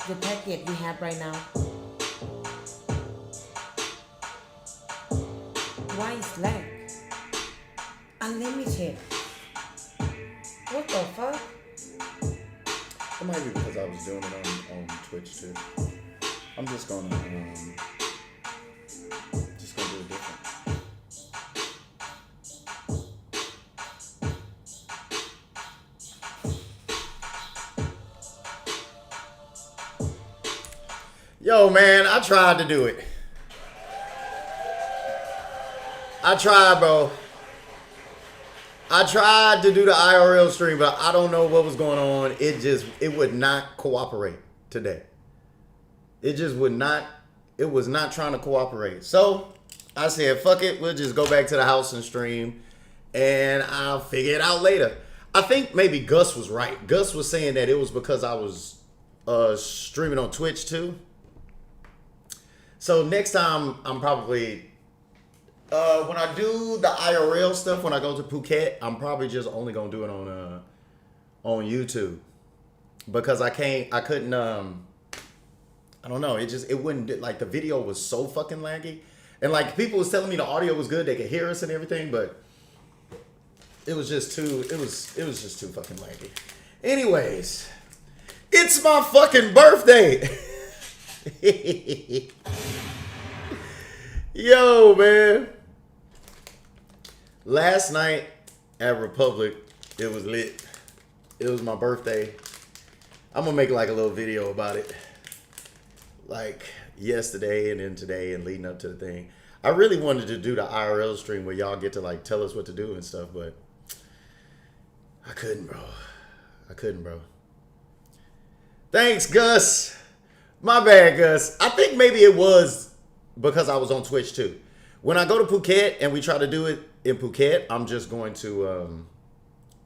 the package we have right now. Why is lag? Unlimited. What the fuck? It might be because I was doing it on Twitch too. I'm just gonna do it different. Yo, man, I tried to do it. I tried, bro. I tried to do the IRL stream, but I don't know what was going on. It would not cooperate today. It was not trying to cooperate. So I said, fuck it, we'll just go back to the house and stream, and I'll figure it out later. I think maybe Gus was right. Gus was saying that it was because I was streaming on Twitch too. So next time, I'm probably, when I do the IRL stuff, when I go to Phuket, I'm probably just only going to do it on YouTube. Because I couldn't, I don't know, it wouldn't, like, the video was so fucking laggy. And, like, people was telling me the audio was good, they could hear us and everything, but it was just too fucking laggy. Anyways, it's my fucking birthday. Yo, man. Last night at Republic, it was lit. It was my birthday. I'm gonna make like a little video about it. Like yesterday and then today and leading up to the thing. I really wanted to do the IRL stream where y'all get to like tell us what to do and stuff, but I couldn't, bro. Thanks, Gus. My bad, Gus. I think maybe it was because I was on Twitch too. When I go to Phuket and we try to do it in Phuket, I'm just going to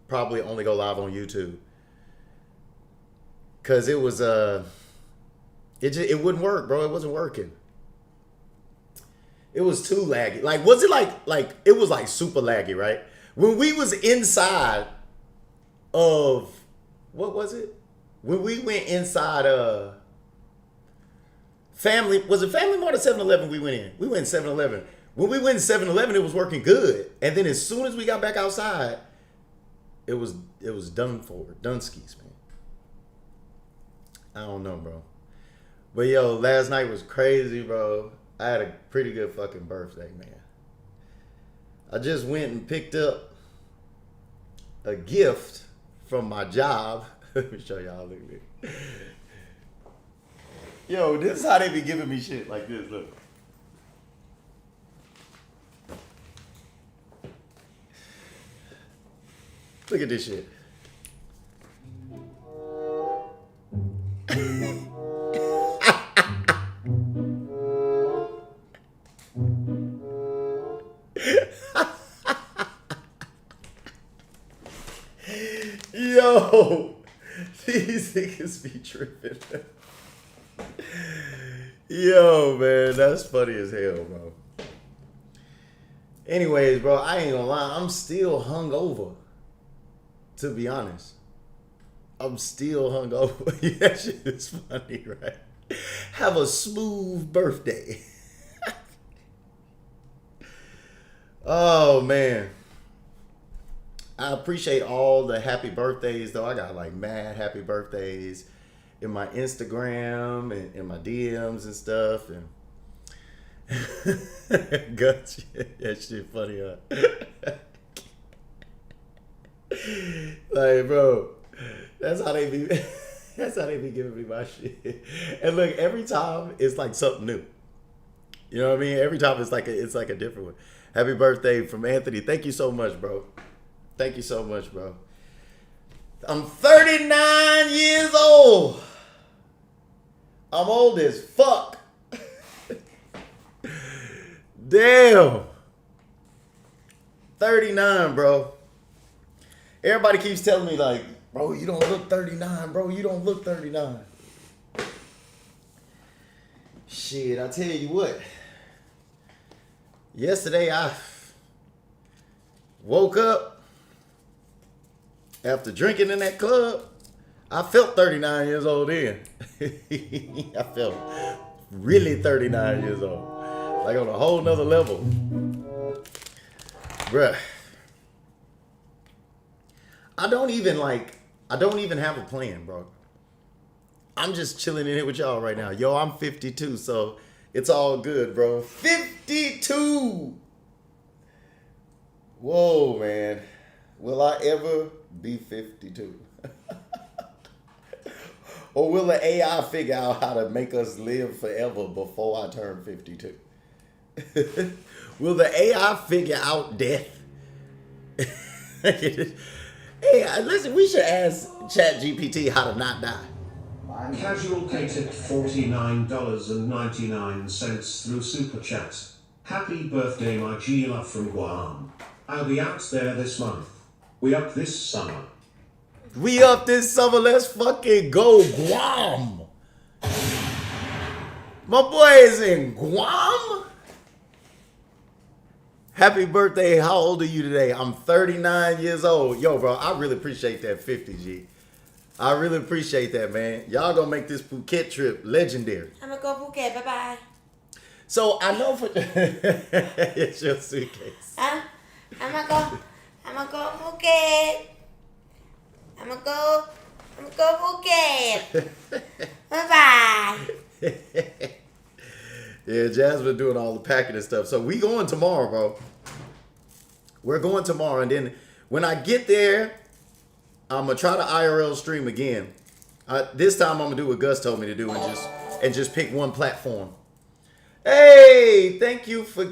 probably only go live on YouTube. Cause it was it wouldn't work, bro. It wasn't working. It was too laggy. Like, was it like it was like super laggy, right? When we was inside of what was it? When we went inside Family, was it Family Mart or 7-Eleven we went in? We went in 7-Eleven. When we went in 7-Eleven, it was working good. And then as soon as we got back outside, it was done for. Dunskies, man. I don't know, bro. But yo, last night was crazy, bro. I had a pretty good fucking birthday, man. I just went and picked up a gift from my job. Let me show y'all. Look at me. Yo, this is how they be giving me shit like this. Look. Look at this shit. Yo, these niggas be tripping. Yo, man, that's funny as hell, bro. Anyways, bro, I ain't gonna lie. I'm still hungover. To be honest, I'm still hungover. That shit is funny, right? Have a smooth birthday. Oh, man. I appreciate all the happy birthdays, though. I got like mad happy birthdays in my Instagram and in my DMs and stuff. And gotcha. That shit funny, huh? Like, bro, that's how they be. That's how they be giving me my shit. And look, every time it's like something new. You know what I mean? Every time it's like a different one. Happy birthday from Anthony. Thank you so much, bro. Thank you so much, bro. I'm 39 years old. I'm old as fuck. Damn. 39, bro. Everybody keeps telling me like, bro, you don't look 39, bro. You don't look 39. Shit, I tell you what. Yesterday I woke up after drinking in that club. I felt 39 years old then. I felt really 39 years old. Like on a whole nother level. Bruh. I don't even have a plan, bro. I'm just chilling in here with y'all right now. Yo, I'm 52, so it's all good, bro. 52! Whoa, man. Will I ever be 52? Or will the AI figure out how to make us live forever before I turn 52? Will the AI figure out death? Hey, listen, we should ask ChatGPT how to not die. Casual K tipped $49.99 through Super Chat. Happy birthday, my G-Love from Guam. I'll be out there this month. We up this summer. We up this summer. Let's fucking go, Guam. My boy is in Guam. Happy birthday. How old are you today? I'm 39 years old. Yo, bro, I really appreciate that 50, G. I really appreciate that, man. Y'all gonna make this Phuket trip legendary. I'm gonna go Phuket. Bye bye. So I know for it's your suitcase. I'm gonna go Phuket. I'm gonna go Phuket. Bye bye. Yeah, Jasmine doing all the packing and stuff. So we going tomorrow, bro. We're going tomorrow, and then when I get there, I'm gonna try the IRL stream again. This time I'm gonna do what Gus told me to do and just pick one platform. Hey, thank you for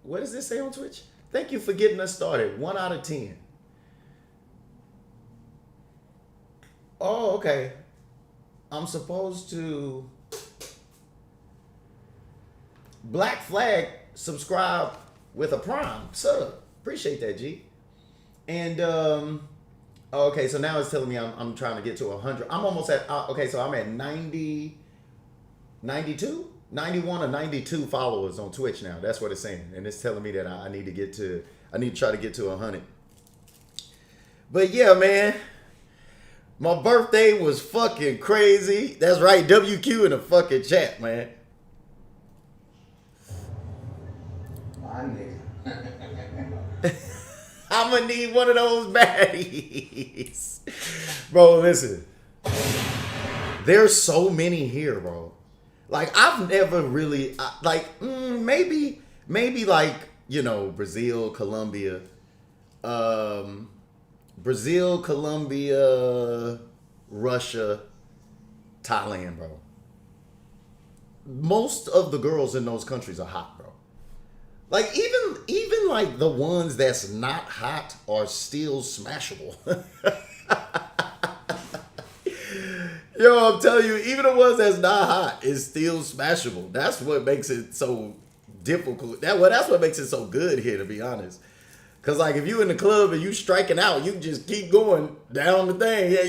what does this say on Twitch? Thank you for getting us started. 1 out of 10. Oh, okay. I'm supposed to Black Flag subscribe with a Prime sub. Appreciate that, G. And okay, so now it's telling me I'm trying to get to 100. I'm almost at okay, so I'm at 90 92 91 or 92 followers on Twitch now. That's what it's saying. And it's telling me that I need to try to get to 100. But yeah, man. My birthday was fucking crazy. That's right, WQ in the fucking chat, man. My nigga. I'm gonna need one of those baddies. Bro, listen. There's so many here, bro. Like, I've never really, maybe like, you know, Brazil, Colombia, Russia, Thailand, bro. Most of the girls in those countries are hot, bro. Like, even like the ones that's not hot are still smashable. Yo, I'm telling you, even the ones that's not hot is still smashable. That's what makes it so difficult. That's what makes it so good here, to be honest. Cause like if you in the club and you striking out, you just keep going down the thing. Yeah,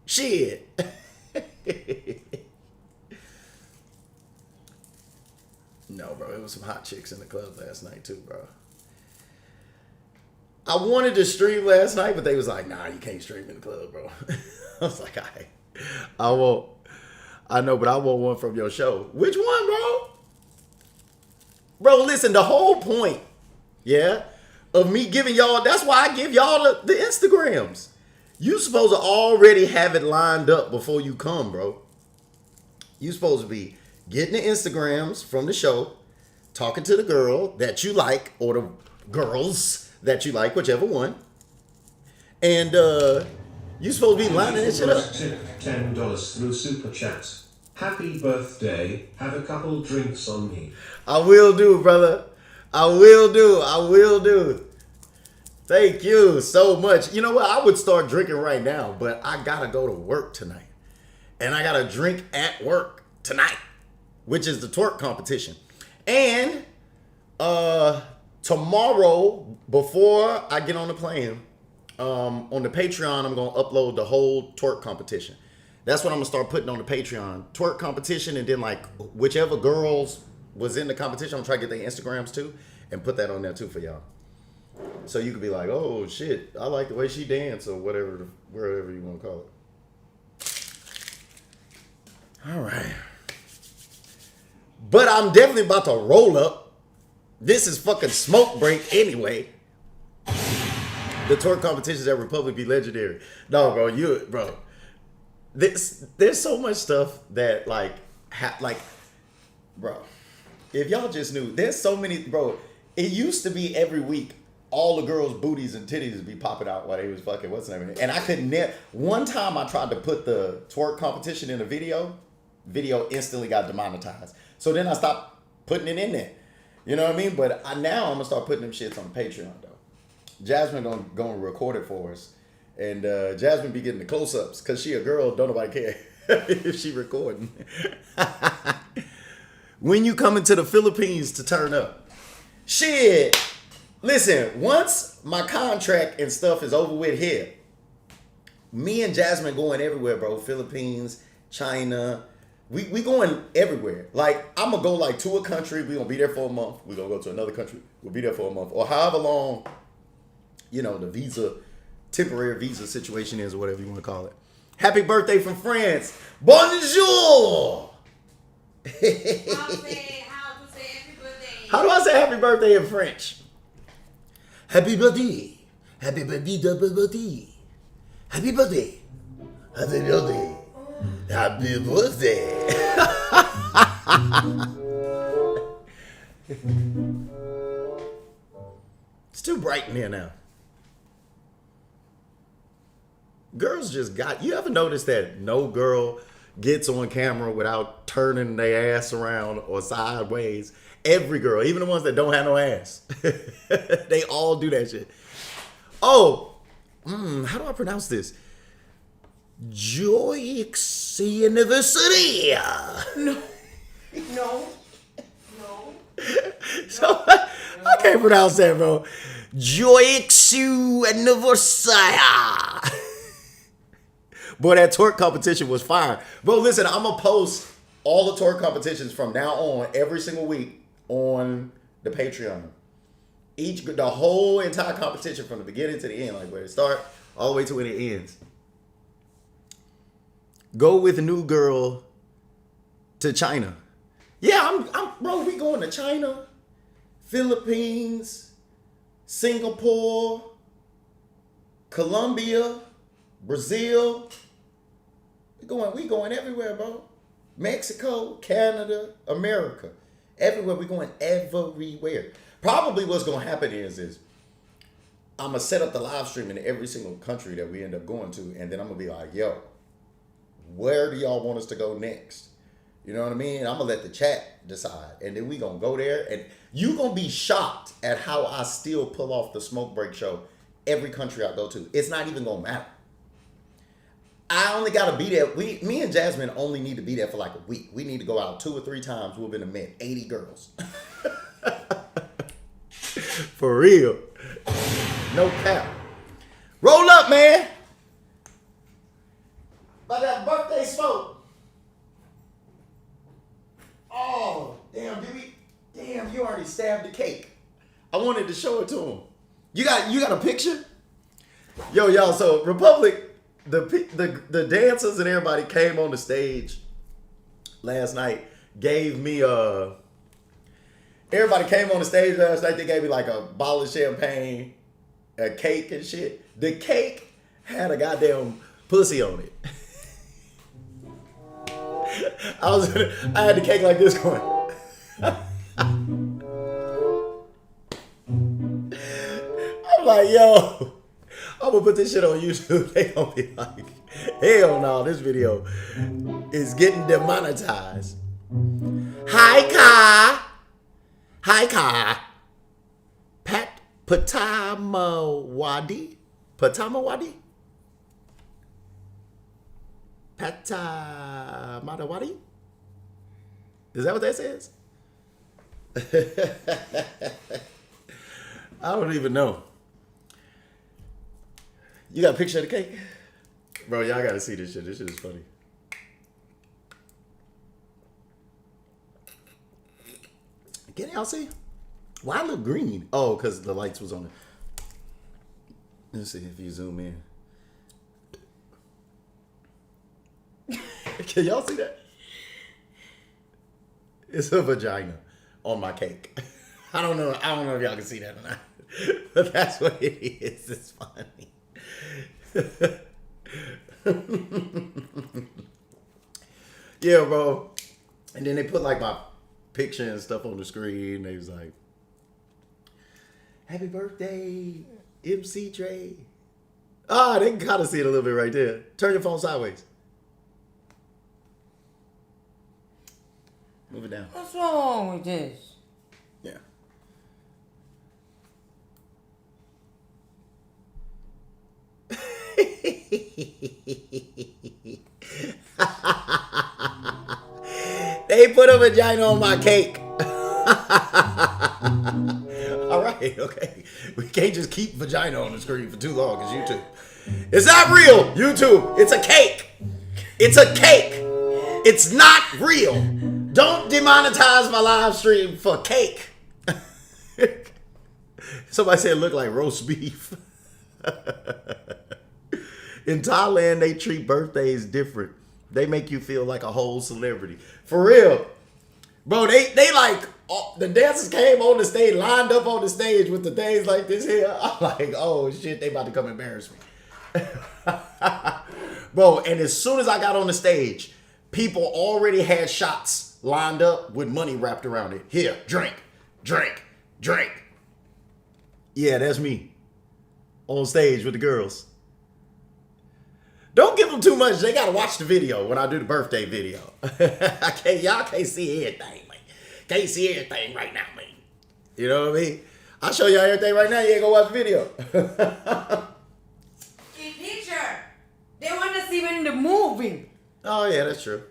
shit. No, bro, it was some hot chicks in the club last night too, bro. I wanted to stream last night, but they was like, nah, you can't stream in the club, bro. I was like, I won't. I know, but I want one from your show. Which one, bro? Bro, listen, the whole point, yeah, of me giving y'all, that's why I give y'all the Instagrams. You supposed to already have it lined up before you come, bro. You supposed to be getting the Instagrams from the show, talking to the girl that you like, or the girls that you like, whichever one. And you supposed to be lining that shit up. $10 through Super Chat. Happy birthday. Have a couple drinks on me. I will do, brother. I will do. Thank you so much. You know what? I would start drinking right now, but I gotta go to work tonight. And I gotta drink at work tonight, which is the twerk competition. And tomorrow, before I get on the plane, on the Patreon, I'm gonna upload the whole twerk competition. That's what I'm gonna start putting on the Patreon. Twerk competition, and then like whichever girls was in the competition, I'm gonna try to get their Instagrams too, and put that on there too for y'all. So you could be like, oh shit, I like the way she danced, or whatever you wanna call it. All right. But I'm definitely about to roll up. This is fucking smoke break anyway. The twerk competitions at Republic be legendary. No, bro, there's so much stuff that like, bro, if y'all just knew, there's so many, bro. It used to be every week, all the girls' booties and titties be popping out while they was fucking, what's the name of it? And I could never, one time I tried to put the twerk competition in a video instantly got demonetized. So then I stopped putting it in there. You know what I mean? But now I'm gonna start putting them shits on Patreon though. Jasmine gonna record it for us. And Jasmine be getting the close-ups because she a girl, don't nobody care if she recording. When you come into the Philippines to turn up. Shit. Listen, once my contract and stuff is over with here, me and Jasmine going everywhere, bro. Philippines, China. We going everywhere. Like, I'm going to go like to a country. We're going to be there for a month. We're going to go to another country. We'll be there for a month. Or however long, you know, the temporary visa situation is, or whatever you want to call it. Happy birthday from France. Bonjour. How do I say happy birthday in French? Happy birthday. Happy birthday, double birthday. Happy birthday. Happy birthday. Happy birthday. It's too bright in here now. Girls just got, you ever notice that no girl gets on camera without turning their ass around or sideways? Every girl, even the ones that don't have no ass. They all do that shit. Oh, how do I pronounce this? Joyx University. No. So I can't pronounce that, bro. Joyx University. Boy, that twerk competition was fire. Bro, listen, I'm going to post all the twerk competitions from now on every single week on the Patreon. The whole entire competition from the beginning to the end, like where it starts all the way to when it ends. Go with a new girl to China. Yeah, bro, we going to China, Philippines, Singapore, Colombia, Brazil. We going everywhere, bro. Mexico, Canada, America. Everywhere. We going everywhere. Probably what's going to happen is I'm going to set up the live stream in every single country that we end up going to, and then I'm going to be like, yo, where do y'all want us to go next? You know what I mean? I'm going to let the chat decide. And then we going to go there. And you going to be shocked at how I still pull off the smoke break show every country I go to. It's not even going to matter. I only got to be there. Me and Jasmine only need to be there for like a week. We need to go out 2 or 3 times. We've been to met 80 girls. For real. No cap. Roll up, man. By that birthday smoke. Oh, damn, damn, you already stabbed the cake. I wanted to show it to him. You got a picture? Yo, y'all, so Republic, the dancers and everybody came on the stage last night, gave me everybody came on the stage last night, they gave me like a bottle of champagne, a cake and shit. The cake had a goddamn pussy on it. I had the cake like this going. I'm like, yo, I'm gonna put this shit on YouTube. They gonna be like, hell no, this video is getting demonetized. Hi, Ka. Patamawadi? Patamadawadi? Is that what that says? I don't even know. You got a picture of the cake? Bro, y'all gotta see this shit. This shit is funny. Can y'all see? Why I look green? Oh, because the lights was on it. Let's see if you zoom in. Can y'all see that? It's a vagina on my cake. I don't know if y'all can see that or not. But that's what it is. It's funny. Yeah, bro. And then they put like my picture and stuff on the screen. They was like, "Happy birthday, MC Trae." Ah, they can kind of see it a little bit right there. Turn your phone sideways. Move it down. What's wrong with this? Yeah. They put a vagina on my cake. All right, okay. We can't just keep vagina on the screen for too long as YouTube. It's not real, YouTube. It's a cake. It's a cake. It's not real. Don't demonetize my live stream for cake. Somebody said it looked like roast beef. In Thailand, they treat birthdays different. They make you feel like a whole celebrity. For real. Bro, they like, the dancers came on the stage, lined up on the stage with the things like this here. I'm like, oh shit, they about to come embarrass me. Bro, and as soon as I got on the stage, people already had shots lined up with money wrapped around it. Here, drink, drink, drink. Yeah, that's me. On stage with the girls. Don't give them too much. They gotta watch the video when I do the birthday video. Y'all can't see everything, man. Can't see everything right now, man. You know what I mean? I'll show y'all everything right now. You ain't gonna watch the video. Get picture. They want to see when the moving. Oh yeah, that's true.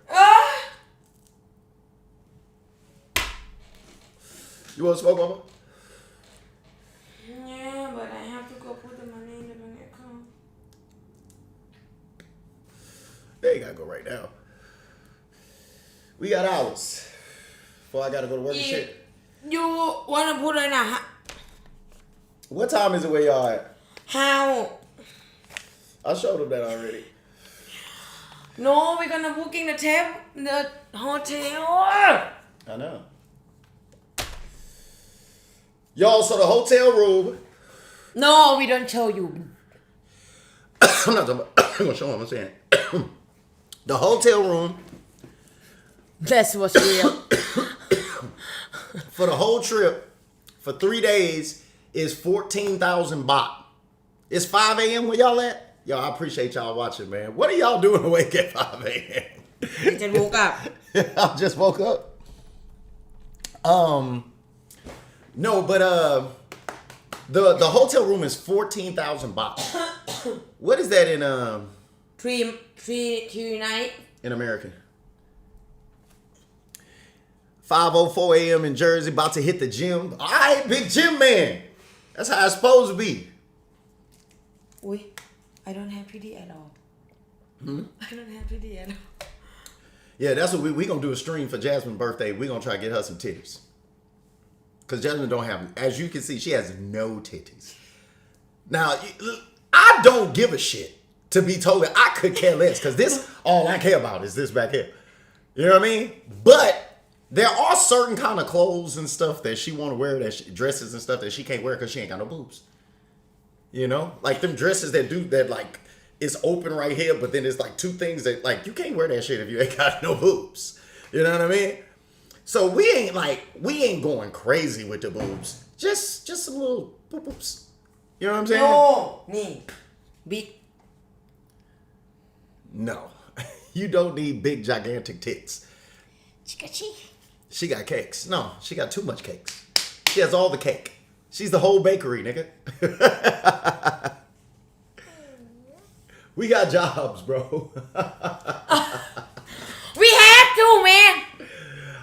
You want to smoke, mama? Yeah, but I have to go put the money in the bank account. They ain't gotta go right now. We got hours before I gotta go to work and shit. You want to put in a... What time is it where y'all at? How? I showed them that already. No, we're gonna book in the hotel. I know. Y'all, so the hotel room. No, we don't show you. I'm not talking about, I'm gonna show them, I'm saying. The hotel room. That's what's real. For the whole trip, for 3 days, is 14,000 baht. It's 5 a.m. where y'all at? Yo, I appreciate y'all watching, man. What are y'all doing awake at 5 a.m.? You just woke up. I just woke up. No, but the hotel room is 14,000 baht. What is that in Three night. in American? 5:04 a.m. in Jersey, about to hit the gym. All right, big gym man. That's how it's supposed to be. Wait, I don't have PD at all. I don't have PD at all. Yeah, that's what we gonna do a stream for Jasmine's birthday. We gonna try to get her some titties. Cause Jasmine don't have, as you can see, she has no titties. Now, I don't give a shit, to be totally, I could care less, cause this, all I care about is this back here. You know what I mean? But there are certain kind of clothes and stuff that she want to wear, dresses and stuff that she can't wear because she ain't got no boobs. You know, like them dresses that like it's open right here, but then there's like two things that like you can't wear that shit if you ain't got no boobs. You know what I mean? So we ain't going crazy with the boobs. Just some little boops. You know what I'm saying? No, me. Big. No, you don't need big gigantic tits. She got cakes. No, she got too much cakes. She has all the cake. She's the whole bakery, nigga. We got jobs, bro. We have to, man.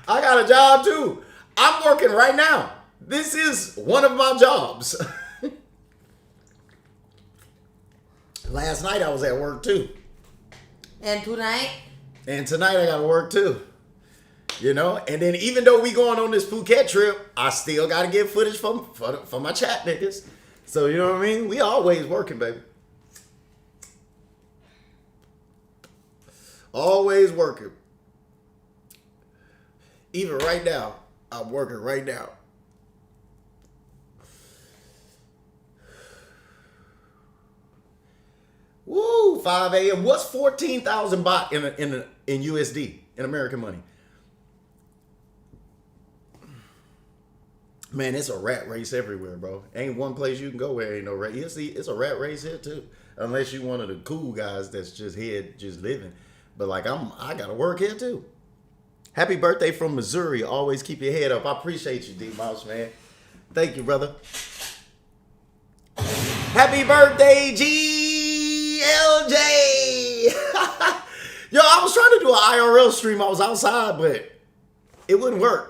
I got a job too. I'm working right now. This is one of my jobs. Last night I was at work too. And tonight? And tonight I got to work too. You know, and then even though we going on this Phuket trip, I still got to get footage for my chat niggas. So, you know what I mean? We always working, baby. Always working. Even right now, I'm working right now. Woo, 5 a.m. What's 14,000 baht in USD, in American money? Man, it's a rat race everywhere, bro. Ain't one place you can go where ain't no rat. You see, it's a rat race here too. Unless you one of the cool guys that's just here, just living. But like I gotta work here too. Happy birthday from Missouri. Always keep your head up. I appreciate you, D-Mouse, man. Thank you, brother. Happy birthday, GLJ. Yo, I was trying to do an IRL stream. I was outside, but it wouldn't work.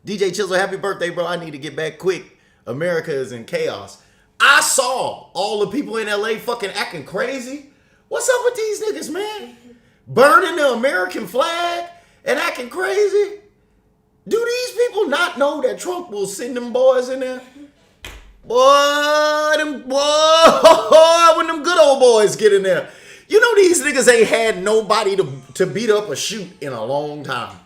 DJ Chisel, happy birthday, bro. I need to get back quick. America is in chaos. I saw all the people in LA fucking acting crazy. What's up with these niggas, man? Burning the American flag and acting crazy? Do these people not know that Trump will send them boys in there? Boy, when them good old boys get in there. You know these niggas ain't had nobody to beat up or shoot in a long time.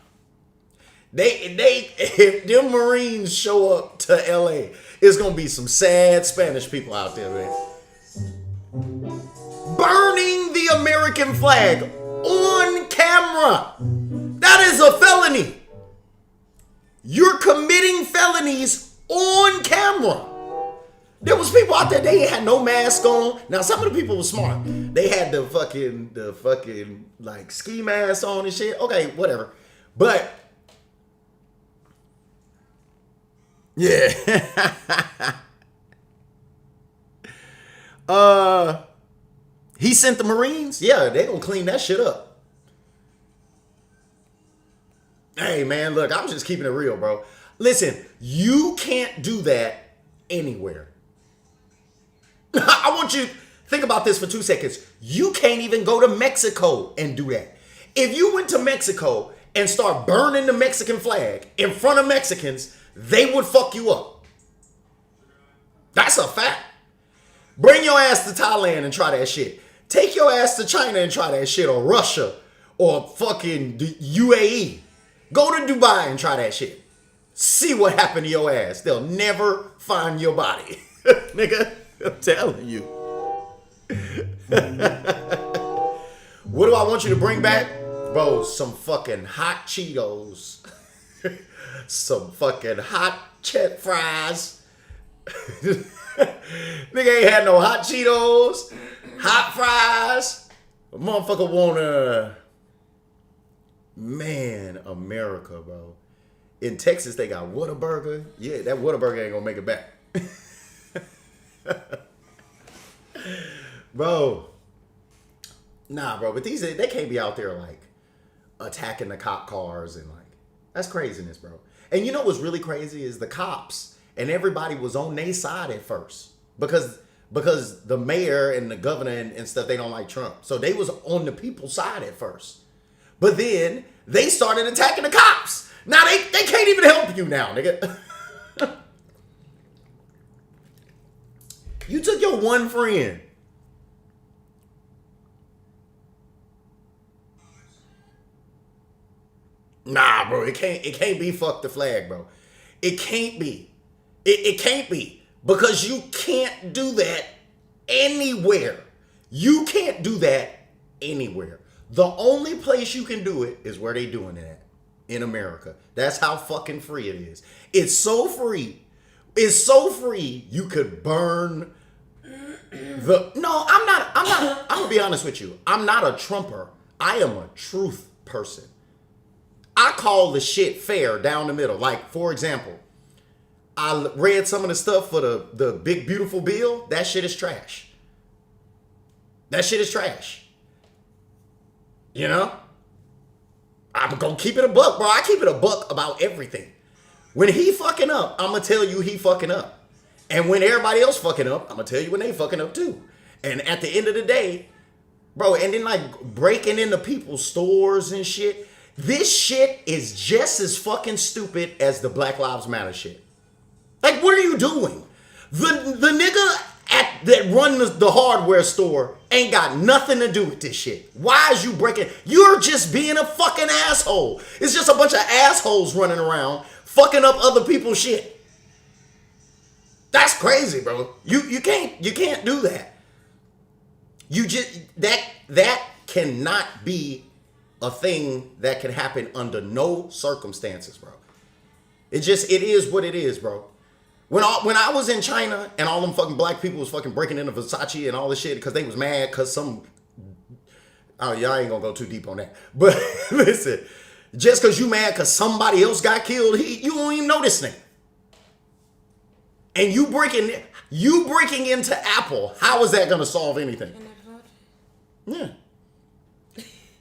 If them Marines show up to LA, it's gonna be some sad Spanish people out there, man. Burning the American flag on camera. That is a felony. You're committing felonies on camera. There was people out there, they ain't had no mask on. Now, some of the people were smart. They had the fucking like ski mask on and shit. Okay, whatever. But yeah. He sent the Marines? Yeah, they gonna clean that shit up. Hey man, look, I'm just keeping it real, bro. Listen, you can't do that anywhere. I want you to think about this for 2 seconds. You can't even go to Mexico and do that. If you went to Mexico and start burning the Mexican flag in front of Mexicans, they would fuck you up. That's a fact. Bring your ass to Thailand and try that shit. Take your ass to China and try that shit, or Russia, or fucking the UAE. Go to Dubai and try that shit. See what happened to your ass. They'll never find your body. Nigga, I'm telling you. What do I want you to bring back? Bro, some fucking hot Cheetos. Some fucking hot Chet fries. Nigga ain't had no hot Cheetos, hot fries. A motherfucker wanna... Man, America, bro. In Texas, they got Whataburger. Yeah, that Whataburger ain't gonna make it back. Bro. Nah, bro, but they can't be out there, like, attacking the cop cars and, like, that's craziness, bro. And you know what's really crazy is the cops and everybody was on their side at first. Because the mayor and the governor and stuff, they don't like Trump. So they was on the people's side at first. But then they started attacking the cops. Now they can't even help you now, nigga. You took your one friend. Nah, bro, it can't be fuck the flag, bro. It can't be. It can't be. Because you can't do that anywhere. You can't do that anywhere. The only place you can do it is where they doing it at. In America. That's how fucking free it is. It's so free. It's so free you could burn the... No, I'm gonna be honest with you. I'm not a Trumper. I am a truth person. I call the shit fair down the middle. Like, for example, I read some of the stuff for the big beautiful bill. That shit is trash. That shit is trash. You know? I'm gonna keep it a buck, bro. I keep it a buck about everything. When he fucking up, I'm gonna tell you he fucking up. And when everybody else fucking up, I'm gonna tell you when they fucking up too. And at the end of the day, bro, and then like breaking into people's stores and shit. This shit is just as fucking stupid as the Black Lives Matter shit. Like, what are you doing? The nigga that run the hardware store ain't got nothing to do with this shit. Why is you breaking? You're just being a fucking asshole. It's just a bunch of assholes running around fucking up other people's shit. That's crazy, bro. You can't do that. You just that cannot be a thing that can happen under no circumstances, bro. It is what it is, bro. When I was in China and all them fucking black people was fucking breaking into Versace and all this shit because they was mad because y'all ain't gonna go too deep on that. But listen, just because you mad because somebody else got killed, you don't even know this nigga. And you breaking into Apple, how is that gonna solve anything? Yeah.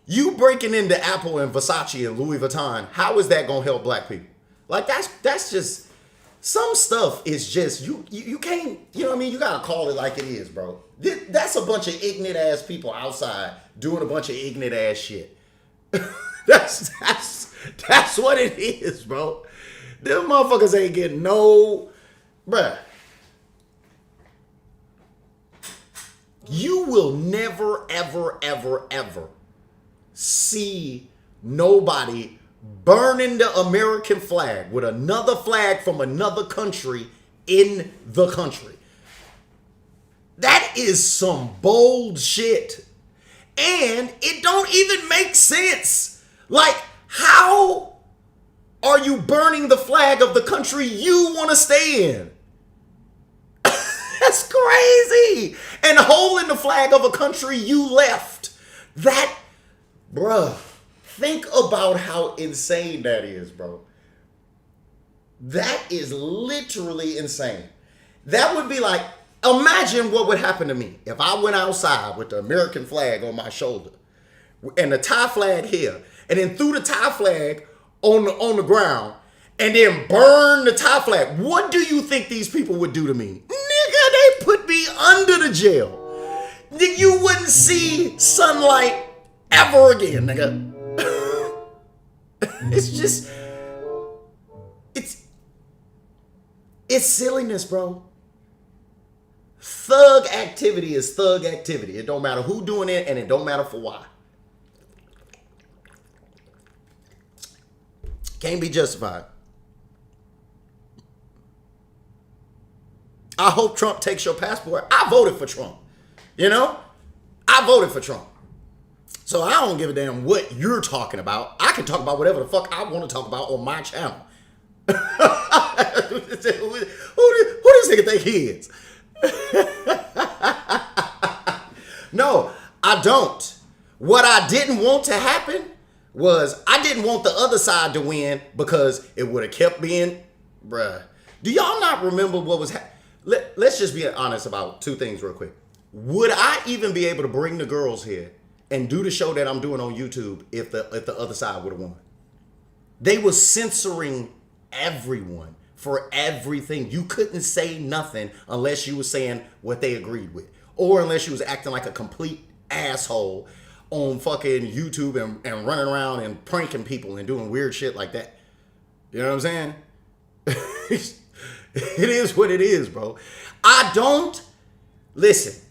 You breaking into Apple and Versace and Louis Vuitton, how is that gonna help black people? Like that's just some stuff is just you can't, you know what I mean? You gotta call it like it is, bro. That's a bunch of ignorant ass people outside doing a bunch of ignorant ass shit. That's what it is, bro. Them motherfuckers ain't getting no, bruh. You will never, ever, ever, ever see nobody burning the American flag with another flag from another country in the country. That is some bold shit. And it don't even make sense. Like, how are you burning the flag of the country you want to stay in? That's crazy. And holding the flag of a country you left. That, bruh, think about how insane that is, bro. That is literally insane. That would be like, imagine what would happen to me if I went outside with the American flag on my shoulder and the Thai flag here, and then threw the Thai flag on the ground and then burn the Thai flag. What do you think these people would do to me? Nigga, they put me under the jail. You wouldn't see sunlight ever again, nigga. It's just, it's silliness, bro. Thug activity is thug activity. It don't matter who doing it, and it don't matter for why. Can't be justified. I hope Trump takes your passport. I voted for Trump. You know? I voted for Trump. So I don't give a damn what you're talking about. I can talk about whatever the fuck I want to talk about on my channel. Who does nigga think he is? No, I don't. What I didn't want to happen was I didn't want the other side to win because it would have kept being, bruh. Do y'all not remember what was happening? Let's just be honest about two things real quick. Would I even be able to bring the girls here and do the show that I'm doing on YouTube if the other side would have won? They were censoring everyone for everything. You couldn't say nothing unless you were saying what they agreed with, or unless you was acting like a complete asshole on fucking YouTube and running around and pranking people and doing weird shit like that. You know what I'm saying? It is what it is, bro. Listen.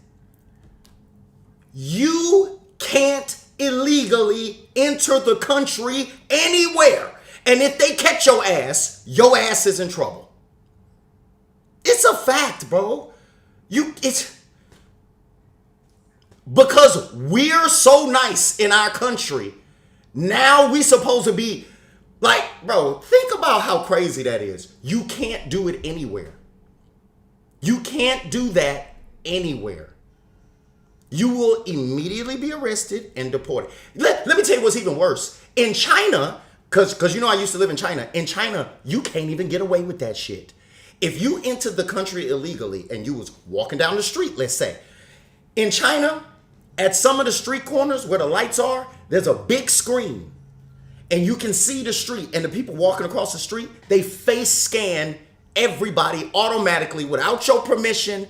You can't illegally enter the country anywhere. And if they catch your ass is in trouble. It's a fact, bro. It's because we're so nice in our country. Now we supposed to be like, bro, think about how crazy that is. You can't do it anywhere. You can't do that anywhere. You will immediately be arrested and deported. Let me tell you what's even worse. In China, because you know I used to live in China. In China, you can't even get away with that shit. If you entered the country illegally and you was walking down the street, let's say, in China, at some of the street corners where the lights are, there's a big screen. And you can see the street, and the people walking across the street, they face scan everybody automatically without your permission.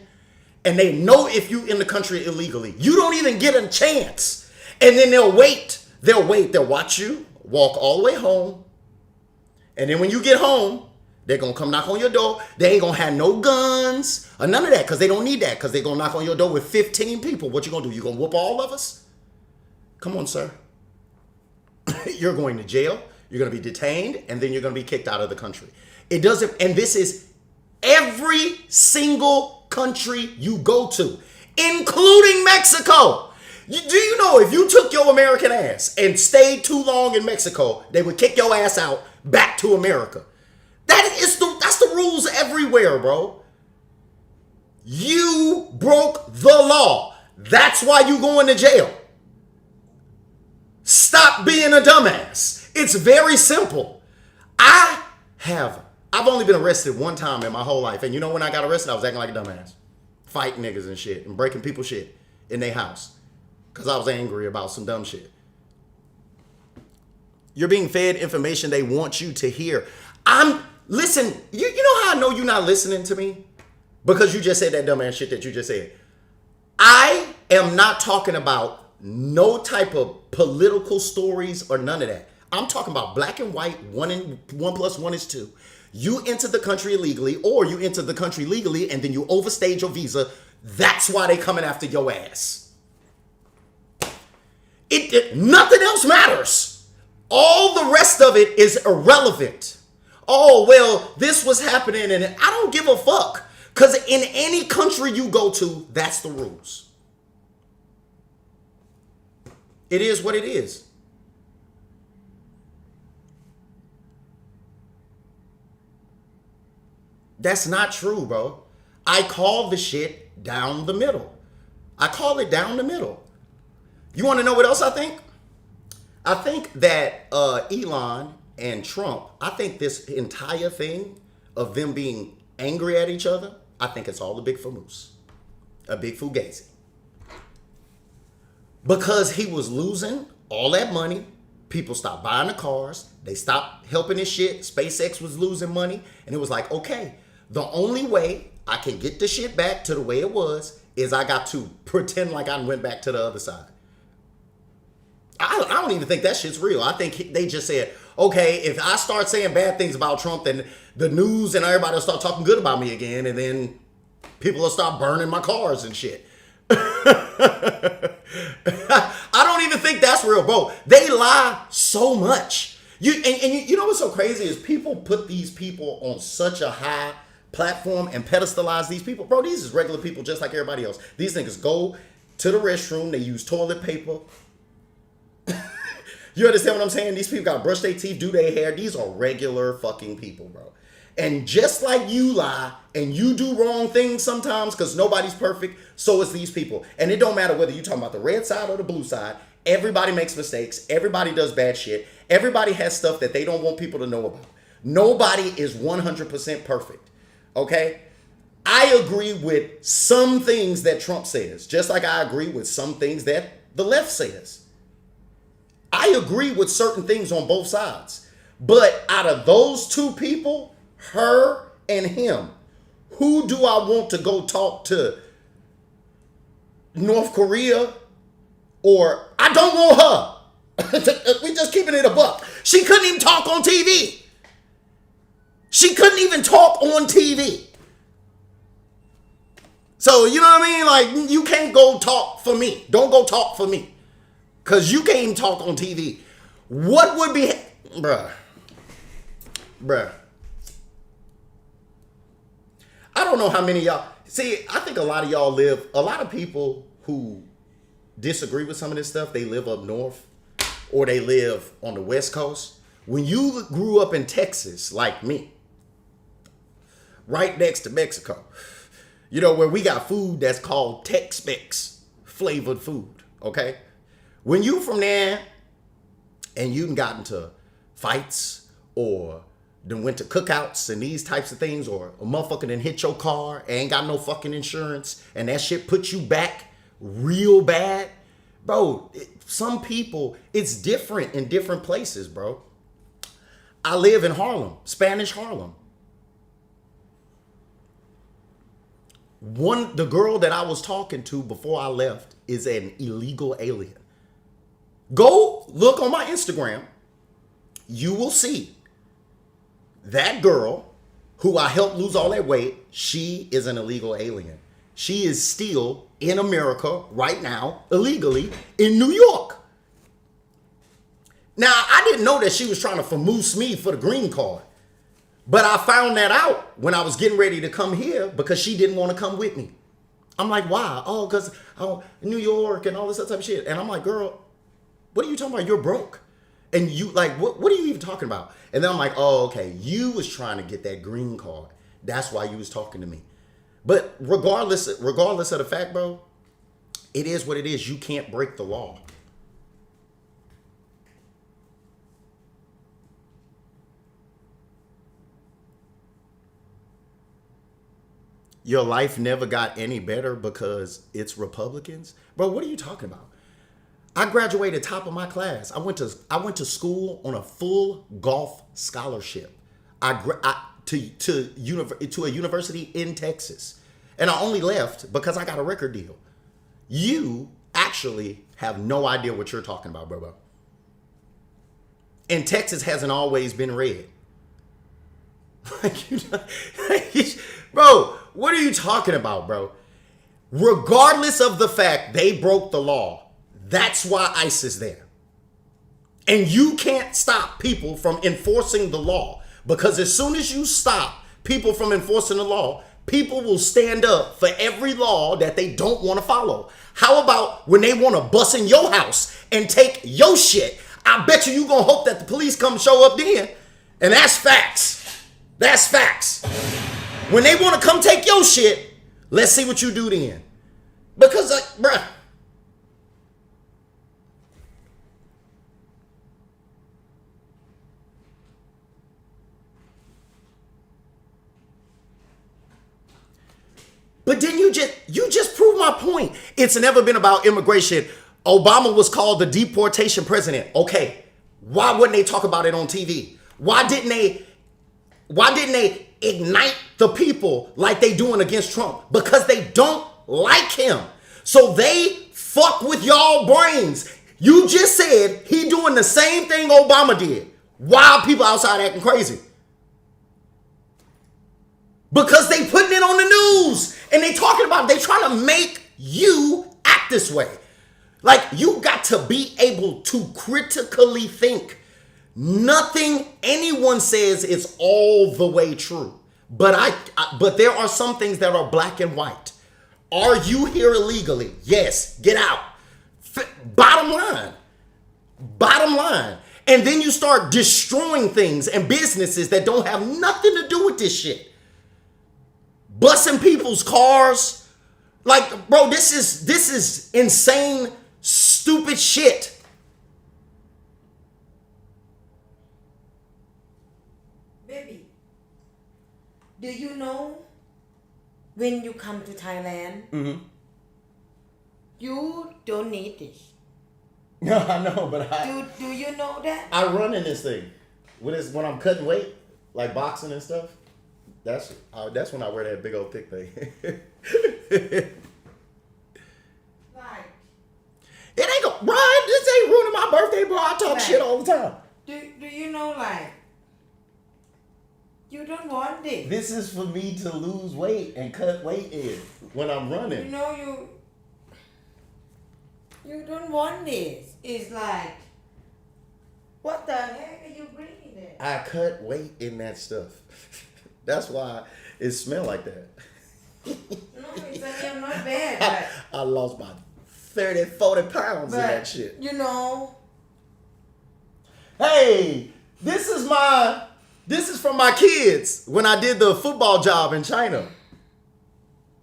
And they know if you in the country illegally. You don't even get a chance. And then they'll wait. They'll watch you walk all the way home. And then when you get home, They're going to come knock on your door. They ain't going to have no guns or none of that because they don't need that because they're going to knock on your door with 15 people. What you going to do? You going to whoop all of us? Come on, sir. You're going to jail. You're going to be detained, and then you're going to be kicked out of the country. It doesn't, and this is every single country you go to, including Mexico. Do you know if you took your American ass and stayed too long in Mexico, they would kick your ass out back to America? That's the rules everywhere, bro. You broke the law. That's why you going to jail. Stop being a dumbass. It's very simple. I've only been arrested one time in my whole life. And you know when I got arrested, I was acting like a dumbass. Fighting niggas and shit and breaking people's shit in their house. Because I was angry about some dumb shit. You're being fed information they want you to hear. Listen, you know how I know you're not listening to me? Because you just said that dumbass shit that you just said. I am not talking about no type of political stories or none of that. I'm talking about black and white, 1 + 1 is 2. You entered the country illegally, or you entered the country legally and then you overstayed your visa. That's why they coming after your ass. Nothing else matters. All the rest of it is irrelevant. Oh, well, this was happening and I don't give a fuck. Because in any country you go to, that's the rules. It is what it is. That's not true, bro. I call the shit down the middle. I call it down the middle. You want to know what else I think? I think that Elon and Trump, I think this entire thing of them being angry at each other, I think it's all a big famoose. A big fugazi. Because he was losing all that money. People stopped buying the cars. They stopped helping his shit. SpaceX was losing money. And it was like, okay, the only way I can get the shit back to the way it was is I got to pretend like I went back to the other side. I don't even think that shit's real. I think they just said, okay, if I start saying bad things about Trump, then the news and everybody will start talking good about me again. And then people will start burning my cars and shit. I don't even think that's real, bro. They lie so much. You know what's so crazy is people put these people on such a high platform and pedestalize these people. Bro, these is regular people just like everybody else. These niggas go to the restroom. They use toilet paper. You understand what I'm saying? These people got to brush their teeth, do their hair. These are regular fucking people, bro. And just like you lie and you do wrong things sometimes because nobody's perfect, so is these people. And it don't matter whether you're talking about the red side or the blue side. Everybody makes mistakes. Everybody does bad shit. Everybody has stuff that they don't want people to know about. Nobody is 100% perfect. Okay? I agree with some things that Trump says, just like I agree with some things that the left says. I agree with certain things on both sides. But out of those two people, her and him, who do I want to go talk to? North Korea? Or I don't want her. We just keeping it a buck. She couldn't even talk on TV. She couldn't even talk on TV. So, you know what I mean? Like, you can't go talk for me. Don't go talk for me. Because you can't even talk on TV. What would be... Bruh. I don't know how many of y'all... See, I think a lot of y'all live... A lot of people who disagree with some of this stuff, they live up north. Or they live on the West Coast. When you grew up in Texas, like me, right next to Mexico, you know, where we got food that's called Tex-Mex flavored food, okay? When you from there and you done got into fights or done went to cookouts and these types of things, or a motherfucker done hit your car, ain't got no fucking insurance, and that shit put you back real bad, bro, some people, it's different in different places, bro. I live in Harlem, Spanish Harlem. The girl that I was talking to before I left is an illegal alien. Go look on my Instagram. You will see that girl who I helped lose all that weight, she is an illegal alien. She is still in America right now, illegally, in New York. Now, I didn't know that she was trying to famoose me for the green card. But I found that out when I was getting ready to come here because she didn't want to come with me. I'm like, why? Oh, because New York and all this other type of shit. And I'm like, girl, what are you talking about? You're broke. And you like, what are you even talking about? And then I'm like, oh, okay. You was trying to get that green card. That's why you was talking to me. But regardless of the fact, bro, it is what it is. You can't break the law. Your life never got any better because it's Republicans? Bro, what are you talking about? I graduated top of my class. I went to school on a full golf scholarship. To a university in Texas. And I only left because I got a record deal. You actually have no idea what you're talking about, bro. And Texas hasn't always been red. Bro, what are you talking about, bro? Regardless of the fact they broke the law, that's why ICE is there. And you can't stop people from enforcing the law. Because as soon as you stop people from enforcing the law, people will stand up for every law that they don't want to follow. How about when they want to bust in your house and take your shit? I bet you gonna hope that the police come show up then. And that's facts. That's facts. When they want to come take your shit, let's see what you do then. Because, bruh. But then you just proved my point. It's never been about immigration. Obama was called the deportation president. Okay, why wouldn't they talk about it on TV? Why didn't they ignite the people like they doing against Trump? Because they don't like him. So they fuck with y'all brains. You just said he doing the same thing Obama did. Why are people outside acting crazy? Because they putting it on the news and they talking about it. They trying to make you act this way. Like, you got to be able to critically think. Nothing anyone says is all the way true. But there are some things that are black and white. Are you here illegally? Yes. Get out. Bottom line. Bottom line. And then you start destroying things and businesses that don't have nothing to do with this shit. Busting people's cars. Like, bro, this is insane, stupid shit. Baby, do you know when you come to Thailand, you don't need this? No, I know, but Do you know that? I run in this thing. When I'm cutting weight, like boxing and stuff. That's when I wear that big old thick thing. Like, It ain't gonna, Brian, this ain't ruining my birthday, bro. I talk shit all the time. do you know, like, you don't want this. This is for me to lose weight and cut weight in when I'm running. You know, you don't want this. It's like, what the heck are you bringing there? I cut weight in that stuff. That's why it smell like that. No, it's not bad. I lost about 30, 40 pounds in But, that shit. you know, Hey, this is from my kids when I did the football job in China.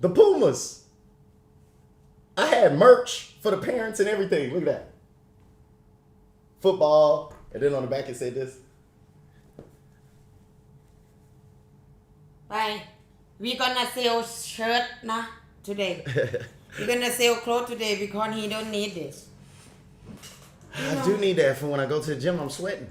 The Pumas. I had merch for the parents and everything. Look at that. Football. And then on the back it said this. like, we gonna sell shirt nah, today. We're gonna sell clothes today because he don't need this. I do need that for when I go to the gym. I'm sweating.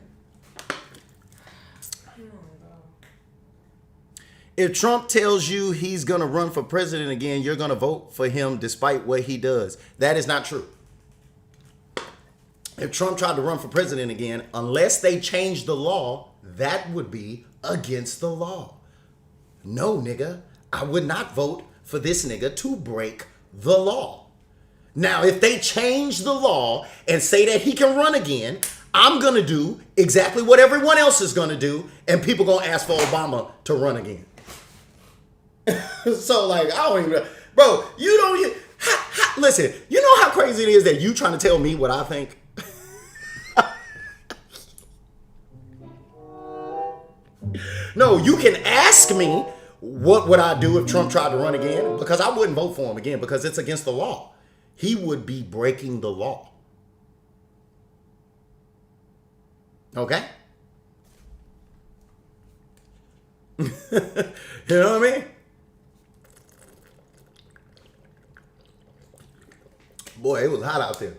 If Trump tells you he's going to run for president again, you're going to vote for him despite what he does. That is not true. If Trump tried to run for president again, unless they change the law, that would be against the law. No, nigga, I would not vote for this nigga to break the law. Now, if they change the law and say that he can run again, I'm going to do exactly what everyone else is going to do, and people going to ask for Obama to run again. So, like, I don't even... Bro, you don't... Listen, you know how crazy it is that you trying to tell me what I think? No, you can ask me what would I do if Trump tried to run again, because I wouldn't vote for him again because it's against the law. He would be breaking the law. Okay? You know what I mean? Boy, it was hot out there.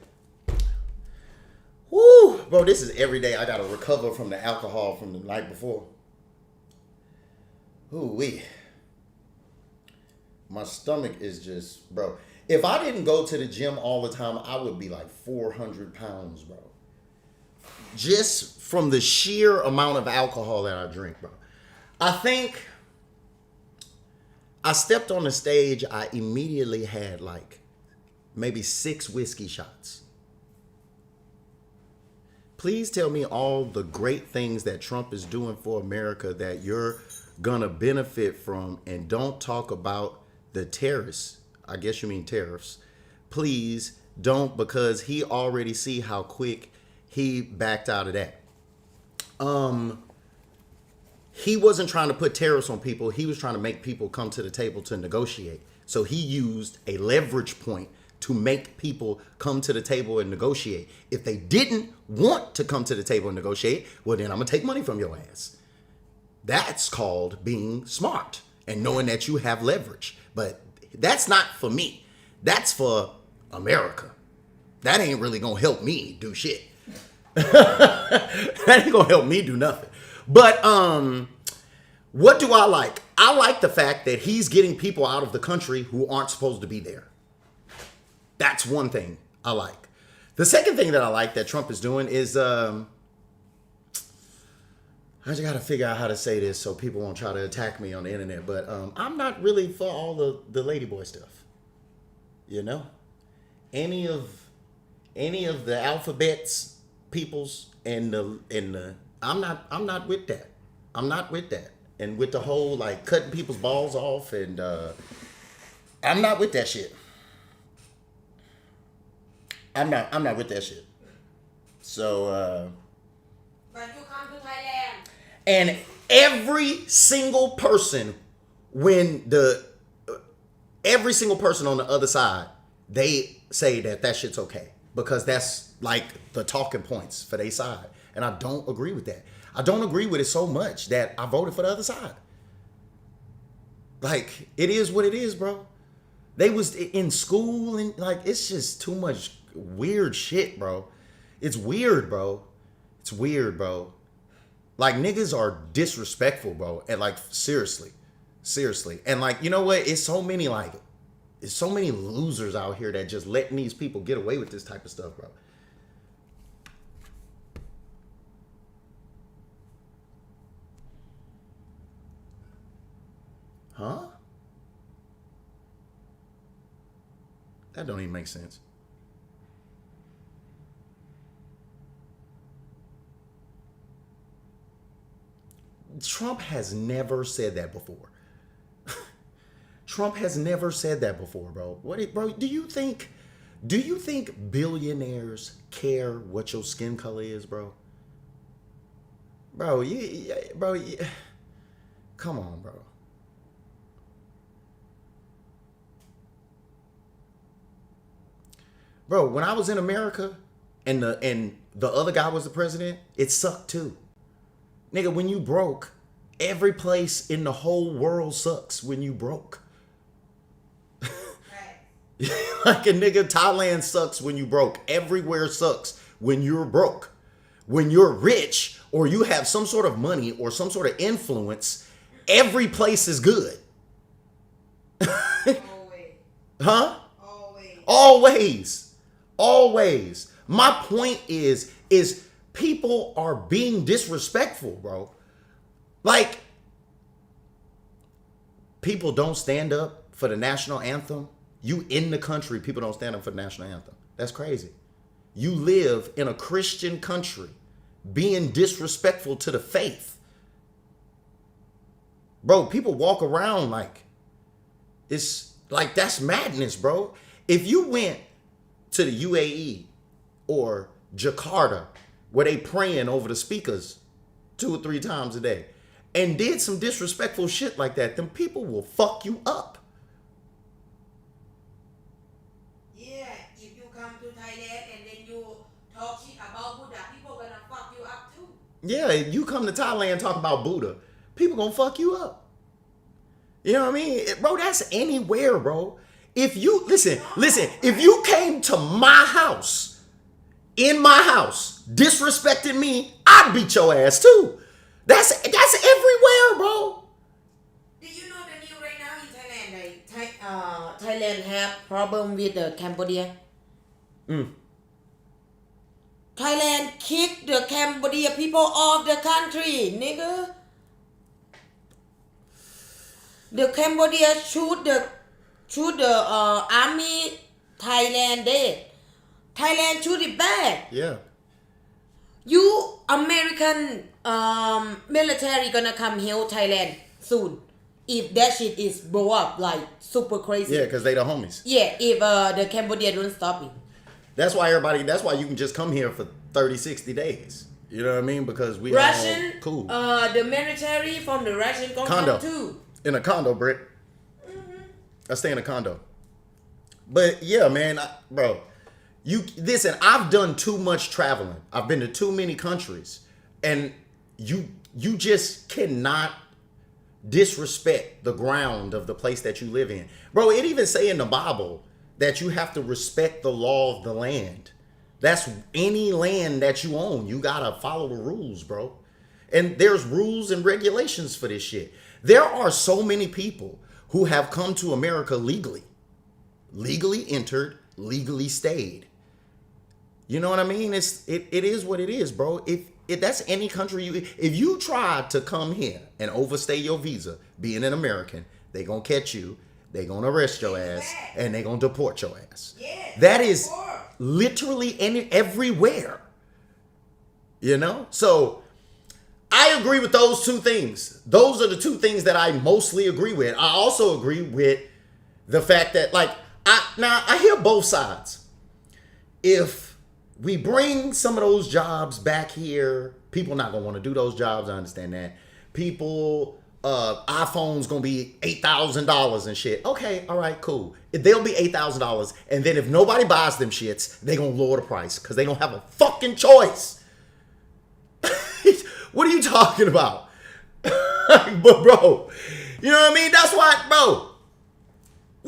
Woo! Bro, this is every day I gotta recover from the alcohol from the night before. Ooh-wee. My stomach is just, bro. If I didn't go to the gym all the time, I would be like 400 pounds, bro. Just from the sheer amount of alcohol that I drink, bro. I think I stepped on the stage, I immediately had like maybe 6 whiskey shots. Please tell me all the great things that Trump is doing for America that you're gonna benefit from, and don't talk about the terrorists. I guess you mean tariffs. Please don't, because he already see how quick he backed out of that. He wasn't trying to put tariffs on people. He was trying to make people come to the table to negotiate. So he used a leverage point to make people come to the table and negotiate. If they didn't want to come to the table and negotiate, well, then I'm gonna take money from your ass. That's called being smart and knowing that you have leverage. But that's not for me. That's for America. That ain't really gonna help me do shit. That ain't gonna help me do nothing. But what do I like? I like the fact that he's getting people out of the country who aren't supposed to be there. That's one thing I like. The second thing that I like that Trump is doing is I just gotta figure out how to say this so people won't try to attack me on the internet. But I'm not really for all the ladyboy stuff. You know, any of the alphabets peoples and the I'm not with that. I'm not with that. And with the whole like cutting people's balls off, and I'm not with that shit. I'm not with that shit. So But you come to Thailand. and every single person every single person on the other side, they say that shit's okay because that's like the talking points for their side. And I don't agree with that. I don't agree with it so much that I voted for the other side. Like, it is what it is, bro. They was in school and like, it's just too much weird shit, bro. It's weird, bro. It's weird, bro. Like, niggas are disrespectful, bro. And like, seriously. And like, you know what? It's so many losers out here that just letting these people get away with this type of stuff, bro. Huh? That don't even make sense. Trump has never said that before. Trump has never said that before, bro. Bro, do you think billionaires care what your skin color is, bro? Bro, come on, bro. Bro, when I was in America and the other guy was the president, it sucked too. Nigga, when you broke, every place in the whole world sucks when you broke. Like a nigga, Thailand sucks when you broke. Everywhere sucks when you're broke. When you're rich or you have some sort of money or some sort of influence, every place is good. Always. Huh? Always. Always. My point is people are being disrespectful, bro. Like, people don't stand up for the national anthem. You in the country, people don't stand up for the national anthem. That's crazy. You live in a Christian country being disrespectful to the faith. Bro, people walk around like it's like that's madness, bro. If you went to the UAE or Jakarta where they praying over the speakers 2 or 3 times a day and did some disrespectful shit like that, then people will fuck you up. Yeah, if you come to Thailand and then you talk shit about Buddha, people gonna fuck you up too. Yeah, if you come to Thailand and talk about Buddha, people gonna fuck you up. You know what I mean? Bro, that's anywhere, bro. If you, listen, if you came to my house, in my house, disrespected me, I'd beat your ass too. That's everywhere, bro. Do you know the news right now in Thailand? Like, Thailand have problem with the Cambodia. Thailand kicked the Cambodia people off the country, nigga. The Cambodia shoot the army. Thailand dead. Thailand shoot it back. Yeah. You American military gonna come help Thailand soon if that shit is blow up like super crazy. Yeah, because they the homies. Yeah, if the Cambodia don't stop it. That's why you can just come here for 30, 60 days. You know what I mean? Because we Russian, all cool. The military from the Russian gonna Condo. come too. In a condo, Britt. I stay in a condo. But yeah, man, bro, you listen. I've done too much traveling. I've been to too many countries, and you just cannot disrespect the ground of the place that you live in, bro. It even say in the Bible that you have to respect the law of the land. That's any land that you own. You gotta follow the rules, bro. And there's rules and regulations for this shit. There are so many people who have come to America legally entered, legally stayed. You know what I mean? It is what it is, bro. If that's any country if you try to come here and overstay your visa, being an American, they gonna catch you, they gonna arrest your ass, and they gonna deport your ass. Yes, that is literally everywhere. You know? So I agree with those two things. Those are the two things that I mostly agree with. I also agree with the fact that, like, I hear both sides. If we bring some of those jobs back here, people not gonna want to do those jobs. I understand that. People, iPhone's gonna be $8,000 and shit. Okay, all right, cool. They'll be $8,000, and then if nobody buys them shits, they gonna lower the price because they don't have a fucking choice. What are you talking about? But bro, you know what I mean? That's why, bro,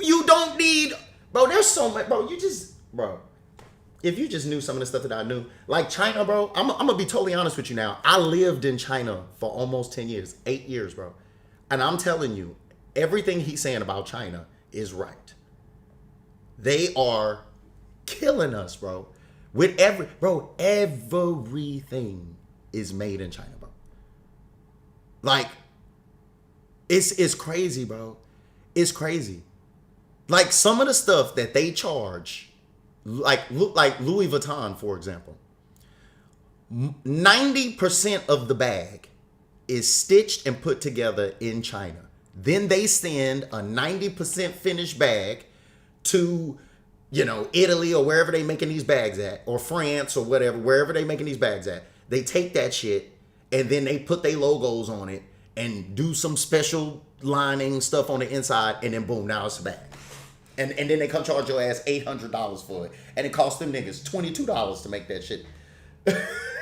you don't need, bro, there's so much, bro, bro, if you just knew some of the stuff that I knew, like China, bro, I'm gonna be totally honest with you now. I lived in China for almost 10 years, 8 years, bro. And I'm telling you, everything he's saying about China is right. They are killing us, bro. With everything is made in China, bro. Like, it's crazy, bro. It's crazy. Like, some of the stuff that they charge, like Louis Vuitton, for example, 90% of the bag is stitched and put together in China. Then they send a 90% finished bag to, Italy or wherever they making these bags at, or France or whatever, wherever they making these bags at. They take that shit and then they put their logos on it and do some special lining stuff on the inside, and then boom, now it's a bag. And then they come charge your ass $800 for it. And it costs them niggas $22 to make that shit.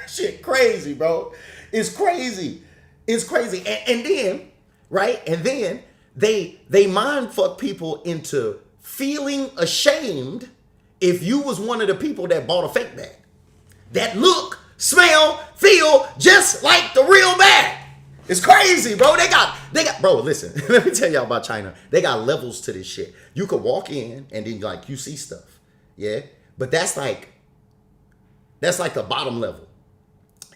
Shit crazy, bro. It's crazy. It's crazy. And then, right? And then they mind fuck people into feeling ashamed if you was one of the people that bought a fake bag. That look, smell, feel just like the real bag. It's crazy, bro. They got, bro, listen, let me tell y'all about China. They got levels to this shit. You could walk in and then like you see stuff. Yeah. But that's like the bottom level.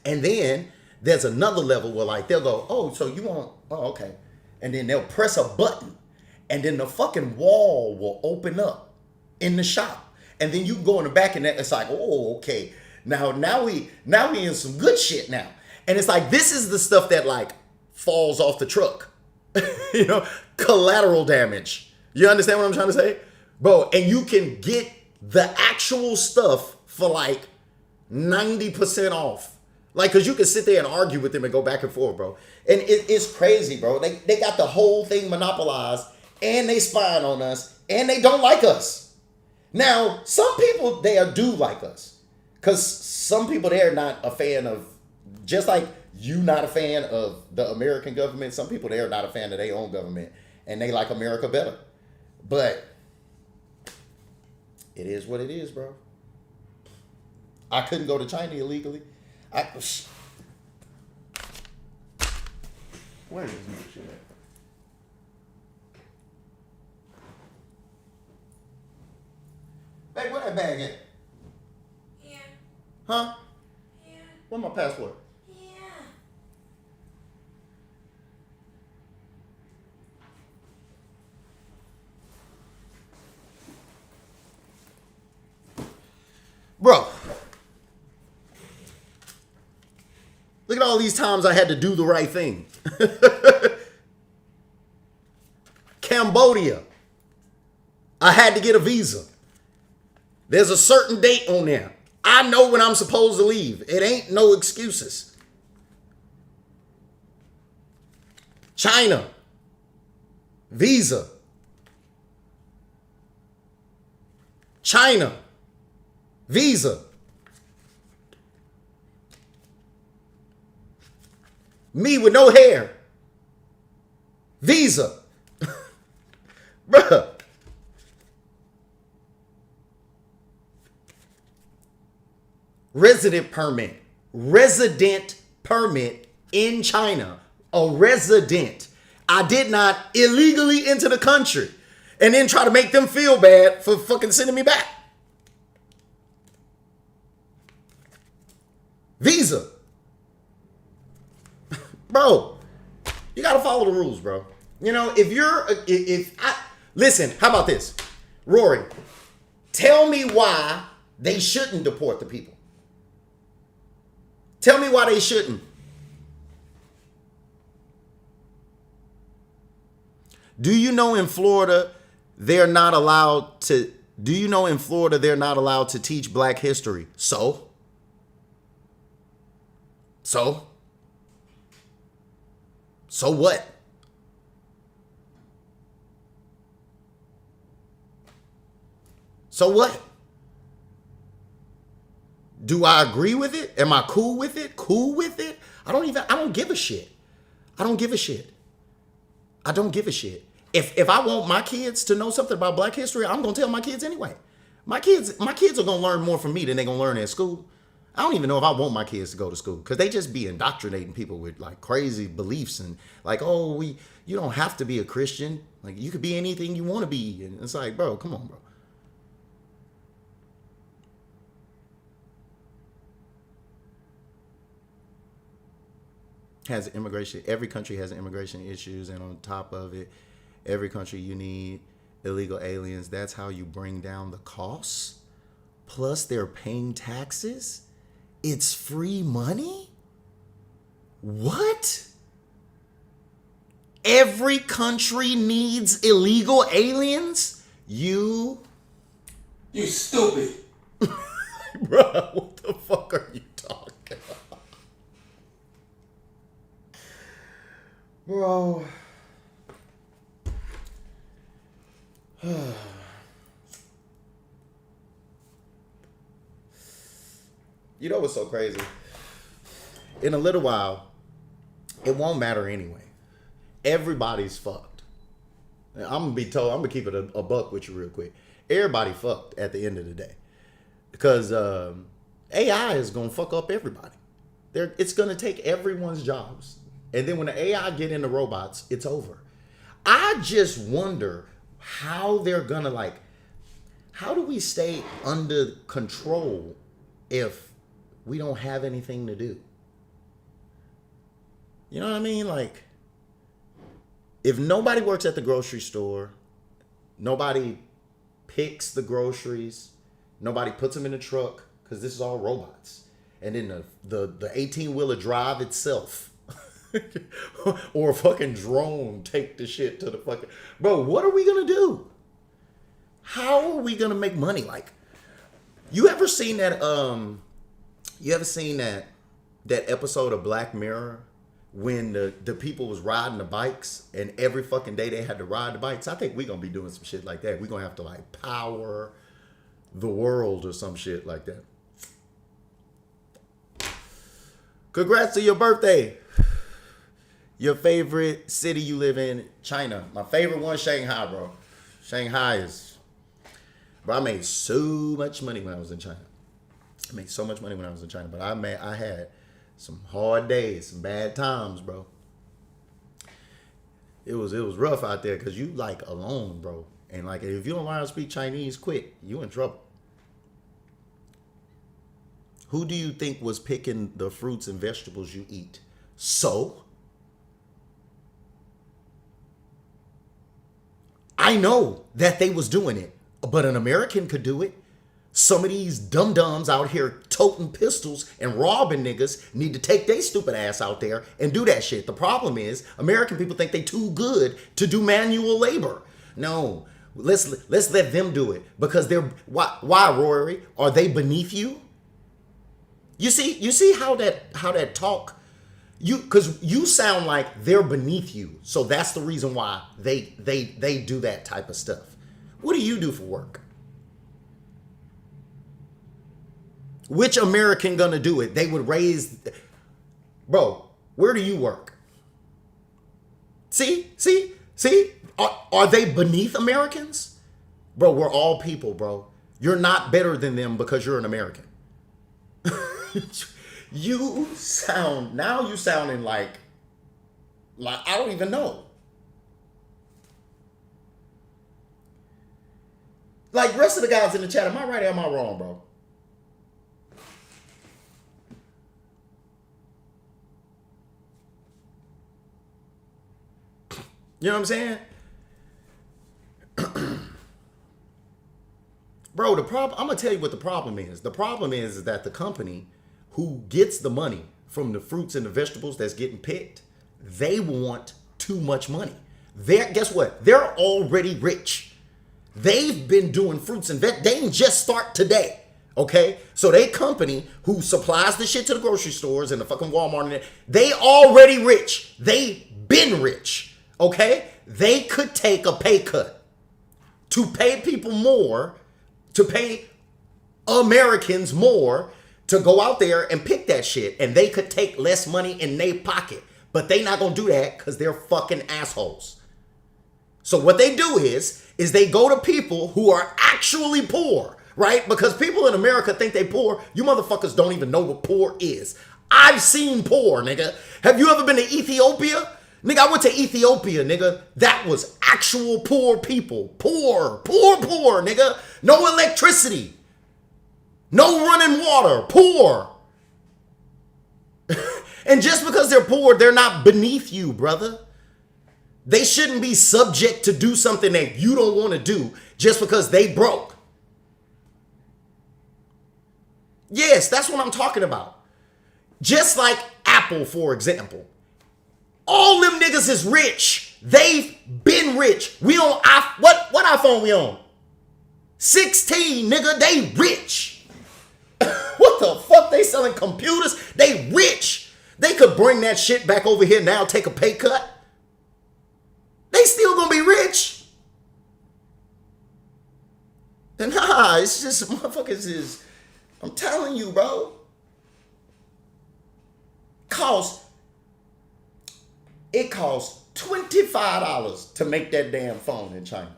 And then there's another level where like they'll go, oh, so you want, oh, okay. And then they'll press a button and then the fucking wall will open up in the shop, and then you can go in the back, and it's like, oh, okay, now we in some good shit now, and it's like this is the stuff that like falls off the truck, you know, collateral damage. You understand what I'm trying to say, bro? And you can get the actual stuff for like 90% off. Like, cause you can sit there and argue with them and go back and forth, bro. And it's crazy, bro. They got the whole thing monopolized, and they spying on us, and they don't like us. Now, some people there do like us, cause some people there are not a fan of, just like you not a fan of the American government. Some people there are not a fan of their own government, and they like America better. But it is what it is, bro. I couldn't go to China illegally. Where is this shit at? Hey, where that bag at? Yeah. Huh? Yeah. Where's my passport? Yeah. Bro. Look at all these times I had to do the right thing. Cambodia. I had to get a visa. There's a certain date on there. I know when I'm supposed to leave. It ain't no excuses. China. Visa. China. Visa. Me with no hair. Visa. Bruh. Resident permit. Resident permit in China. A resident. I did not illegally enter the country and then try to make them feel bad for fucking sending me back. Visa. Bro, you gotta follow the rules, bro. You know, listen, how about this? Rory, tell me why they shouldn't deport the people. Tell me why they shouldn't. Do you know in Florida they're not allowed to teach Black history? So what? So what? Do I agree with it? Am I cool with it? Cool with it? I don't give a shit. I don't give a shit. If I want my kids to know something about Black history, I'm gonna tell my kids anyway. My kids are gonna learn more from me than they're gonna learn at school. I don't even know if I want my kids to go to school, because they just be indoctrinating people with like crazy beliefs and like, oh, you don't have to be a Christian. Like, you could be anything you want to be. And it's like, bro, come on, bro. Has immigration. Every country has immigration issues, and on top of it, every country you need illegal aliens. That's how you bring down the costs. Plus, they're paying taxes. It's free money? What? Every country needs illegal aliens? You stupid. Bro, what the fuck are you talking about? Bro. You know what's so crazy? In a little while, it won't matter anyway. Everybody's fucked. I'm gonna keep it a buck with you real quick. Everybody fucked at the end of the day. Because AI is gonna fuck up everybody. It's gonna take everyone's jobs. And then when the AI get into robots, it's over. I just wonder how they're gonna how do we stay under control if we don't have anything to do? You know what I mean? Like, if nobody works at the grocery store, Nobody picks the groceries. Nobody puts them in the truck because this is all robots. And then the 18-wheeler drive itself. Or a fucking drone take the shit to the fucking... Bro, what are we going to do? How are we going to make money? Like, you ever seen that that episode of Black Mirror when the people was riding the bikes and every fucking day they had to ride the bikes? I think we're going to be doing some shit like that. We're going to have to like power the world or some shit like that. Congrats to your birthday. Your favorite city you live in, China. My favorite one, Shanghai, bro. Shanghai is... Bro, I made so much money when I was in China. But I had some hard days, some bad times, bro. It was rough out there because you like alone, bro. And like if you don't learn how to speak Chinese quick, you in trouble. Who do you think was picking the fruits and vegetables you eat? So? I know that they was doing it, but an American could do it. Some of these dum-dums out here toting pistols and robbing niggas need to take their stupid ass out there and do that shit. The problem is American people think they too good to do manual labor. No, let's let them do it because they're why Rory? Are they beneath you? You see how that talk because you sound like they're beneath you. So that's the reason why they do that type of stuff. What do you do for work? Which American gonna do it? They would raise... Bro, where do you work? See? Are they beneath Americans? Bro, we're all people, bro. You're not better than them because you're an American. You sounding like I don't even know. Like rest of the guys in the chat, am I right or am I wrong, bro? You know what I'm saying? Bro, I'm going to tell you what the problem is. The problem is that the company who gets the money from the fruits and the vegetables that's getting picked, they want too much money. Guess what? They're already rich. They've been doing fruits and veg. They didn't just start today. Okay? So they company who supplies the shit to the grocery stores and the fucking Walmart, and they already rich. They been rich. Okay? They could take a pay cut to pay people more, to pay Americans more to go out there and pick that shit, and they could take less money in their pocket. But they not gonna do that because they're fucking assholes. So what they do is they go to people who are actually poor, right? Because people in America think they poor. You motherfuckers don't even know what poor is. I've seen poor, nigga. Have you ever been to Ethiopia? Nigga, I went to Ethiopia, nigga. That was actual poor people. Poor, nigga. No electricity. No running water. Poor. And just because they're poor, they're not beneath you, brother. They shouldn't be subject to do something that you don't want to do just because they broke. Yes, that's what I'm talking about. Just like Apple, for example. All them niggas is rich. They've been rich. We on what iPhone we on? 16, nigga. They rich. What the fuck? They selling computers? They rich. They could bring that shit back over here now, take a pay cut. They still gonna be rich. And it's just motherfuckers is, I'm telling you, bro. It costs $25 to make that damn phone in China.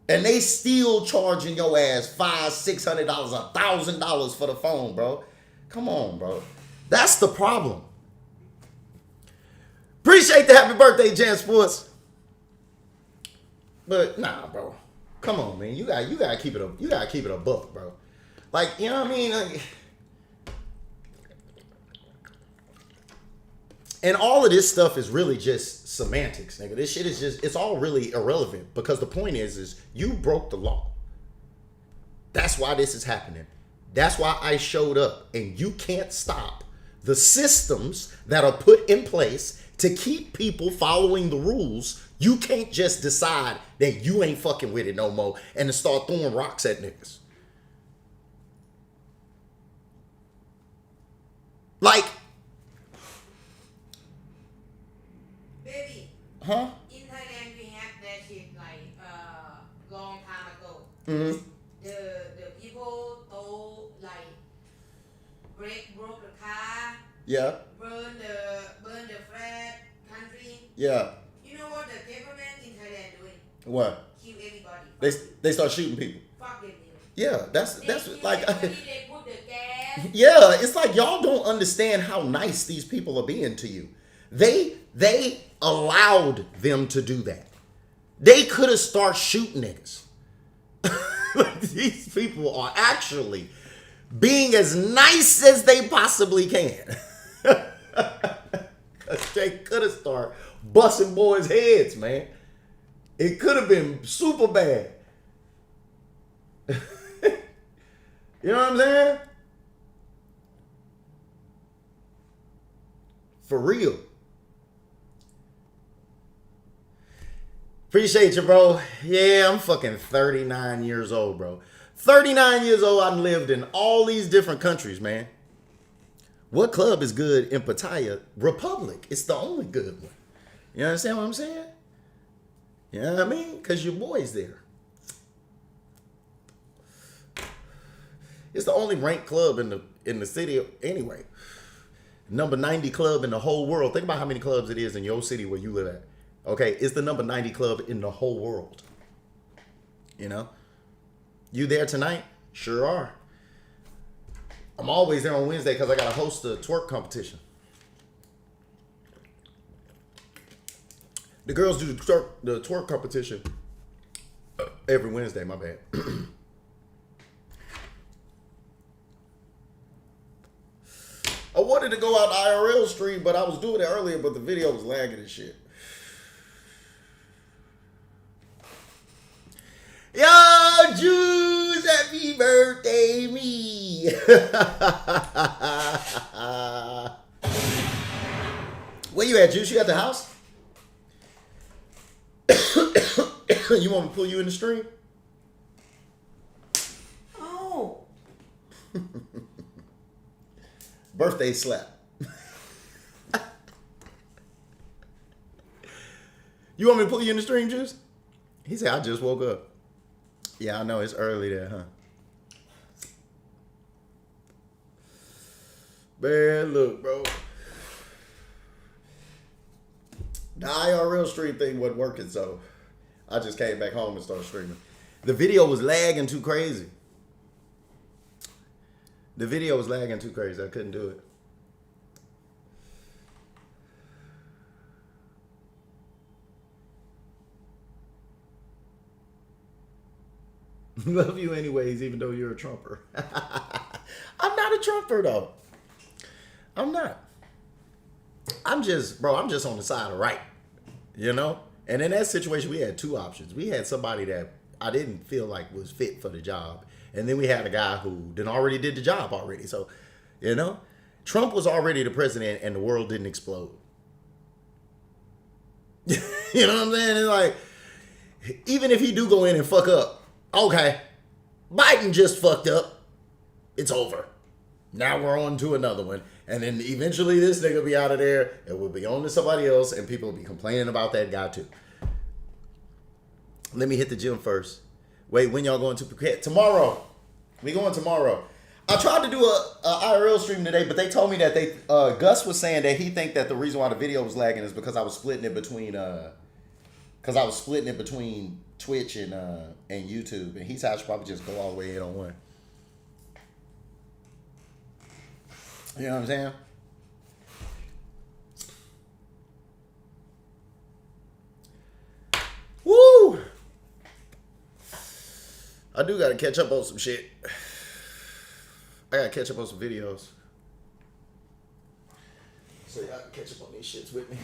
And they still charging your ass $500, $600, $1,000 for the phone, bro. Come on, bro. That's the problem. Appreciate the happy birthday, Jan Sports. But nah, bro. Come on, man. You gotta keep it a buck, bro. Like, you know what I mean? Like, And all of this stuff is really just semantics, nigga. This shit is just, it's all really irrelevant because the point is you broke the law. That's why this is happening. That's why I showed up. And you can't stop the systems that are put in place to keep people following the rules. You can't just decide that you ain't fucking with it no more and to start throwing rocks at niggas. Like, Baby, huh? in Thailand we have that shit like long time ago. Mm-hmm. The people stole like broke the car, Yeah. burn the flat country. Yeah. You know what the government in Thailand doing? What? Kill everybody. They start shooting people. Fuck them. Yeah, that's They like everybody, they put the gas. yeah, it's like y'all don't understand how nice these people are being to you. They allowed them to do that. They could have started shooting niggas. These people are actually being as nice as they possibly can. They could have started busting boys' heads, man. It could have been super bad. You know what I'm saying? For real. Appreciate you, bro. Yeah, I'm fucking 39 years old, bro. 39 years old, I've lived in all these different countries, man. What club is good in Pattaya? Republic. It's the only good one. You understand what I'm saying? You know what I mean? Because your boy's there. It's the only ranked club in the city anyway. Number 90 club in the whole world. Think about how many clubs it is in your city where you live at. Okay, it's the number 90 club in the whole world. You know? You there tonight? Sure are. I'm always there on Wednesday because I got to host a twerk competition. The girls do the twerk competition every Wednesday, my bad. I wanted to go out IRL stream, but I was doing it earlier, but the video was lagging and shit. Yo, Juice, happy birthday, me. Where you at, Juice? You at the house? You want me to pull you in the stream? Oh. Birthday slap. You want me to pull you in the stream, Juice? He said, I just woke up. Yeah, I know. It's early there, huh? Man, look, bro. The IRL stream thing wasn't working, so I just came back home and started streaming. The video was lagging too crazy. I couldn't do it. Love you anyways, even though you're a Trumper. I'm not a Trumper, though. I'm not. I'm just on the side of right. You know? And in that situation, we had two options. We had somebody that I didn't feel like was fit for the job. And then we had a guy who already did the job already. So, you know, Trump was already the president and the world didn't explode. You know what I'm saying? It's like, even if he do go in and fuck up, okay, Biden just fucked up. It's over. Now we're on to another one. And then eventually this nigga will be out of there. It will be on to somebody else and people will be complaining about that guy too. Let me hit the gym first. Wait, when y'all going to Phuket? Tomorrow. We going tomorrow. I tried to do a IRL stream today, but they told me that Gus was saying that he think that the reason why the video was lagging is because I was splitting it between Twitch and YouTube, and he said I should probably just go all the way in on one. You know what I'm saying? Woo! I do gotta catch up on some shit. I gotta catch up on some videos. So y'all can catch up on these shits with me.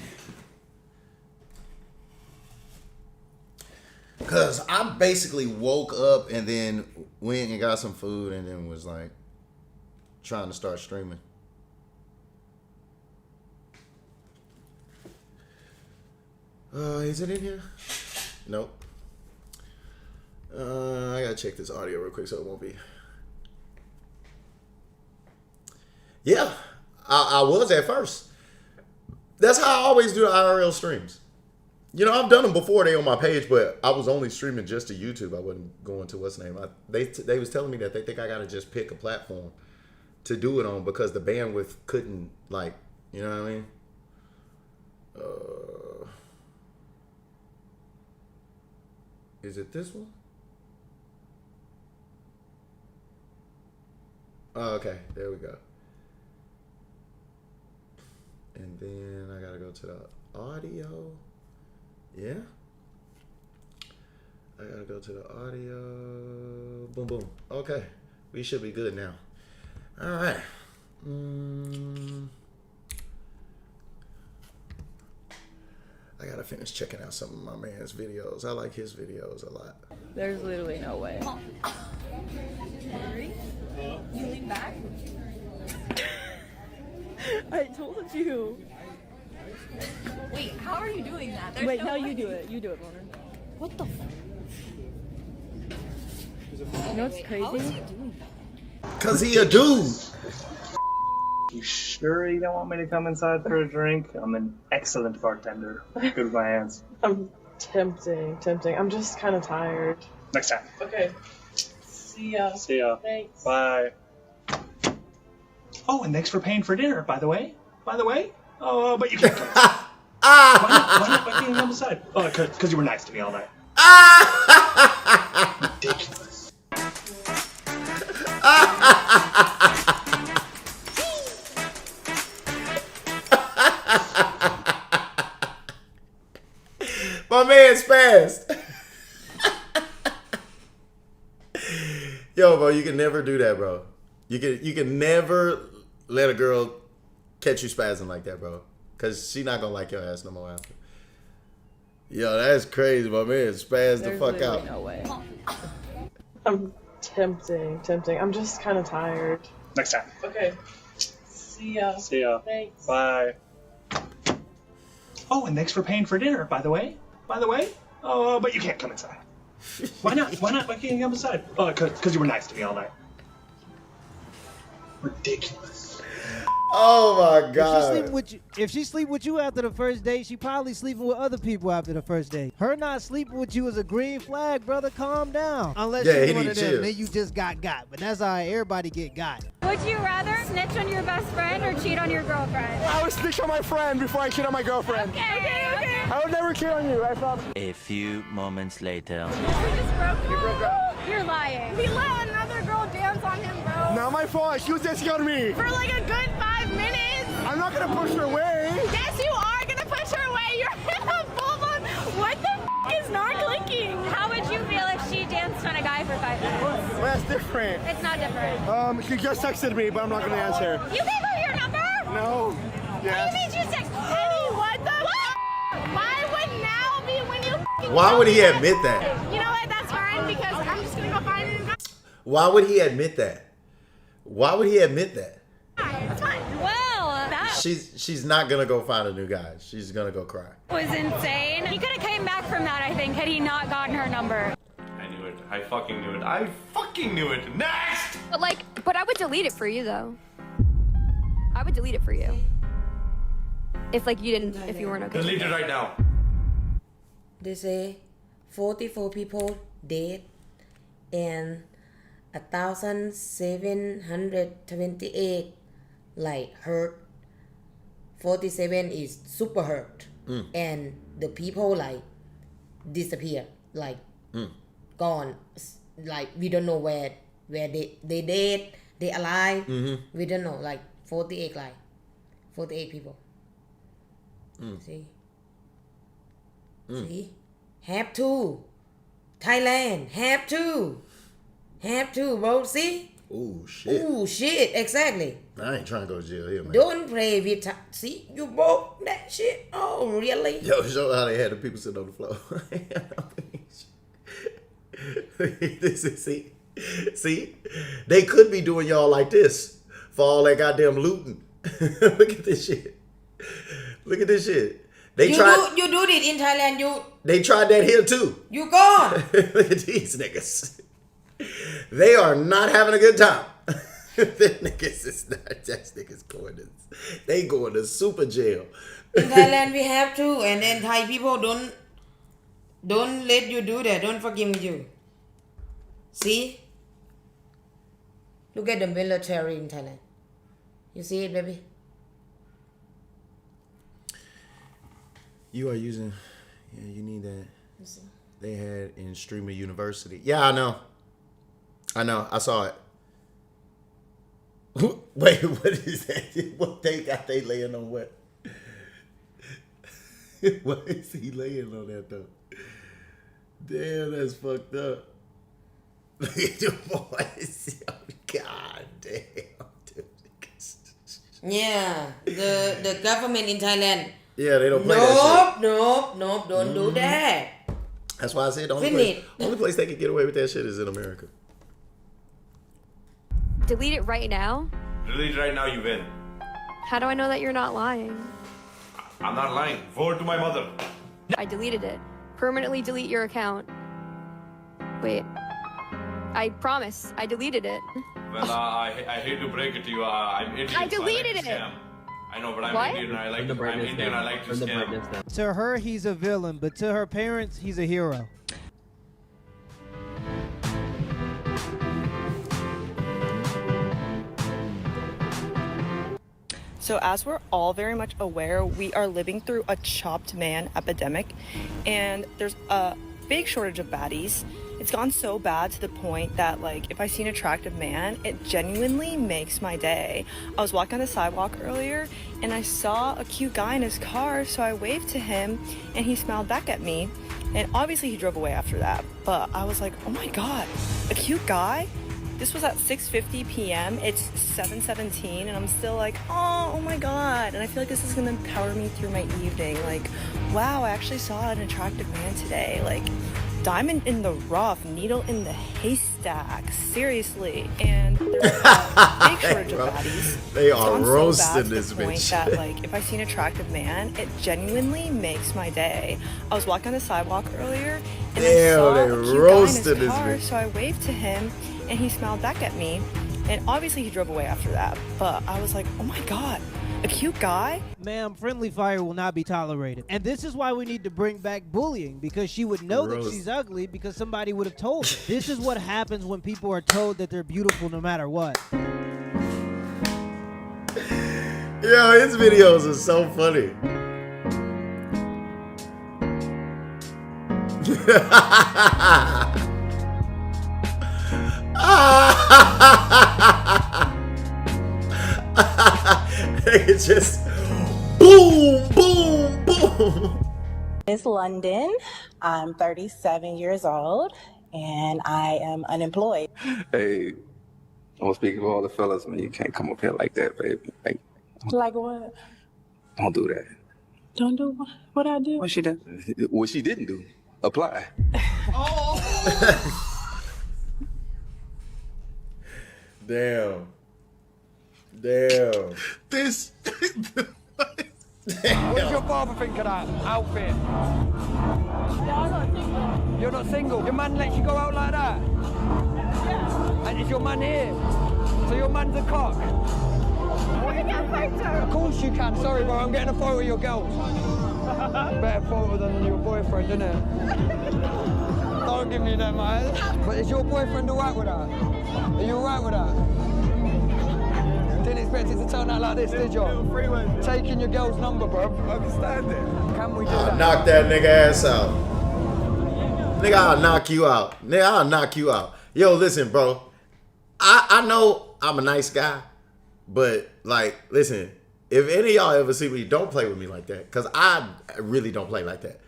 Cause I basically woke up and then went and got some food and then was like trying to start streaming. Is it in here? Nope. I gotta check this audio real quick so it won't be. Yeah, I was at first. That's how I always do the IRL streams. You know, I've done them before. They on my page, but I was only streaming just to YouTube. I wasn't going to what's the name. They was telling me that they think I gotta just pick a platform to do it on because the bandwidth couldn't, like, you know what I mean? Is it this one? Oh, okay, there we go. And then I gotta go to the audio. Yeah. I gotta go to the audio. Boom, boom. Okay, we should be good now. All right. I gotta finish checking out some of my man's videos. I like his videos a lot. There's literally no way. You lean back? I told you. Wait, how are you doing that? There's Wait, no no, way. you do it. You do it, Lauren. What the f? You know what's How is crazy? he doing that? Cause he a dude. You sure you don't want me to come inside for a drink? I'm an excellent bartender. Good with my hands. I'm tempting. I'm just kind of tired. Next time. Okay. See ya. See ya. Thanks. Bye. Oh, and thanks for paying for dinner, by the way. Oh, but you can't come inside. Why can't you come inside? Oh, because you were nice to me all night. Ridiculous. My man's fast. Yo, bro, you can never do that, bro. You can never let a girl catch you spazzing like that, bro. Cause she not gonna like your ass no more after. Yo, that's crazy, my man. Spaz the There's fuck literally out. no way. I'm tempting. I'm just kind of tired. Next time. Okay. See ya. See ya. Thanks. Bye. Oh, and thanks for paying for dinner, by the way. Oh, but you can't come inside. Why not? Why can't you come inside? Oh, because you were nice to me all night. Ridiculous. Oh my god. If she sleep with you after the first date, she probably sleeping with other people after the first date. Her not sleeping with you is a green flag, brother. Calm down. Unless Yeah, he you're one need of to them, chill. then you just got. But that's all right. Everybody get got. Would you rather snitch on your best friend or cheat on your girlfriend? I would snitch on my friend before I cheat on my girlfriend. Okay. I would never cheat on you, I promise. A few moments later. We just broke up. You're lying. He let another girl dance on him, bro. Not my fault. She was dancing on me. For like a good 5 minutes. I'm not gonna push her away. Yes, you are gonna push her away. You're in a full on. What the f is not clicking? How would you feel if she danced on a guy for 5 minutes? Well, that's different. It's not different. She just texted me, but I'm not gonna answer. You gave her your number? No. What Yes. do you mean you text? Eddie, what the f? Why would now be when you f***ing Why would he tell me? admit that? You know what? That's fine because I'm just gonna go find a new guy. Why would he admit that? Why would he admit that? It's fine. Well, that She's not gonna go find a new guy. She's gonna go cry. was insane. He could have came back from that, I think, had he not gotten her number. I knew it. I fucking knew it. Next! But I would delete it for you though. I would delete it for you. If you weren't okay. Delete it right now. They say 44 people dead and 1,728 like hurt. 47 is super hurt. And the people like disappear, like gone. Like we don't know where they dead, they alive. We don't know. Like 48 people. See? Have to. Thailand, have to, bro. See? Ooh, shit. Ooh, shit, exactly. I ain't trying to go to jail here, man. Don't play with see, you broke that shit. Oh, really? Yo, show how they had the people sitting on the floor. See, they could be doing y'all like this for all that goddamn looting. Look at this shit. Look at this shit. You do it in Thailand. They tried that here too. You gone. Look at these niggas. They are not having a good time. Them niggas is not. That niggas they going to super jail. In Thailand we have to, and then Thai people don't let you do that. Don't forgive you. See? Look at the military in Thailand. You see it, baby? You are using. Yeah, you need that. They had in Streamer University. Yeah, I know. I saw it. Wait, what is that? What they got? They laying on what? Why is he laying on that though? Damn, that's fucked up. Look at the boys. God damn. Yeah, the government in Thailand. Yeah, they don't play that shit. Nope, don't do that. That's why I said the only place they can get away with that shit is in America. Delete it right now? Delete it right now, you win. How do I know that you're not lying? I'm not lying. Forward to my mother. I deleted it. Permanently delete your account. Wait. I promise. I deleted it. Well, I hate to break it to you. I'm Indian. I deleted so I like to it. scam. I know, but I'm What? Indian and I like to scam. To her, he's a villain, but to her parents, he's a hero. So as we're all very much aware, we are living through a chopped man epidemic, and there's a big shortage of baddies. It's gone so bad to the point that, like, if I see an attractive man, it genuinely makes my day. I was walking on the sidewalk earlier, and I saw a cute guy in his car, so I waved to him, and he smiled back at me. And obviously he drove away after that, but I was like, oh my god, a cute guy? This was at 6:50 p.m. It's 7:17, and I'm still like, oh my god. And I feel like this is gonna power me through my evening. Like, wow, I actually saw an attractive man today. Like, diamond in the rough, needle in the haystack. Seriously. And there's a big shortage of baddies. They It's are gone roasting so bad this to the point bitch. that, like, if I see an attractive man, it genuinely makes my day. I was walking on the sidewalk earlier, and I saw Damn, a they cute guy in roasted his this car, bitch. so I waved to him, and he smiled back at me. And obviously he drove away after that, but I was like, oh my god, a cute guy? Ma'am, friendly fire will not be tolerated. And this is why we need to bring back bullying, because she would know that she's ugly because somebody would have told her. This is what happens when people are told that they're beautiful no matter what. Yo, his videos are so funny. It's just boom, boom, boom. It's London. I'm 37 years old and I am unemployed. Hey, I'm speaking for all the fellas, man. You can't come up here like that, baby. Like what? Don't do that. Don't do what I do? What she did? What she didn't do. Apply. Damn. Damn. This. What does your father think of that outfit? You're not single. Your man lets you go out like that? Yeah. And is your man here? So your man's a cock? Can we get a photo? Of course you can. Sorry, bro. I'm getting a photo of your girl. Better photo than your boyfriend, isn't it? Don't give me that, man. But is your boyfriend alright with that? Are you alright with that? Didn't expect it to turn out like this, did you? Taking your girl's number, bro. Understand it. Can we do that? Knock that nigga ass out. Nigga, I'll knock you out. Nigga, I'll knock you out. Yo, listen, bro. I know I'm a nice guy, but, like, listen, if any of y'all ever see me, don't play with me like that, because I really don't play like that.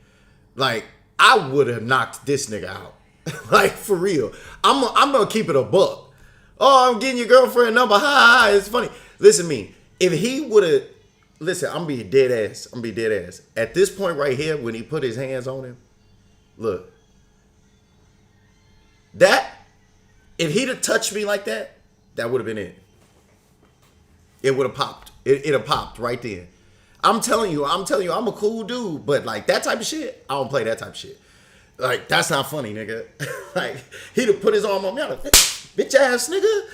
Like, I would have knocked this nigga out. Like, for real. I'm going to keep it a buck. Oh, I'm getting your girlfriend number. Ha ha ha. It's funny. Listen to me. If he would have, listen, I'm be dead ass. At this point right here, when he put his hands on him, look, that, if he'd have touched me like that, that would have been it. It would have popped. It'd have popped right then. I'm telling you, I'm a cool dude, but like that type of shit, I don't play that type of shit. Like, that's not funny, nigga. Like, he'd have put his arm on me. I'd have, bitch ass nigga.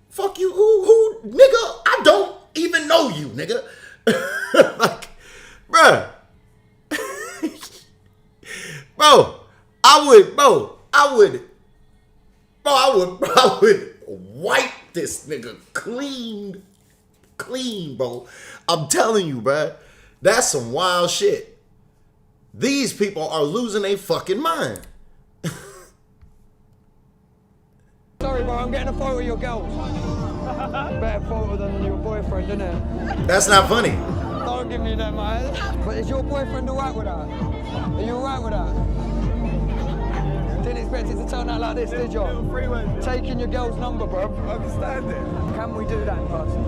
Fuck you. Who, nigga? I don't even know you, nigga. Like, bruh. I would wipe this nigga clean, bro. I'm telling you, bruh. That's some wild shit. These people are losing their fucking mind. Sorry, bro, I'm getting a photo of your girl. Better photo than your boyfriend, isn't it? That's not funny. Don't give me that, man. But is your boyfriend alright with that? Are you alright with that? Didn't expect it to turn out like this, did you? Taking your girl's number, bro. I understand it. Can we do that in person?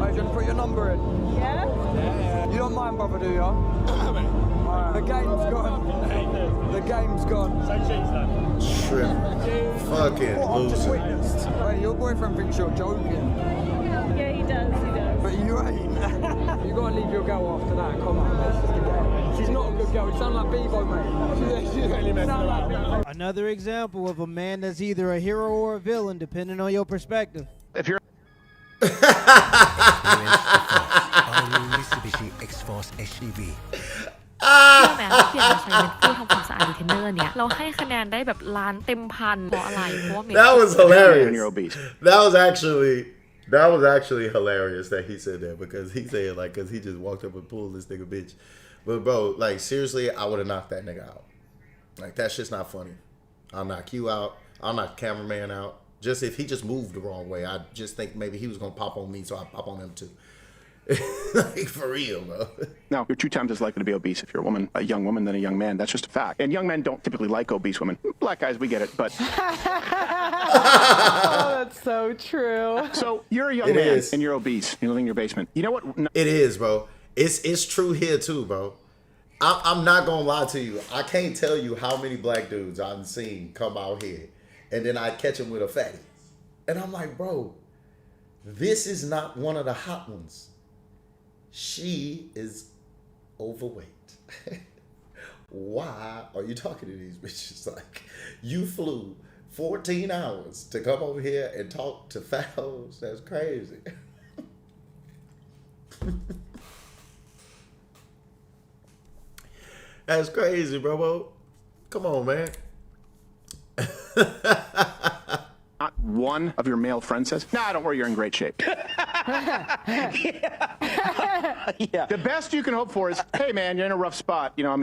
Are you going to put your number in? Yeah? You don't mind, brother, do you? The game's gone. The game's gone. Shrimp. Fucking loser. Wait, your boyfriend thinks you're joking. Yeah, he does. But you ain't. You gotta leave your girl after that. Come on, that's just a girl. She's not a good girl. You sound like Bebo, mate. She's only messing around. Another example of a man that's either a hero or a villain, depending on your perspective. If you're Mitsubishi X-Force HEV แม้ที่เปลี่ยนมาใช้เป็นผู้ทำความสะอาดดีเทนเนอร์เนี่ยเราให้คะแนนได้แบบล้านเต็มพันเพราะอะไรเพราะว่า That was hilarious. That was actually hilarious that he said that, because he said, like, because he just walked up and pulled this nigga bitch. But bro, like, seriously, I would have knocked that nigga out. Like, that shit's not funny. I'll knock you out. I'll knock the cameraman out. Just if he just moved the wrong way, I just think maybe he was gonna pop on me, so I pop on him too. Like, for real, bro. Now, you're 2 times as likely to be obese if you're a young woman than a young man. That's just a fact. And young men don't typically like obese women. Black guys, we get it, but... Oh, that's so true. So, you're a young man, and you're obese. You're living in your basement. You know what? It is, bro. It's true here, too, bro. I'm not gonna lie to you. I can't tell you how many black dudes I've seen come out here, and then I catch them with a fatty. And I'm like, bro, this is not one of the hot ones. She is overweight. Why are you talking to these bitches? Like, you flew 14 hours to come over here and talk to fat hoes? That's crazy. That's crazy, bro. Come on, man. Not one of your male friends says, "Nah, don't worry, you're in great shape." Yeah. The best you can hope for is, "Hey, man, you're in a rough spot. You know, I'm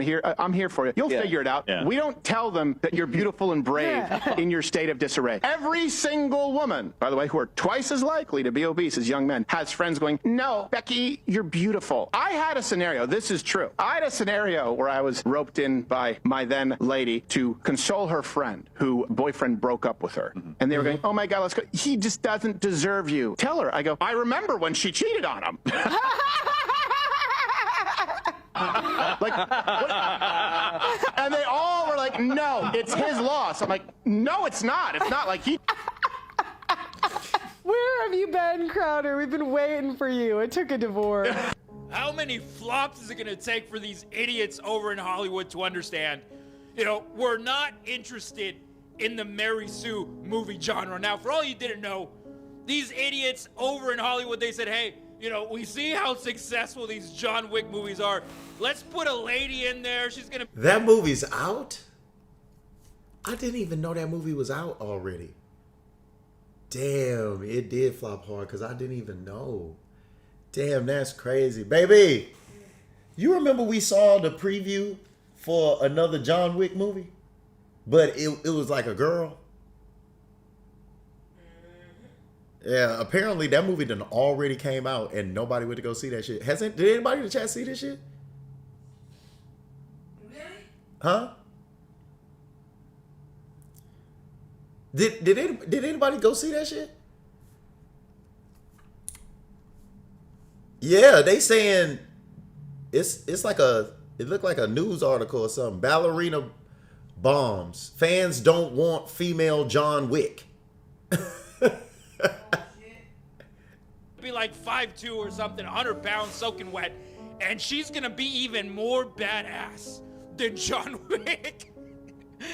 here for you. You'll figure it out." Yeah. We don't tell them that you're beautiful and brave in your state of disarray. Every single woman, by the way, who are twice as likely to be obese as young men, has friends going, "No, Becky, you're beautiful." I had a scenario. This is true. I had a scenario where I was roped in by my then lady to console her friend who boyfriend broke up with her. Mm-hmm. And they were going, "Oh my God, let's go. He just doesn't deserve you." Tell her. I go, "I remember when she cheated on him." Like, what? And they all were like, "No, it's his loss." I'm like, "No, it's not. It's not like he." Where have you been, Crowder? We've been waiting for you. It took a divorce. How many flops is it going to take for these idiots over in Hollywood to understand, you know, we're not interested in the Mary Sue movie genre. Now, for all you didn't know, these idiots over in Hollywood, they said, "Hey, you know, we see how successful these John Wick movies are. Let's put a lady in there. She's going to..." That movie's out? I didn't even know that movie was out already. Damn, it did flop hard because I didn't even know. Damn, that's crazy. Baby, you remember we saw the preview for another John Wick movie? But it was like a girl. Yeah, apparently that movie done already came out and nobody went to go see that shit. Did anybody in the chat see this shit? Really? Huh? Did anybody go see that shit? Yeah, they saying it's like it looked like a news article or something. Ballerina bombs. Fans don't want female John Wick. Be like 5'2" or something, 100 pounds, soaking wet, and she's gonna be even more badass than John Wick.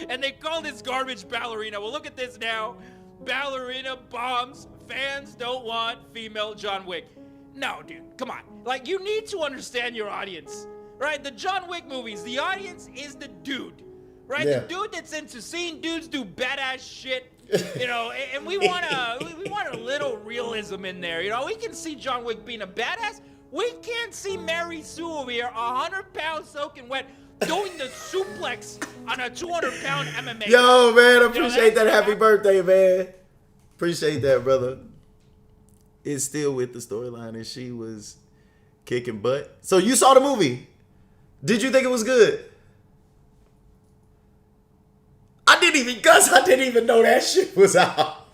And they call this garbage ballerina. Well, look at this now. Ballerina bombs. Fans don't want female John Wick. No, dude, come on. Like, you need to understand your audience, right? The John Wick movies, the audience is the dude, right? Yeah. The dude that's into seeing dudes do badass shit. You know, and we want a little realism in there. You know, we can see John Wick being a badass. We can't see Mary Sue over here, 100 pounds soaking wet, doing the suplex on a 200-pound MMA. Yo, man, appreciate that. Happy birthday, man. Appreciate that, brother. It's still with the storyline, and she was kicking butt. So you saw the movie. Did you think it was good? I didn't even know that shit was out.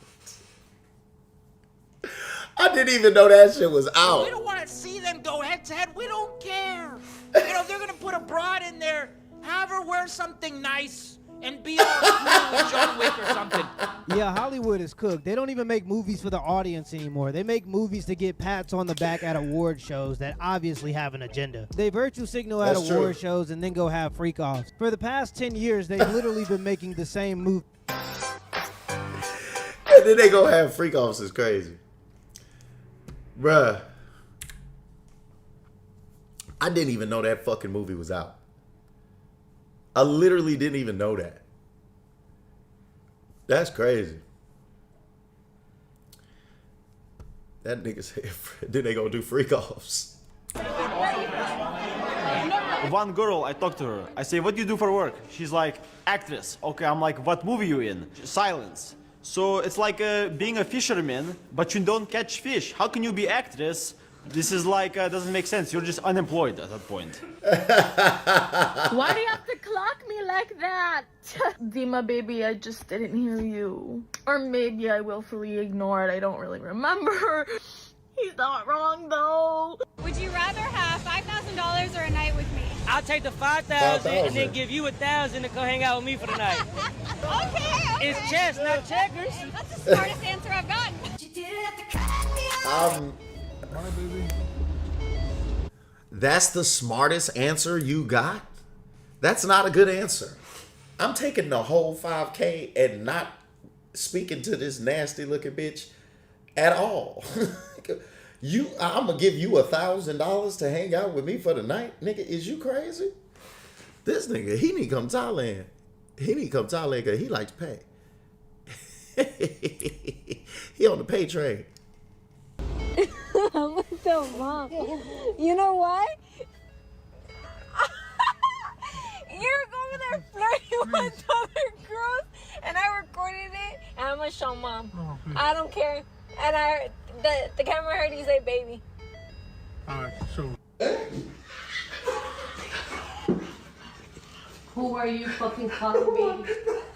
I didn't even know that shit was out. We don't want to see them go head to head. We don't care. You know, if they're going to put a broad in there, have her wear something nice and be all cool with John Wick or something. Yeah, Hollywood is cooked. They don't even make movies for the audience anymore. They make movies to get pats on the back at award shows that obviously have an agenda. They virtue signal at award shows and then go have freak-offs. For the past 10 years, they've literally been making the same movie. And then they go have freak-offs. Is crazy. Bruh. I didn't even know that fucking movie was out. I literally didn't even know that. That's crazy. That nigga said, then they gonna do freak-offs. One girl, I talked to her. I say, what do you do for work? She's like, actress. Okay, I'm like, what movie you in? Silence. So it's like being a fisherman, but you don't catch fish. How can you be actress? This is like, doesn't make sense. You're just unemployed at that point. Why do you have to clock me like that? Dima, baby, I just didn't hear you. Or maybe I willfully ignored. I don't really remember. He's not wrong, though. Would you rather have $5,000 or a night with me? I'll take the 5,000 and then give you 1,000 to go hang out with me for the night. Okay. It's chess, not checkers. That's the smartest answer I've gotten. That's the smartest answer you got? That's not a good answer. I'm taking the whole 5K and not speaking to this nasty looking bitch at all. I'm gonna give you $1,000 to hang out with me for the night? Nigga, is you crazy? This nigga, he need to come Thailand. He need to come Thailand because he likes pay. He on the pay train. I'm with the mom. You know what? You're over there flirting with other girls, and I recorded it, and I'm gonna show mom. Oh, I don't care. And the camera heard you say baby. Alright, so. Who are you fucking calling me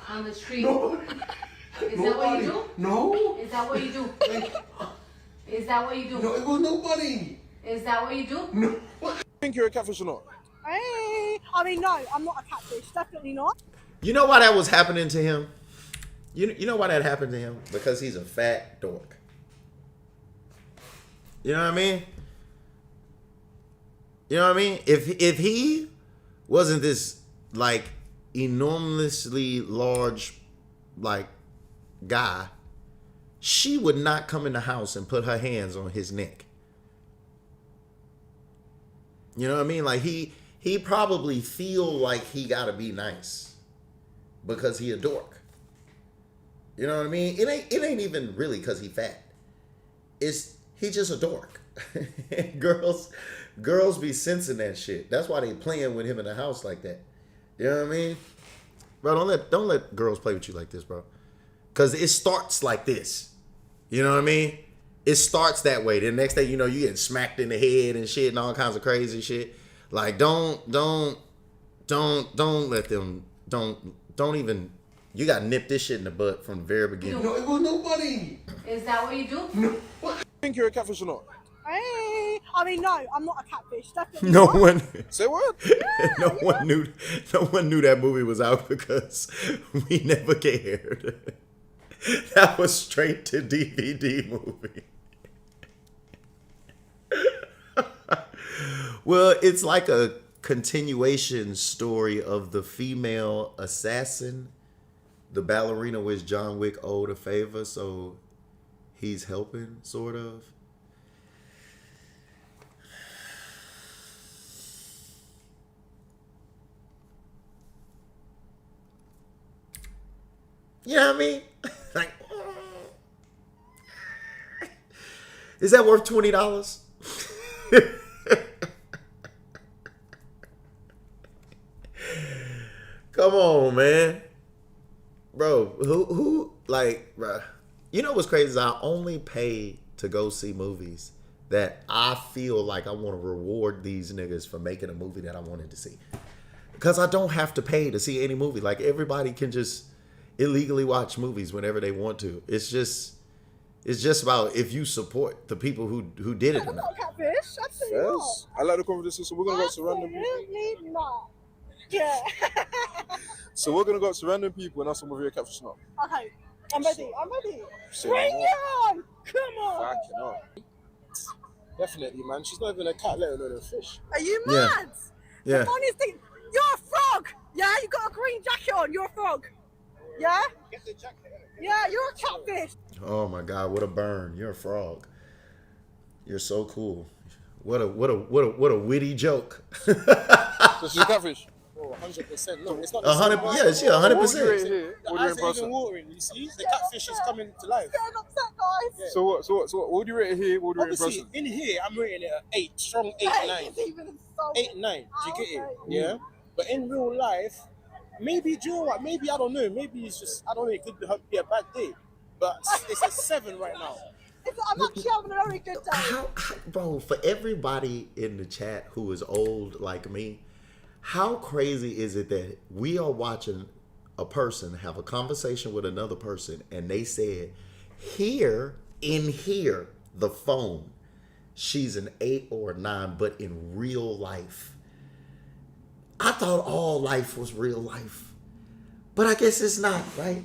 on the street? Is that what you do? No. Is that what you do? Is that what you do? No, it was nobody. Is that what you do? No. Think you're a catfish or not? Hey, I mean, no, I'm not a catfish. Definitely not. You know why that was happening to him? You know why that happened to him? Because he's a fat dork. You know what I mean? You know what I mean? If he wasn't this like enormously large like guy, she would not come in the house and put her hands on his neck. You know what I mean? Like he probably feel like he gotta be nice because he a dork. You know what I mean? It ain't even really because he fat. He just a dork. Girls be sensing that shit. That's why they playing with him in the house like that. You know what I mean? Bro, don't let girls play with you like this, bro. Cause it starts like this. You know what I mean? It starts that way. The next thing you know, you getting smacked in the head and shit and all kinds of crazy shit. Like don't let them don't even You got to nip this shit in the butt from the very beginning. No, it was nobody. Is that what you do? No. Think you're a catfish or not? Hey, I mean, no, I'm not a catfish. Definitely No not. one. Say what? No one knew that movie was out because we never cared. That was straight to DVD movie. Well, it's like a continuation story of the female assassin. The ballerina which John Wick owed a favor, so he's helping, sort of. You know what I mean? Like, is that worth $20? Come on, man. Bro, who like, bro, you know what's crazy is I only pay to go see movies that I feel like I want to reward these niggas for making a movie that I wanted to see. Because I don't have to pay to see any movie. Like, everybody can just illegally watch movies whenever they want to. It's just about if you support the people who did it or I'm not. not a catfish. Absolutely not. Yes. I like the conversation, so we're going to go to random people. Absolutely not. Yeah. So we're going to go to random people and ask them if you're a catfish or not. Okay. I'm ready. I'm ready. Say Bring no. it on. Come on. Fucking hell. Definitely, man. She's not even a cat, let alone a fish. Are you Yeah. mad? Yeah. The funniest thing, you're a frog. Yeah, you got a green jacket on. You're a frog. Yeah? Yeah, you're a catfish. Oh my God, what a burn. You're a frog. You're so cool. What a witty joke. So she's a catfish? Oh, 100%. No, it's not. 100. Yeah, she 100%. What do you rate here? The What do you eyes rate are person? even watering, you see? The catfish is coming to life. Get upset, guys. So what do you rate it here? What do you rate in Obviously, person? in here, I'm rating it an 8, strong 8, 9. It's even so 8, 9. Do you get it? Okay. Yeah. But in real life, maybe, do you know what? Maybe, I don't know. Maybe it's just, I don't know, it could be a bad day. But it's a 7 right now. I'm actually having a very good day. Bro, for everybody in the chat who is old like me, how crazy is it that we are watching a person have a conversation with another person and they said, here, the phone, she's an 8 or a 9, but in real life. I thought all life was real life. But I guess it's not, right?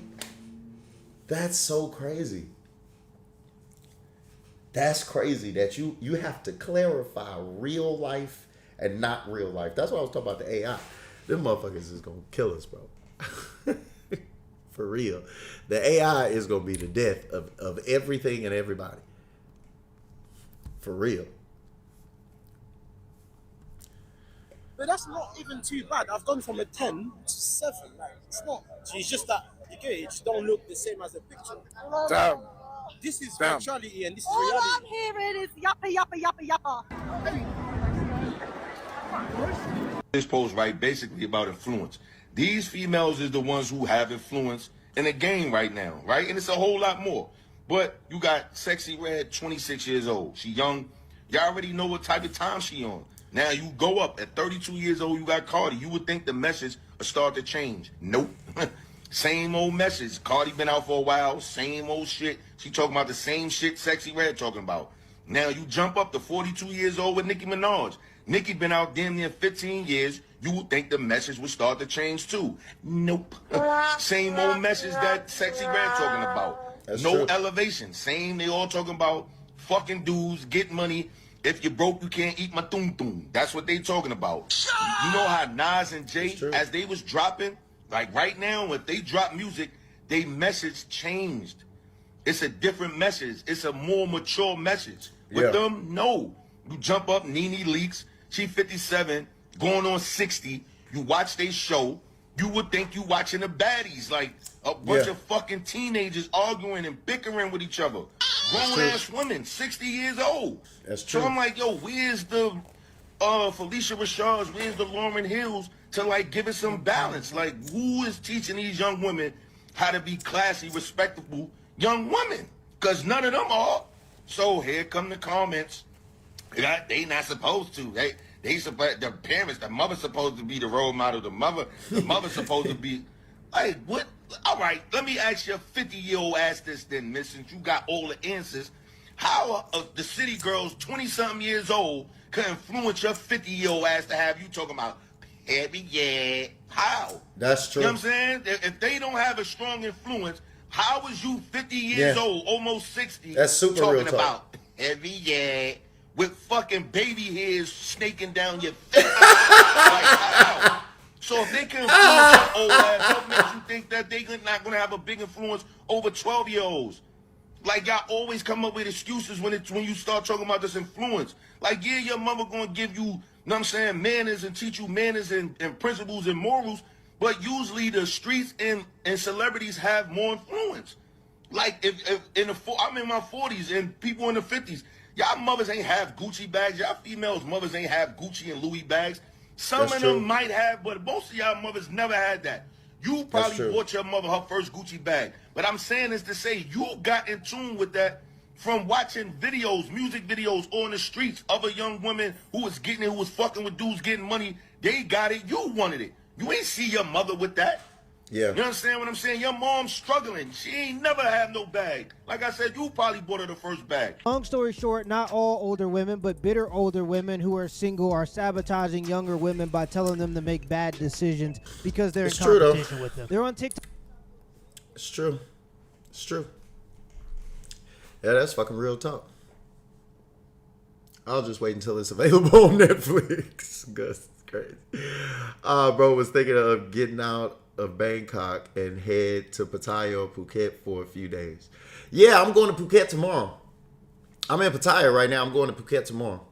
That's so crazy. That's crazy that you have to clarify real life and not real life. That's what I was talking about, the AI. Them motherfuckers is going to kill us, bro. For real. The AI is going to be the death of everything and everybody. For real. But that's not even too bad. I've gone from a 10 to 7. Like, it's not. It's just that, you get it, it just don't look the same as the picture. Damn. This is Damn. virtuality and this is All reality. I'm hearing is yappa, yappa, yappa, yappa. This post, right, basically about influence. These females is the ones who have influence in the game right now, right? And it's a whole lot more. But you got Sexy Red, 26 years old. She young. Y'all already know what type of time she on. Now you go up at 32 years old, you got Cardi. You would think the message will start to change. Nope. Same old message. Cardi been out for a while. Same old shit. She talking about the same shit Sexy Red talking about. Now you jump up to 42 years old with Nicki Minaj. Nicki been out damn near 15 years. You would think the message would start to change too. Nope. Same old message that Sexy Red talking about. That's no true. elevation. Same, they all talking about fucking dudes, get money. If you're broke, you can't eat my tum-tum. That's what they talking about. You know how Nas and Jay, as they was dropping, like right now, if they drop music, they message changed. It's a different message. It's a more mature message. With Yeah. them, no. You jump up, Nene Leakes, she 57, going on 60. You watch they show, you would think you watching the baddies, like a bunch Yeah. of fucking teenagers arguing and bickering with each other. Grown true. ass women, 60 years old. That's So true. I'm like, yo, where's the Felicia Rashad's, where's the Lauryn Hills to like give it some balance? Like, who is teaching these young women how to be classy, respectable young women? Because none of them are. So here come the comments. They not supposed to. They supposed, the parents, the mother's supposed to be the role model. The mother's supposed to be like, what? all right, let me ask your 50-year-old ass this then, miss, since you got all the answers. How the city girls 20-something years old can influence your 50-year-old ass to have you talking about yeah? How? That's true. You know what I'm saying? If they don't have a strong influence, how is you 50 years old, almost 60, that's super talking real about heavy with fucking baby hairs snaking down your face? Like, how? So if they can influence your old ass, what makes you think that they're not going to have a big influence over 12-year-olds? Like, y'all always come up with excuses when you start talking about this influence. Like, yeah, your mother going to give you, know what I'm saying, manners and teach you manners and principles and morals, but usually the streets and celebrities have more influence. Like, I'm in my 40s and people in the 50s, y'all mothers ain't have Gucci bags. Y'all females mothers ain't have Gucci and Louis bags. Some of them might have, but most of y'all mothers never had that. You probably bought your mother her first Gucci bag. But I'm saying this to say you got in tune with that from watching videos, music videos on the streets of a young woman who was fucking with dudes getting money. They got it. You wanted it. You ain't see your mother with that. Yeah. You understand what I'm saying? Your mom's struggling. She ain't never had no bag. Like I said, you probably bought her the first bag. Long story short, not all older women, but bitter older women who are single are sabotaging younger women by telling them to make bad decisions because they're in competition with them. They're on TikTok. It's true. It's true. Yeah, that's fucking real talk. I'll just wait until it's available on Netflix. Because it's crazy. Bro was thinking of getting out of Bangkok and head to Pattaya or Phuket for a few days. Yeah, I'm going to Phuket tomorrow. I'm in Pattaya right now. I'm going to Phuket tomorrow.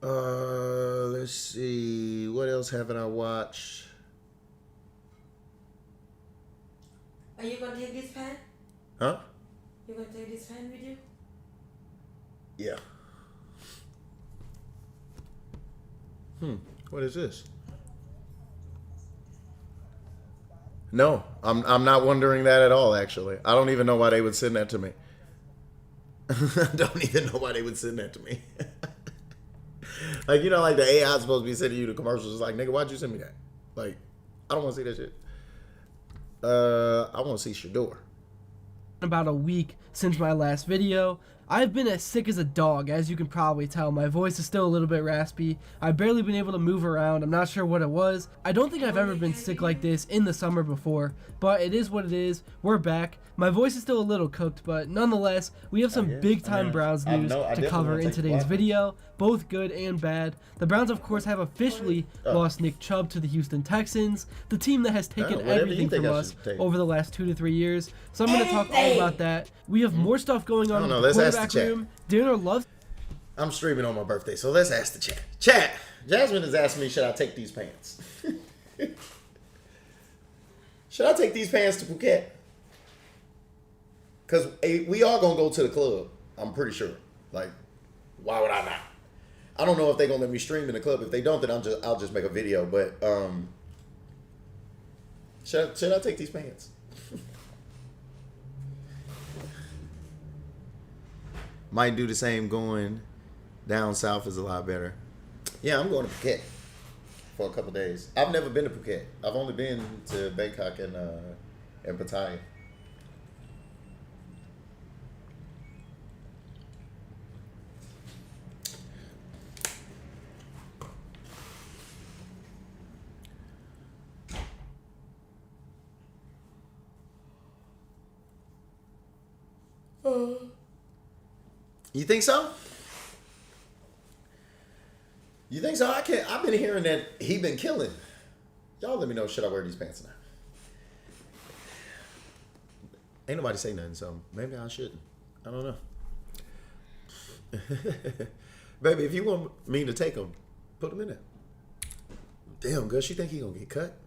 Let's see. What else haven't I watched? Are you gonna take this pen? Huh? You gonna take this pen with you? Yeah. What is this? No, I'm not wondering that at all, actually. I don't even know why they would send that to me. I don't even know why they would send that to me. Like, you know, like the AI is supposed to be sending you the commercials. It's like, nigga, why'd you send me that? Like, I don't want to see that shit. I want to see Shador. About a week since my last video. I've been as sick as a dog, as you can probably tell. My voice is still a little bit raspy. I've barely been able to move around. I'm not sure what it was. I don't think I've ever been sick like this in the summer before, but it is what it is. We're back. My voice is still a little cooked, but nonetheless, we have some big-time Browns news to cover in today's video, both good and bad. The Browns, of course, have officially lost Nick Chubb to the Houston Texans, the team that has taken everything from us over the last 2 to 3 years. So I'm going to talk all about that. We have more stuff going on in the quarterback room. Dinner loves. I'm streaming on my birthday, so let's ask the chat. Chat, Jasmine has asked me, should I take these pants? Should I take these pants to Phuket? Because we are going to go to the club, I'm pretty sure. Like, why would I not? I don't know if they're going to let me stream in the club. If they don't, then I'll just make a video. But should I take these pants? Might do the same. Going down south is a lot better. Yeah, I'm going to Phuket for a couple days. I've never been to Phuket. I've only been to Bangkok and Pattaya. You think so? You think so? I've been hearing that he been killing. Y'all let me know, should I wear these pants now? Ain't nobody say nothing, so maybe I shouldn't. I don't know. Baby, if you want me to take them, put them in there. Damn, girl, she think he gonna get cut?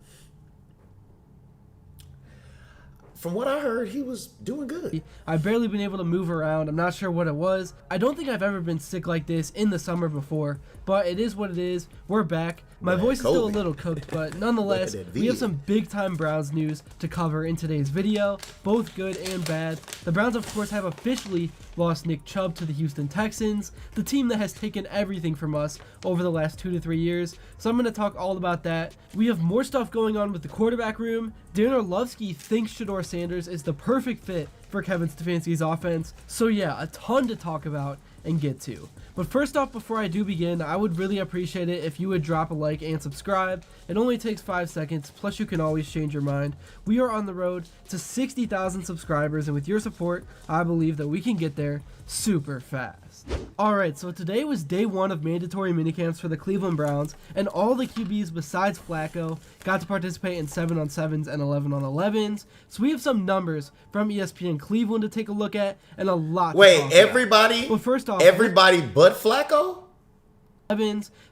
from what I heard, he was doing good. I've barely been able to move around. I'm not sure what it was. I don't think I've ever been sick like this in the summer before, but it is what it is. We're back. My voice is still a little cooked, but nonetheless, we have some big-time Browns news to cover in today's video, both good and bad. The Browns, of course, have officially lost Nick Chubb to the Houston Texans, the team that has taken everything from us over the last 2 to 3 years. So I'm going to talk all about that. We have more stuff going on with the quarterback room. Dan Orlovsky thinks Shedeur Sanders is the perfect fit for Kevin Stefanski's offense. So yeah, a ton to talk about and get to. But first off, before I do begin, I would really appreciate it if you would drop a like and subscribe. It only takes 5 seconds, plus you can always change your mind. We are on the road to 60,000 subscribers, and with your support, I believe that we can get there super fast. Alright, so today was day 1 of mandatory minicamps for the Cleveland Browns, and all the QBs besides Flacco got to participate in 7-on-7s and 11-on-11s. So we have some numbers from ESPN Cleveland to take a look at, and a lot to talk everybody? about. Well, first off, everybody but Flacco?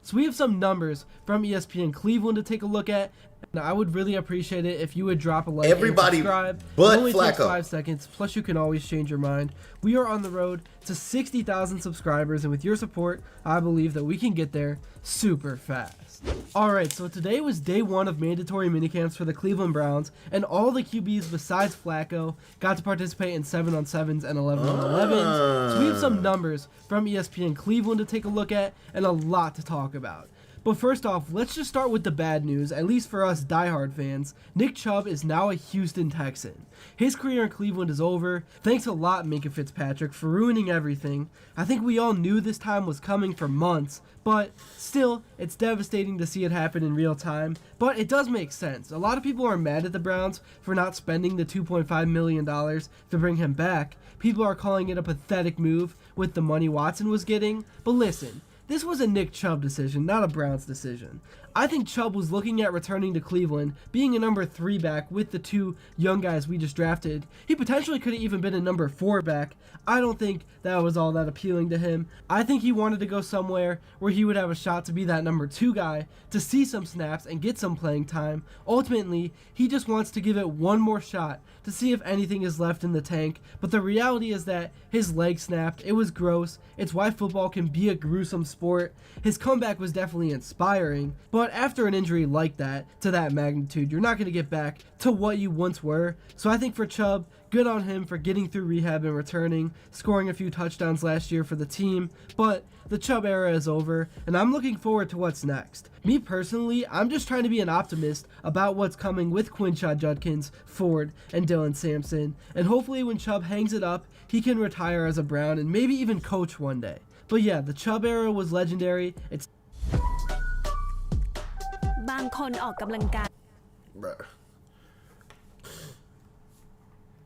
So we have some numbers from ESPN Cleveland to take a look at. And I would really appreciate it if you would drop a like and subscribe. But it only takes Flacco. 5 seconds, plus you can always change your mind. We are on the road to 60,000 subscribers, and with your support, I believe that we can get there super fast. Alright, so today was day 1 of mandatory minicamps for the Cleveland Browns, and all the QBs besides Flacco got to participate in 7-on-7s and 11-on-11s. So we have some numbers from ESPN Cleveland to take a look at, and a lot to talk about. But first off, let's just start with the bad news, at least for us diehard fans. Nick Chubb is now a Houston Texan. His career in Cleveland is over. Thanks a lot, Minkah Fitzpatrick, for ruining everything. I think we all knew this time was coming for months, but still, it's devastating to see it happen in real time. But it does make sense. A lot of people are mad at the Browns for not spending the $2.5 million to bring him back. People are calling it a pathetic move with the money Watson was getting. But listen, this was a Nick Chubb decision, not a Browns decision. I think Chubb was looking at returning to Cleveland, being a number 3 back with the 2 young guys we just drafted. He potentially could have even been a number 4 back. I don't think that was all that appealing to him. I think he wanted to go somewhere where he would have a shot to be that number 2 guy, to see some snaps and get some playing time. Ultimately, he just wants to give it one more shot to see if anything is left in the tank. But the reality is that his leg snapped. It was gross. It's why football can be a gruesome sport. His comeback was definitely inspiring, but after an injury like that, to that magnitude, you're not going to get back to what you once were. So I think for Chubb, good on him for getting through rehab and returning, scoring a few touchdowns last year for the team, but the Chubb era is over, and I'm looking forward to what's next. Me personally, I'm just trying to be an optimist about what's coming with Quinshad Judkins, Ford, and Dylan Sampson, and hopefully when Chubb hangs it up, he can retire as a Brown and maybe even coach one day. But yeah, the Chubb era was legendary. It's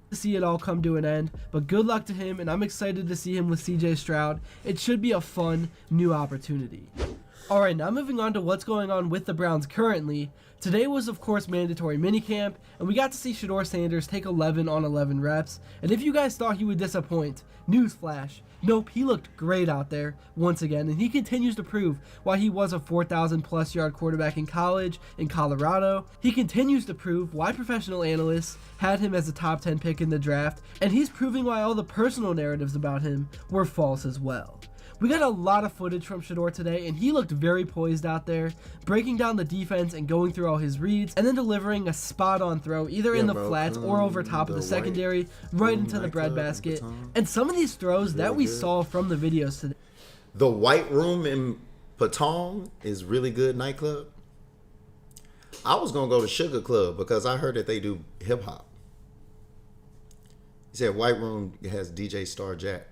to see it all come to an end, but good luck to him, and I'm excited to see him with CJ Stroud. It should be a fun new opportunity. Alright, now moving on to what's going on with the Browns currently. Today was of course mandatory minicamp, and we got to see Shedeur Sanders take 11-on-11 reps, and if you guys thought he would disappoint, newsflash, nope, he looked great out there once again, and he continues to prove why he was a 4,000 plus yard quarterback in college in Colorado. He continues to prove why professional analysts had him as a top 10 pick in the draft, and he's proving why all the personal narratives about him were false as well. We got a lot of footage from Shedeur today, and he looked very poised out there, breaking down the defense and going through all his reads, and then delivering a spot-on throw either in the flats or over top of the secondary, right into the breadbasket. And some of these throws that we saw from the videos today. The White Room in Patong is really good nightclub. I was going to go to Sugar Club because I heard that they do hip-hop. He said White Room has DJ Star Jack.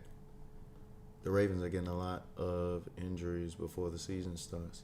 The Ravens are getting a lot of injuries before the season starts.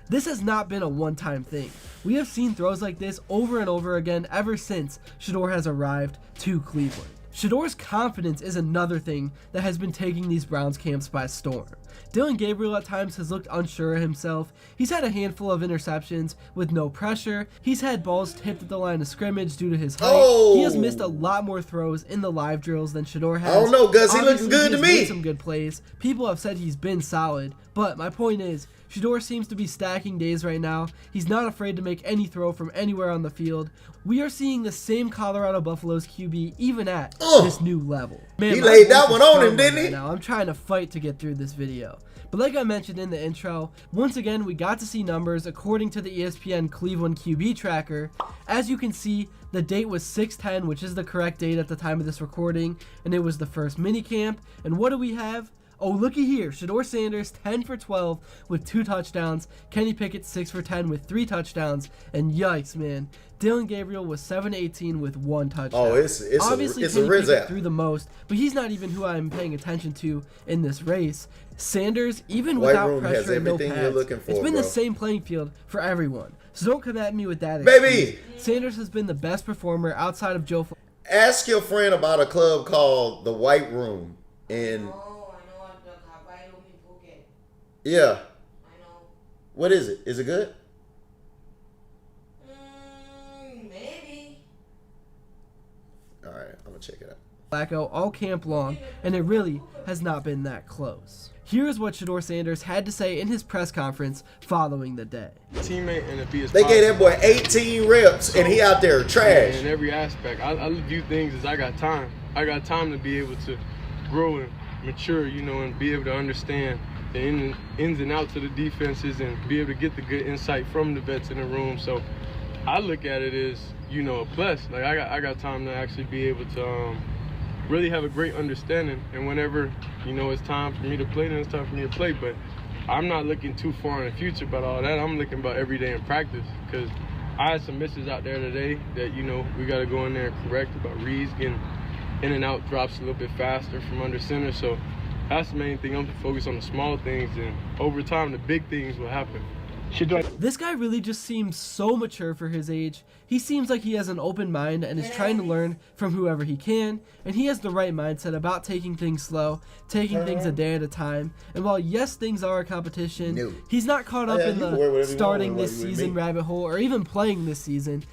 This has not been a one-time thing. We have seen throws like this over and over again ever since Shedeur has arrived to Cleveland. Shador's confidence is another thing that has been taking these Browns camps by storm. Dillon Gabriel at times has looked unsure of himself. He's had a handful of interceptions with no pressure. He's had balls tipped at the line of scrimmage due to his height. He has missed a lot more throws in the live drills than Shador has. I don't know, Gus. He looks good to me. He's made some good plays. People have said he's been solid. But my point is, Shador seems to be stacking days right now. He's not afraid to make any throw from anywhere on the field. We are seeing the same Colorado Buffaloes QB even at this new level. Man, he laid that one on him, didn't he? Right now. I'm trying to fight to get through this video. But like I mentioned in the intro, once again we got to see numbers according to the ESPN Cleveland QB tracker. As you can see, the date was 6/10, which is the correct date at the time of this recording, and it was the first minicamp. And what do we have? Oh, looky here. Shador Sanders, 10 for 12 with 2 touchdowns. Kenny Pickett, 6 for 10 with 3 touchdowns. And yikes, man. Dillon Gabriel was 7-18 with 1 touchdown. Oh, it's Obviously, a Kenny Riz Pickett app. threw the most, but he's not even who I'm paying attention to in this race. Sanders, even White without Room has pressure and no everything you're pads, looking for, it's been bro. the same playing field for everyone. So don't come at me with that Baby! excuse. Sanders has been the best performer outside of Joe. Ask your friend about a club called the White Room in. Yeah. What is it? Is it good? Maybe. All right, I'm gonna check it out. Flacco all camp long, and it really has not been that close. Here's what Shador Sanders had to say in his press conference following the day. Teammate and to be as They gave that boy 18 reps, and he out there trash. In every aspect, I view things as I got time. I got time to be able to grow and mature, you know, and be able to understand the ins and outs of the defenses and be able to get the good insight from the vets in the room. So I look at it as, you know, a plus. Like I got time to actually be able to really have a great understanding. And whenever, you know, it's time for me to play, then it's time for me to play. But I'm not looking too far in the future about all that. I'm looking about every day in practice, because I had some misses out there today that, you know, we got to go in there and correct about Reeves getting in and out drops a little bit faster from under center. So that's the main thing. I'm focused on the small things, and over time, the big things will happen. This guy really just seems so mature for his age. He seems like he has an open mind and is trying to learn from whoever he can, and he has the right mindset about taking things slow, taking things a day at a time. And while yes, things are a competition, he's not caught up in the starting this season rabbit hole or even playing this season.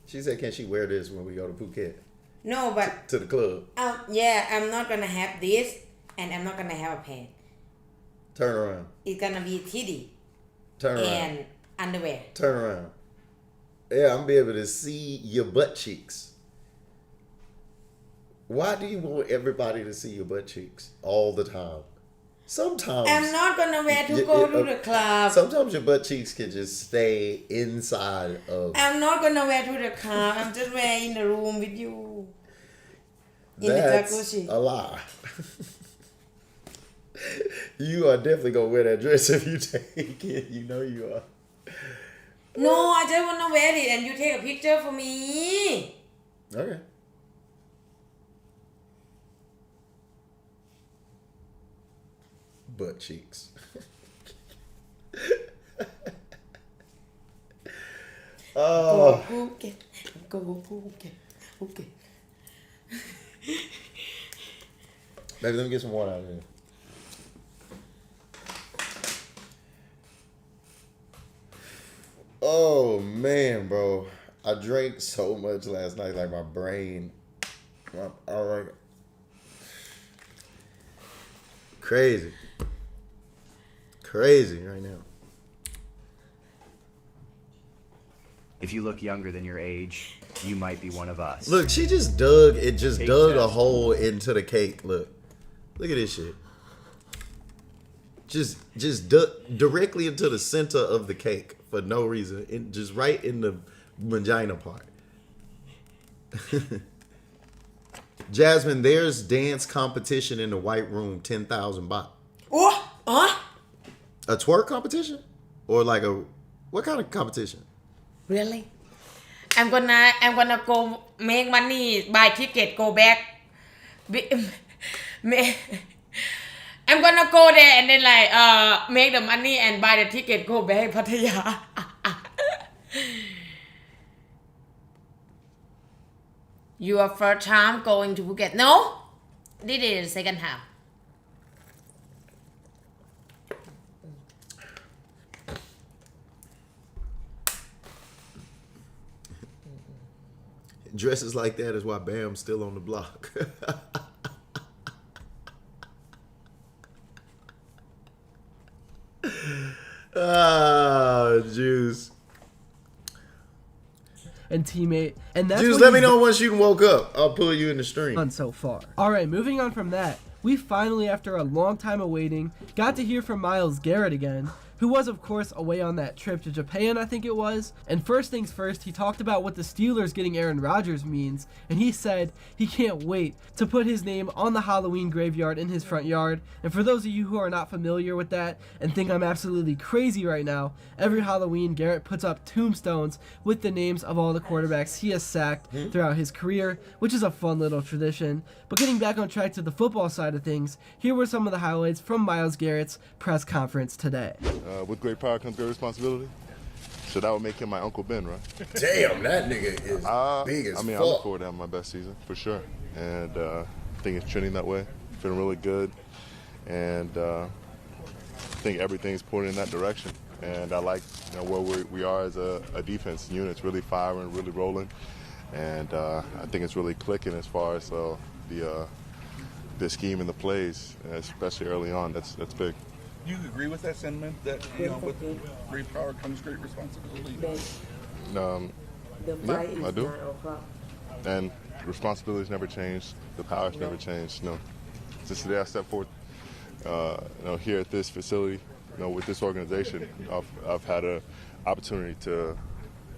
She said, can she wear this when we go to Phuket? No, but To the club. yeah, I'm not gonna have this, and I'm not gonna have a pant. Turn around. It's gonna be titty Turn around. and underwear. Turn around. Yeah, I'm gonna be able to see your butt cheeks. Why do you want everybody to see your butt cheeks all the time? Sometimes. I'm not gonna wear to go to the club. Sometimes your butt cheeks can just stay inside of. I'm not gonna wear to the club. I'm just wearing in the room with you. In That's the jacuzzi. a lie. You are definitely gonna wear that dress if you take it. You know you are. No, I just wanna wear it and you take a picture for me. Okay. Butt cheeks. Oh. Go Phuket. Go Phuket. Okay. Baby, let me get some water out of here. Oh man, bro. I drank so much last night, like my brain. Crazy. Crazy right now. If you look younger than your age, you might be one of us. Look, she just dug Cake dug a test. hole into the cake. Look at this shit. Just dug directly into the center of the cake for no reason. Just right in the vagina part. Jasmine, there's dance competition in the White Room, 10,000 baht. Oh, A twerk competition? Or like what kind of competition? really? I'm gonna go make money, buy ticket, go back. I'm gonna go there and then like make the money and buy the ticket, go back Pattaya. Your first time going to Phuket? No, this is the second time. Dresses like that is why Bam's still on the block. Ah, juice. And teammate, and that's Juice, let me know once you woke up. I'll pull you in the stream. On so far. All right, moving on from that, we finally, after a long time of waiting, got to hear from Myles Garrett again, who was, of course, away on that trip to Japan, I think it was. And first things first, he talked about what the Steelers getting Aaron Rodgers means, and he said he can't wait to put his name on the Halloween graveyard in his front yard. And for those of you who are not familiar with that and think I'm absolutely crazy right now, every Halloween, Garrett puts up tombstones with the names of all the quarterbacks he has sacked throughout his career, which is a fun little tradition. But getting back on track to the football side of things, here were some of the highlights from Myles Garrett's press conference today. With great power comes great responsibility. So that would make him my Uncle Ben, right? Damn, that nigga is big as I mean, fuck. I look forward to having my best season, for sure. And I think it's trending that way. Feeling really good. And I think everything's pointing in that direction. And I like where we are as a defense unit. It's really firing, really rolling. And I think it's really clicking as far as the scheme and the plays, especially early on. That's big. Do you agree with that sentiment that with great power comes great responsibility? Yeah, I do. And responsibilities never changed. The powers never changed. No. Since today I stepped forward, here at this facility, with this organization, I've had an opportunity to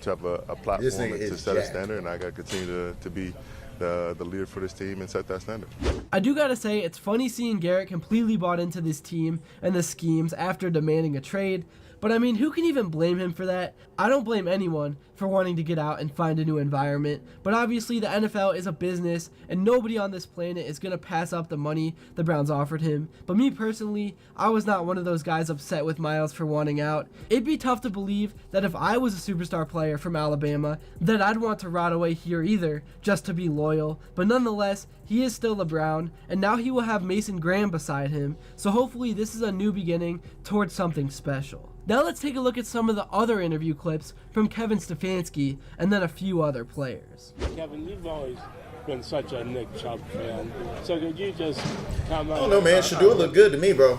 have a platform and to set a standard, and I got to continue to be the leader for this team and set that standard. I do gotta say, it's funny seeing Garrett completely bought into this team and the schemes after demanding a trade, but I mean, who can even blame him for that? I don't blame anyone for wanting to get out and find a new environment, but obviously the NFL is a business and nobody on this planet is gonna pass up the money the Browns offered him. But me personally, I was not one of those guys upset with Myles for wanting out. It'd be tough to believe that if I was a superstar player from Alabama, that I'd want to rot away here either, just to be loyal. But nonetheless, he is still a Brown, and now he will have Mason Graham beside him, so hopefully this is a new beginning towards something special. Now let's take a look at some of the other interview clips from Kevin Stefanski and then a few other players. Kevin, you've always been such a Nick Chubb fan. So could you just comment? I don't know, man. Shador look good to me, bro.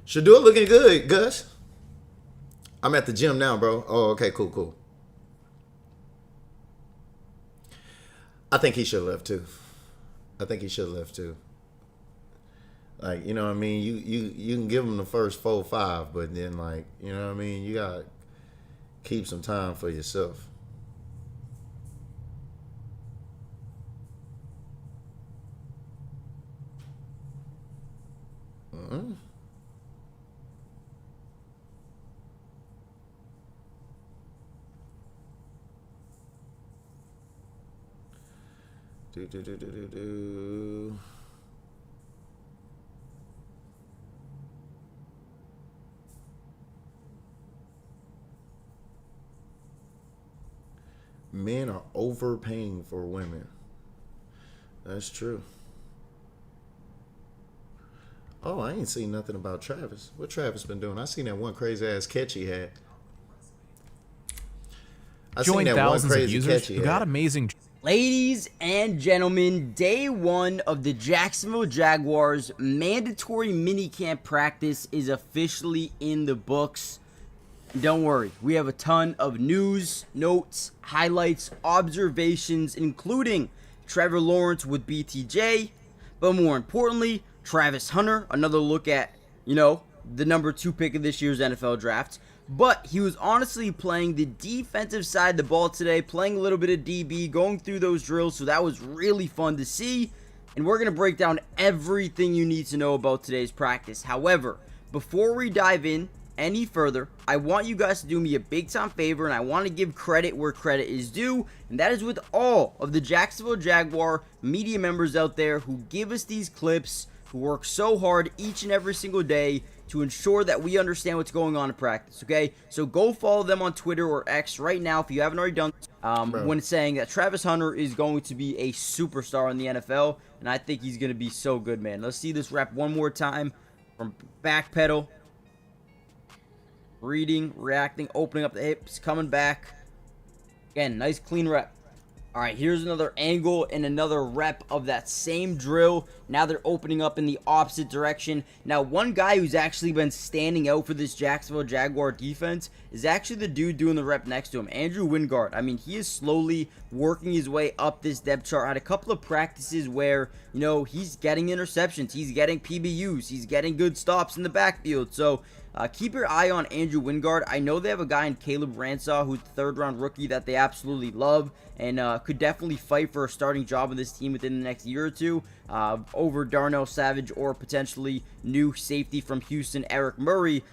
Shador looking good, Gus. I'm at the gym now, bro. Oh, okay, cool. I think he should have left too. Like, you know what I mean? You can give him the first 4 or 5, but then, like, you know what I mean? You got to keep some time for yourself. Men are overpaying for women. That's true. Oh, I ain't seen nothing about Travis. What Travis been doing? I seen that one crazy ass catch he had. Joined thousands of users who got amazing. Ladies and gentlemen, day 1 of the Jacksonville Jaguars mandatory minicamp practice is officially in the books. Don't worry, we have a ton of news, notes, highlights, observations, including Trevor Lawrence with BTJ, but more importantly, Travis Hunter, another look at, the number 2 pick of this year's NFL draft. But he was honestly playing the defensive side of the ball today, playing a little bit of DB, going through those drills, so that was really fun to see. And we're going to break down everything you need to know about today's practice. However, before we dive in any further, I want you guys to do me a big time favor, and I want to give credit where credit is due, and that is with all of the Jacksonville Jaguar media members out there who give us these clips, who work so hard each and every single day to ensure that we understand what's going on in practice, okay? So go follow them on Twitter or X right now if you haven't already done when saying that Travis Hunter is going to be a superstar in the NFL, and I think he's going to be so good, man. Let's see this rep one more time from back pedal. Reading, reacting, opening up the hips, coming back. Again, nice clean rep. All right, here's another angle and another rep of that same drill. Now they're opening up in the opposite direction. Now, one guy who's actually been standing out for this Jacksonville Jaguar defense is actually the dude doing the rep next to him, Andrew Wingard. I mean, he is slowly working his way up this depth chart. Had a couple of practices where, you know, he's getting interceptions, he's getting PBUs, he's getting good stops in the backfield. So, keep your eye on Andrew Wingard. I know they have a guy in Caleb Ransaw, who's the third-round rookie that they absolutely love and could definitely fight for a starting job in this team within the next year or two over Darnell Savage or potentially new safety from Houston, Eric Murray.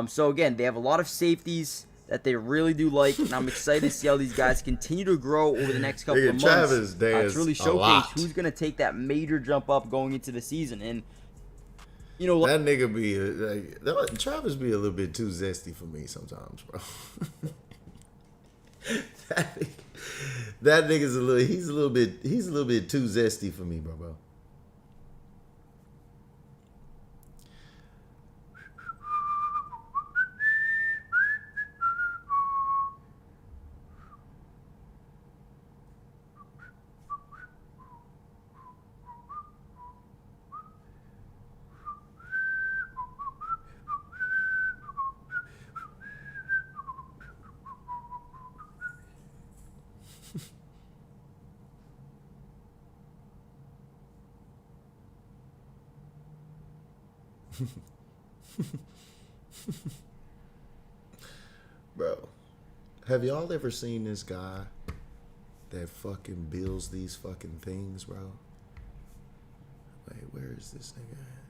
So, again, they have a lot of safeties that they really do like, and I'm excited to see how these guys continue to grow over the next couple of months to really showcase who's going to take that major jump up going into the season. And you know, that nigga be like, Travis be a little bit too zesty for me sometimes, bro. that nigga's he's a little bit too zesty for me, bro. Bro, have y'all ever seen this guy that fucking builds these fucking things, bro? Wait, where is this nigga at?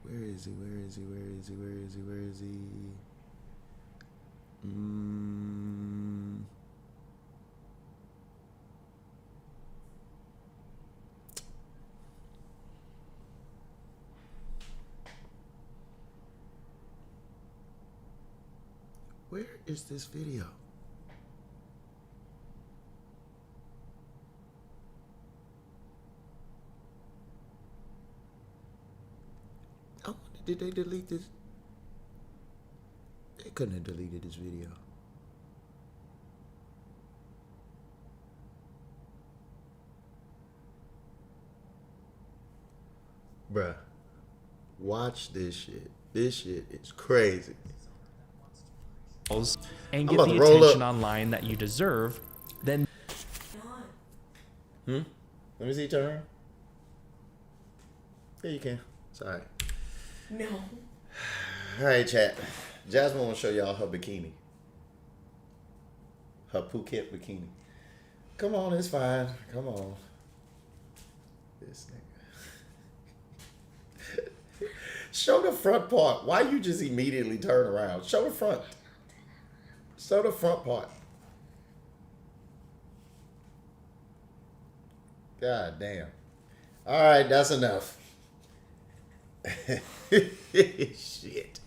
Where is he? Where is he? Where is he? Where is he? Where is he? Where is this video? Oh, did they delete this? They couldn't have deleted this video. Bruh, watch this shit. This shit is crazy. And get the attention online that you deserve, then let me see, turn around. Yeah, you can. It's alright. No. Alright, chat. Jasmine will show y'all her bikini. Her Phuket bikini. Come on, it's fine. Come on. This nigga. Show the front part. Why you just immediately turn around? Show the front. Show the front part. God damn. All right, that's enough. Shit.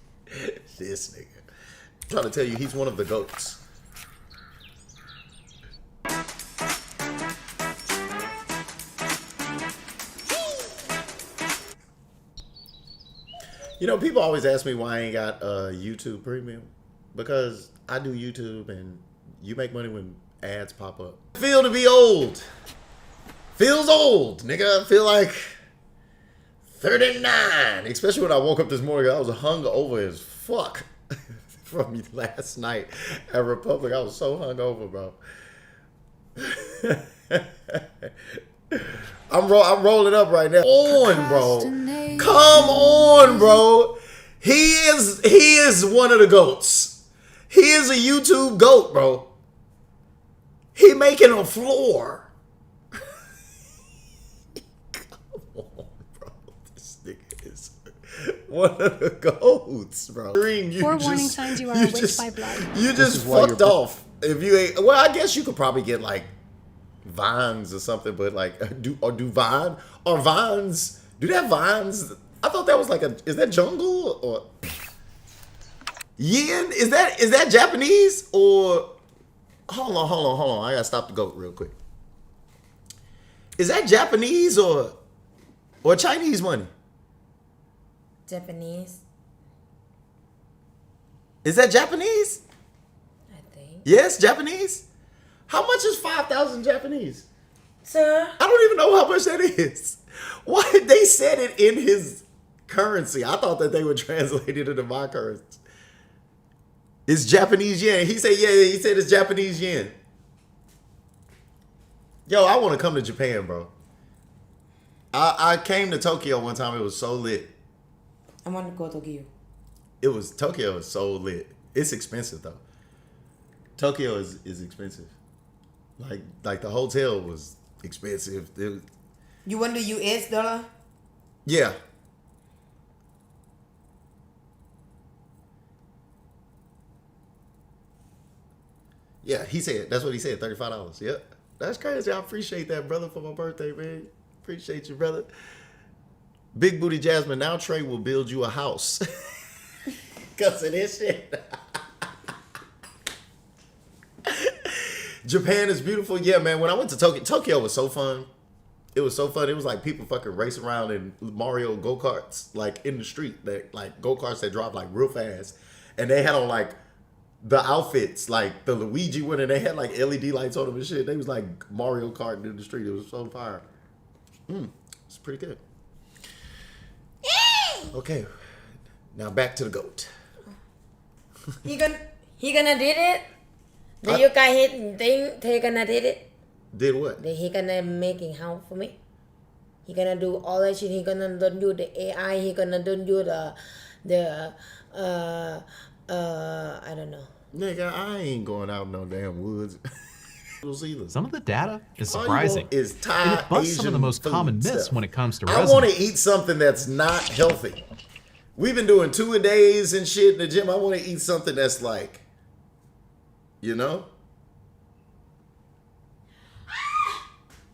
This nigga. I'm trying to tell you, he's one of the GOATs. You know, people always ask me why I ain't got YouTube Premium. Because I do YouTube and you make money when ads pop up. Feel to be old. Feels old, nigga. I feel like 39. Especially when I woke up this morning. I was hungover as fuck from last night at Republic. I was so hungover, bro. I'm rolling up right now. Bro. Come on, bro. He is one of the GOATs. He is a YouTube GOAT, bro. He making a floor. Come on, bro. This nigga is one of the GOATs, bro. Four warning signs you are a witch by blood. You just fucked off. If you ain't, well, I guess you could probably get like Vines or something, but like, do Vines? Do they have Vines I thought that was like is that jungle or yen? Is that Japanese or hold on. I gotta stop the goat real quick. Is that Japanese or Chinese money? Japanese. Is that Japanese? I think. Yes, Japanese. How much is 5,000 Japanese? Sir? I don't even know how much that is. Why they said it in his currency? I thought that they would translate it into my currency. It's Japanese yen. He said, yeah, he said it's Japanese yen. Yo, I want to come to Japan, bro. I came to Tokyo one time. It was so lit. I want to go to Tokyo. Tokyo is so lit. It's expensive though. Tokyo is expensive. Like the hotel was expensive. You want the US dollar? Yeah. Yeah, he said, that's what he said, $35. Yep. That's crazy. I appreciate that, brother, for my birthday, man. Appreciate you, brother. Big Booty Jasmine, now Trae will build you a house. Because of this shit. Japan is beautiful. Yeah, man, when I went to Tokyo was so fun. It was so fun. It was like people fucking racing around in Mario go-karts, like in the street, that like go-karts that drive like real fast. And they had on like the outfits, like the Luigi one, and they had like LED lights on them and shit. They was like Mario Kart in the street. It was so fire. It's pretty good. Okay, now back to the goat. He gonna did it? The you guys hit thing, he gonna did it? Did what? He gonna making house for me. He gonna do all that shit. He gonna don't do the AI. He gonna don't do the I don't know. Nigga, I ain't going out in no damn woods. Some of the data is surprising. Is Thai and it busts Asian some of the most common myths stuff. when it comes to I resume. want to eat something that's not healthy. We've been doing 2-a-days and shit in the gym. I want to eat something that's like, you know?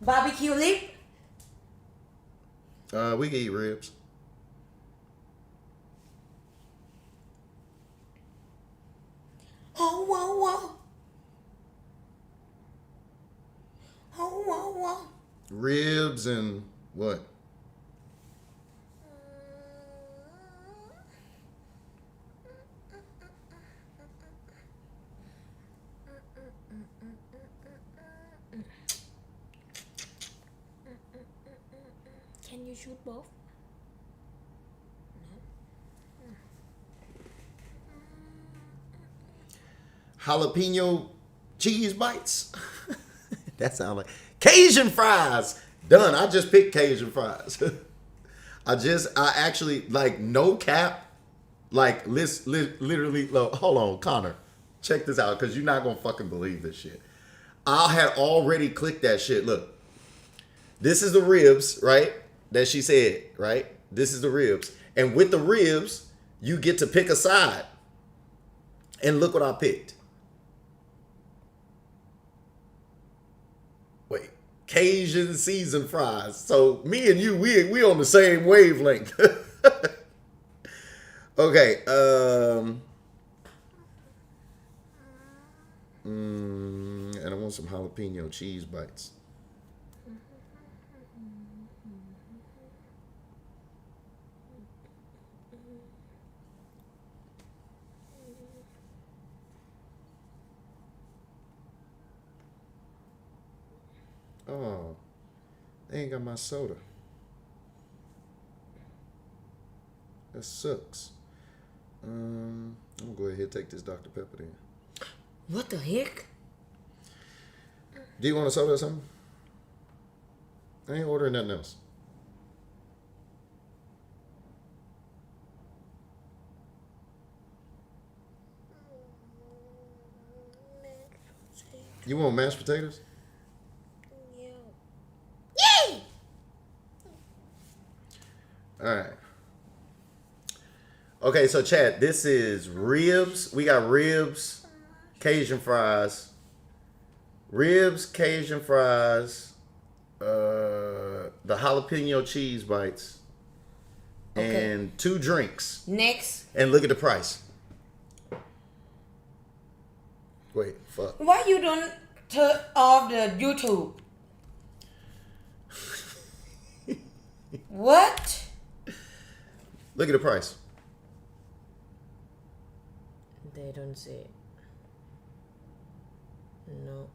Barbecue lip? We can eat ribs. Oh, whoa, whoa. Oh, whoa, whoa. Ribs and what? Can you shoot both? Jalapeno cheese bites. That sounds like Cajun fries. Done. I just picked Cajun fries. I actually, like, no cap, like, literally, hold on, Connor, check this out, because you're not going to fucking believe this shit. I had already clicked that shit. Look, this is the ribs, right, that she said, right? This is the ribs. And with the ribs, you get to pick a side. And look what I picked. Wait, Cajun seasoned fries. So me and you, we on the same wavelength. Okay. And I want some jalapeno cheese bites. Oh, they ain't got my soda. That sucks. I'm gonna go ahead and take this Dr. Pepper then. What the heck? Do you want a soda or something? I ain't ordering nothing else. You want mashed potatoes? Yay! All right. Okay, so chat, this is ribs. We got ribs, Cajun fries. Ribs, Cajun fries, the jalapeno cheese bites, Okay. and 2 drinks. Next. And look at the price. Wait, fuck. Why you don't turn off the YouTube? What? Look at the price. They don't say. No.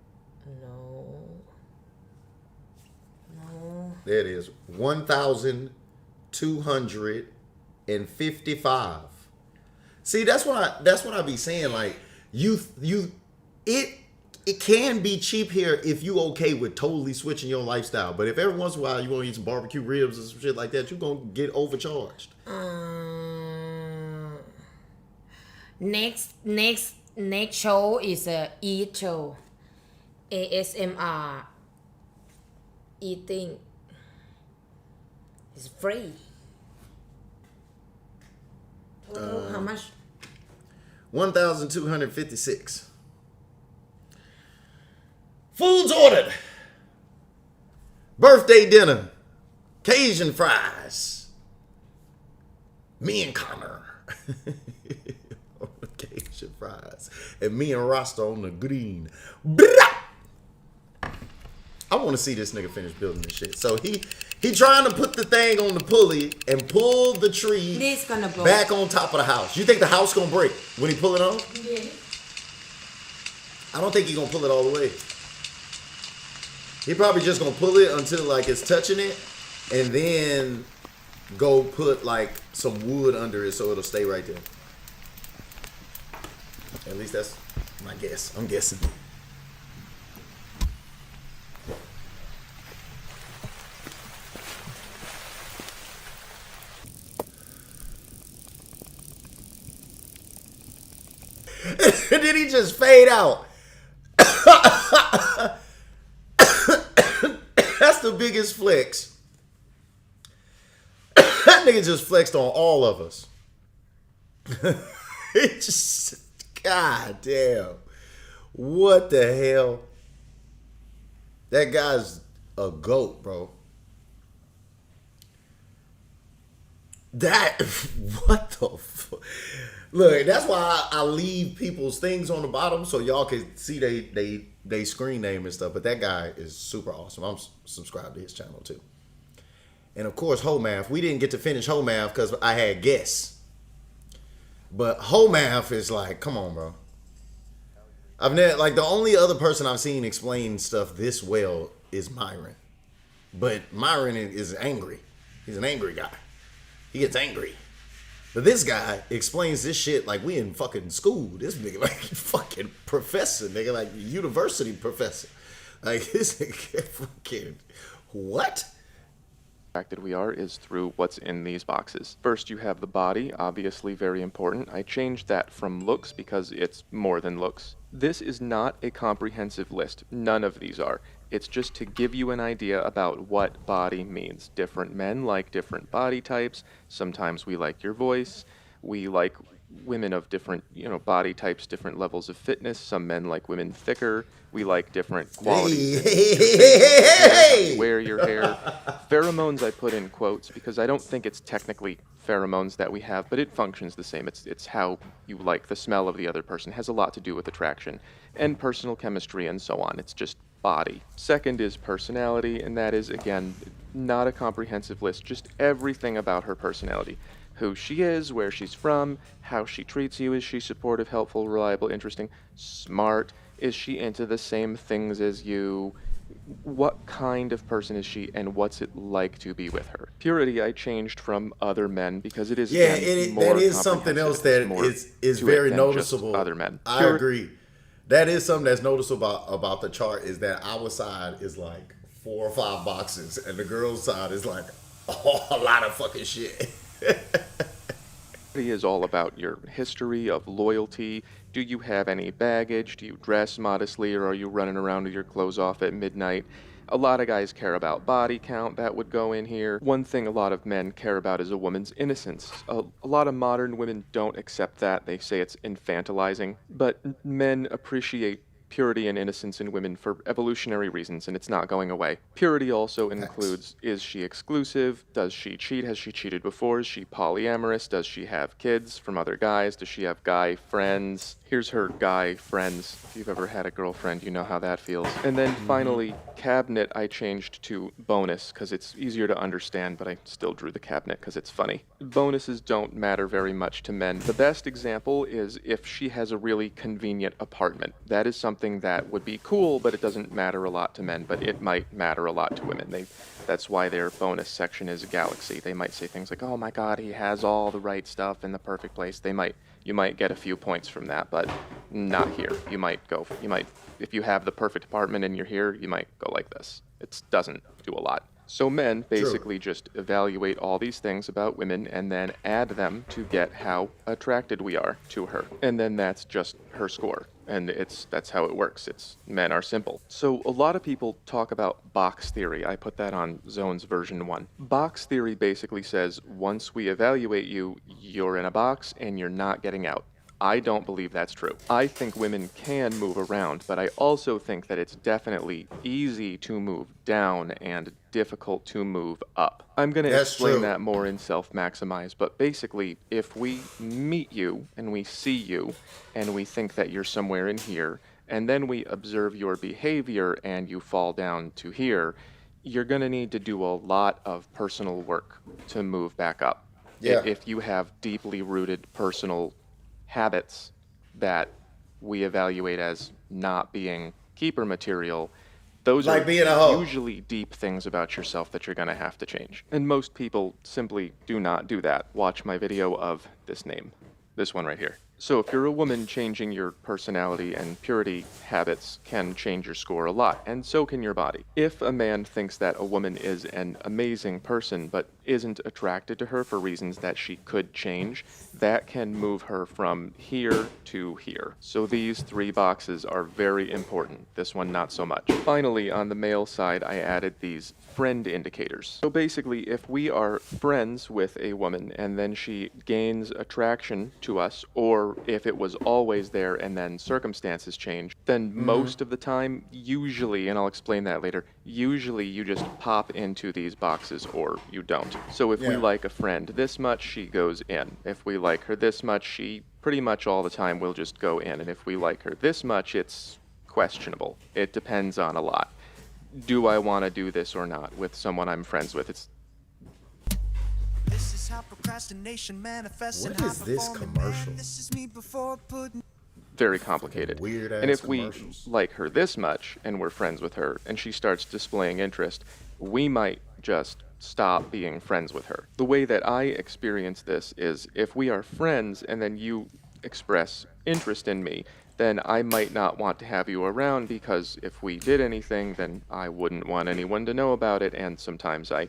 There it is. 1,255. See, that's what I be saying. Like it can be cheap here if you okay with totally switching your lifestyle. But if every once in a while you want to eat some barbecue ribs or some shit like that, you're gonna get overcharged. Next show is a eat show. ASMR. Eating. It's free. Total, how much? 1,256. Food's ordered. Birthday dinner. Cajun fries. Me and Connor. Cajun fries. And me and Rasta on the green. I want to see this nigga finish building this shit. So he trying to put the thing on the pulley and pull the tree This gonna blow. back on top of the house. You think the house gonna break when he pull it on? Yeah. I don't think he gonna pull it all the way. He probably just gonna pull it until like it's touching it, and then go put like some wood under it so it'll stay right there. At least that's my guess. I'm guessing. And then he just fade out. That's the biggest flex. That nigga just flexed on all of us. It just, god damn. What the hell? That guy's a goat, bro. That, what the fuck? Look, that's why I leave people's things on the bottom so y'all can see they screen name and stuff. But that guy is super awesome. I'm subscribed to his channel too. And of course, Homath. We didn't get to finish Homath because I had guests. But Homath is like, come on, bro. I've never, like, the only other person I've seen explain stuff this well is Myron. But Myron is angry. He's an angry guy. He gets angry. But this guy explains this shit like we in fucking school. This nigga like fucking professor, nigga, like university professor. Like this nigga fucking what? Attracted we are is through what's in these boxes. First, you have the body, obviously very important. I changed that from looks because it's more than looks. This is not a comprehensive list. None of these are. It's just to give you an idea about what body means. Different men like different body types. Sometimes we like your voice. We like women of different, body types, different levels of fitness. Some men like women thicker. We like different qualities. Hey. Wear your hair. Pheromones I put in quotes because I don't think it's technically pheromones that we have, but it functions the same. It's how you like the smell of the other person. It has a lot to do with attraction and personal chemistry and so on. It's just body. Second is personality, and that is, again, not a comprehensive list, just everything about her personality. Who she is, where she's from, how she treats you. Is she supportive, helpful, reliable, interesting, smart? Is she into the same things as you? What kind of person is she, and what's it like to be with her? Purity I changed from other men because it is more that is something else that is very noticeable. Other men. I agree. That is something that's noticeable about the chart is that our side is like 4 or 5 boxes, and the girl's side is like a lot of fucking shit. It is all about your history of loyalty. Do you have any baggage? Do you dress modestly, or are you running around with your clothes off at midnight? A lot of guys care about body count. That would go in here. One thing a lot of men care about is a woman's innocence. A lot of modern women don't accept that. They say it's infantilizing. But men appreciate purity and innocence in women for evolutionary reasons, and it's not going away. Purity also includes, is she exclusive? Does she cheat? Has she cheated before? Is she polyamorous? Does she have kids from other guys? Does she have guy friends? Here's her guy friends. If you've ever had a girlfriend, you know how that feels. And then finally, cabinet I changed to bonus because it's easier to understand, but I still drew the cabinet because it's funny. Bonuses don't matter very much to men. The best example is if she has a really convenient apartment. That is something that would be cool, but it doesn't matter a lot to men, but it might matter a lot to women. That's why their bonus section is a galaxy. They might say things like, oh my god, he has all the right stuff in the perfect place. You might get a few points from that, but not here. If you have the perfect apartment and you're here, you might go like this. It doesn't do a lot. So men basically just evaluate all these things about women and then add them to get how attracted we are to her. And then that's just her score. And that's how it works. Men are simple. So a lot of people talk about box theory. I put that on Zone's version 1. Box theory basically says once we evaluate you, you're in a box and you're not getting out. I don't believe that's true. I think women can move around, but I also think that it's definitely easy to move down and difficult to move up. I'm going to explain that more in Self-Maximize, but basically, if we meet you and we see you and we think that you're somewhere in here, and then we observe your behavior and you fall down to here, you're going to need to do a lot of personal work to move back up. Yeah. If you have deeply rooted personal habits that we evaluate as not being keeper material, those like are being a hoe. Usually deep things about yourself that you're going to have to change. And most people simply do not do that. Watch my video of this one right here. So if you're a woman, changing your personality and purity habits can change your score a lot, and so can your body. If a man thinks that a woman is an amazing person but isn't attracted to her for reasons that she could change, that can move her from here to here. So these 3 boxes are very important. This one not so much. Finally, on the male side, I added these friend indicators. So basically, if we are friends with a woman and then she gains attraction to us, or if it was always there and then circumstances change, then most of the time, usually, and I'll explain that later, usually you just pop into these boxes or you don't. So if we like a friend this much, she goes in. If we like her this much, she pretty much all the time will just go in. And if we like her this much, it's questionable. It depends on a lot. Do I want to do this or not with someone I'm friends with? What is this commercial? Very complicated. Weird ass and if commercials. we like her this much and we're friends with her and she starts displaying interest, we might just stop being friends with her. The way that I experience this is if we are friends and then you express interest in me, then I might not want to have you around because if we did anything, then I wouldn't want anyone to know about it, and sometimes I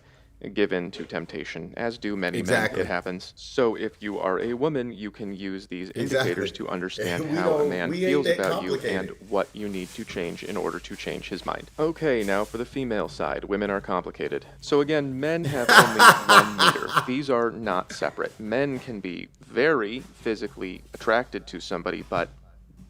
give in to temptation, as do many men. It happens. So if you are a woman, you can use these indicators to understand how a man feels about you and what you need to change in order to change his mind. Okay, now for the female side. Women are complicated. So again, men have only one meter. These are not separate. Men can be very physically attracted to somebody, but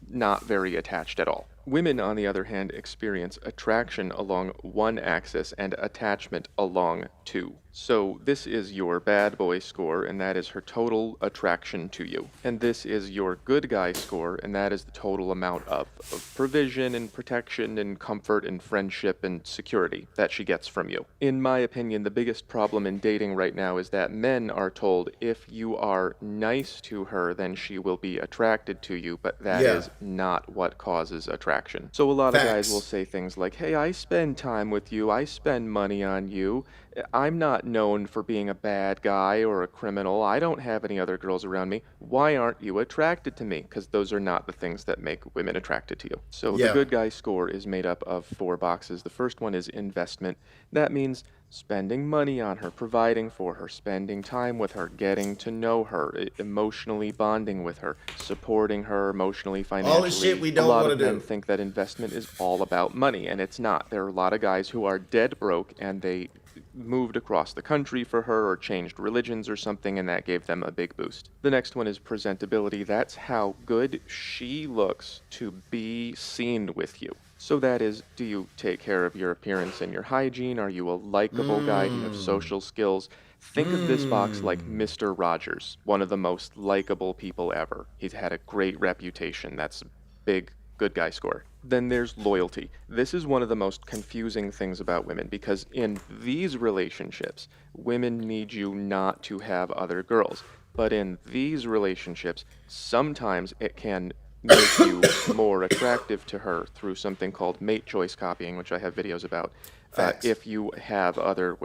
not very attached at all. Women, on the other hand, experience attraction along one axis and attachment along 2. So this is your bad boy score, and that is her total attraction to you. And this is your good guy score, and that is the total amount of provision and protection and comfort and friendship and security that she gets from you. In my opinion, the biggest problem in dating right now is that men are told if you are nice to her, then she will be attracted to you, but that is not what causes attraction. So a lot of guys will say things like, hey, I spend time with you, I spend money on you, I'm not known for being a bad guy or a criminal, I don't have any other girls around me, why aren't you attracted to me? Because those are not the things that make women attracted to you. So the good guy score is made up of 4 boxes. The first one is investment. That means spending money on her, providing for her, spending time with her, getting to know her, emotionally bonding with her, supporting her emotionally, financially. All the shit we don't want to do. A lot of men think that investment is all about money, and it's not. There are a lot of guys who are dead broke, and they moved across the country for her or changed religions or something, and that gave them a big boost. The next one is presentability. That's how good she looks to be seen with you. So that is, do you take care of your appearance and your hygiene? Are you a likable guy? Do you have social skills? Think of this box like Mr. Rogers, one of the most likable people ever. He's had a great reputation. That's a big good guy score. Then there's loyalty. This is one of the most confusing things about women, because in these relationships, women need you not to have other girls. But in these relationships, sometimes it can make you more attractive to her through something called mate choice copying, which I have videos about. If you have other,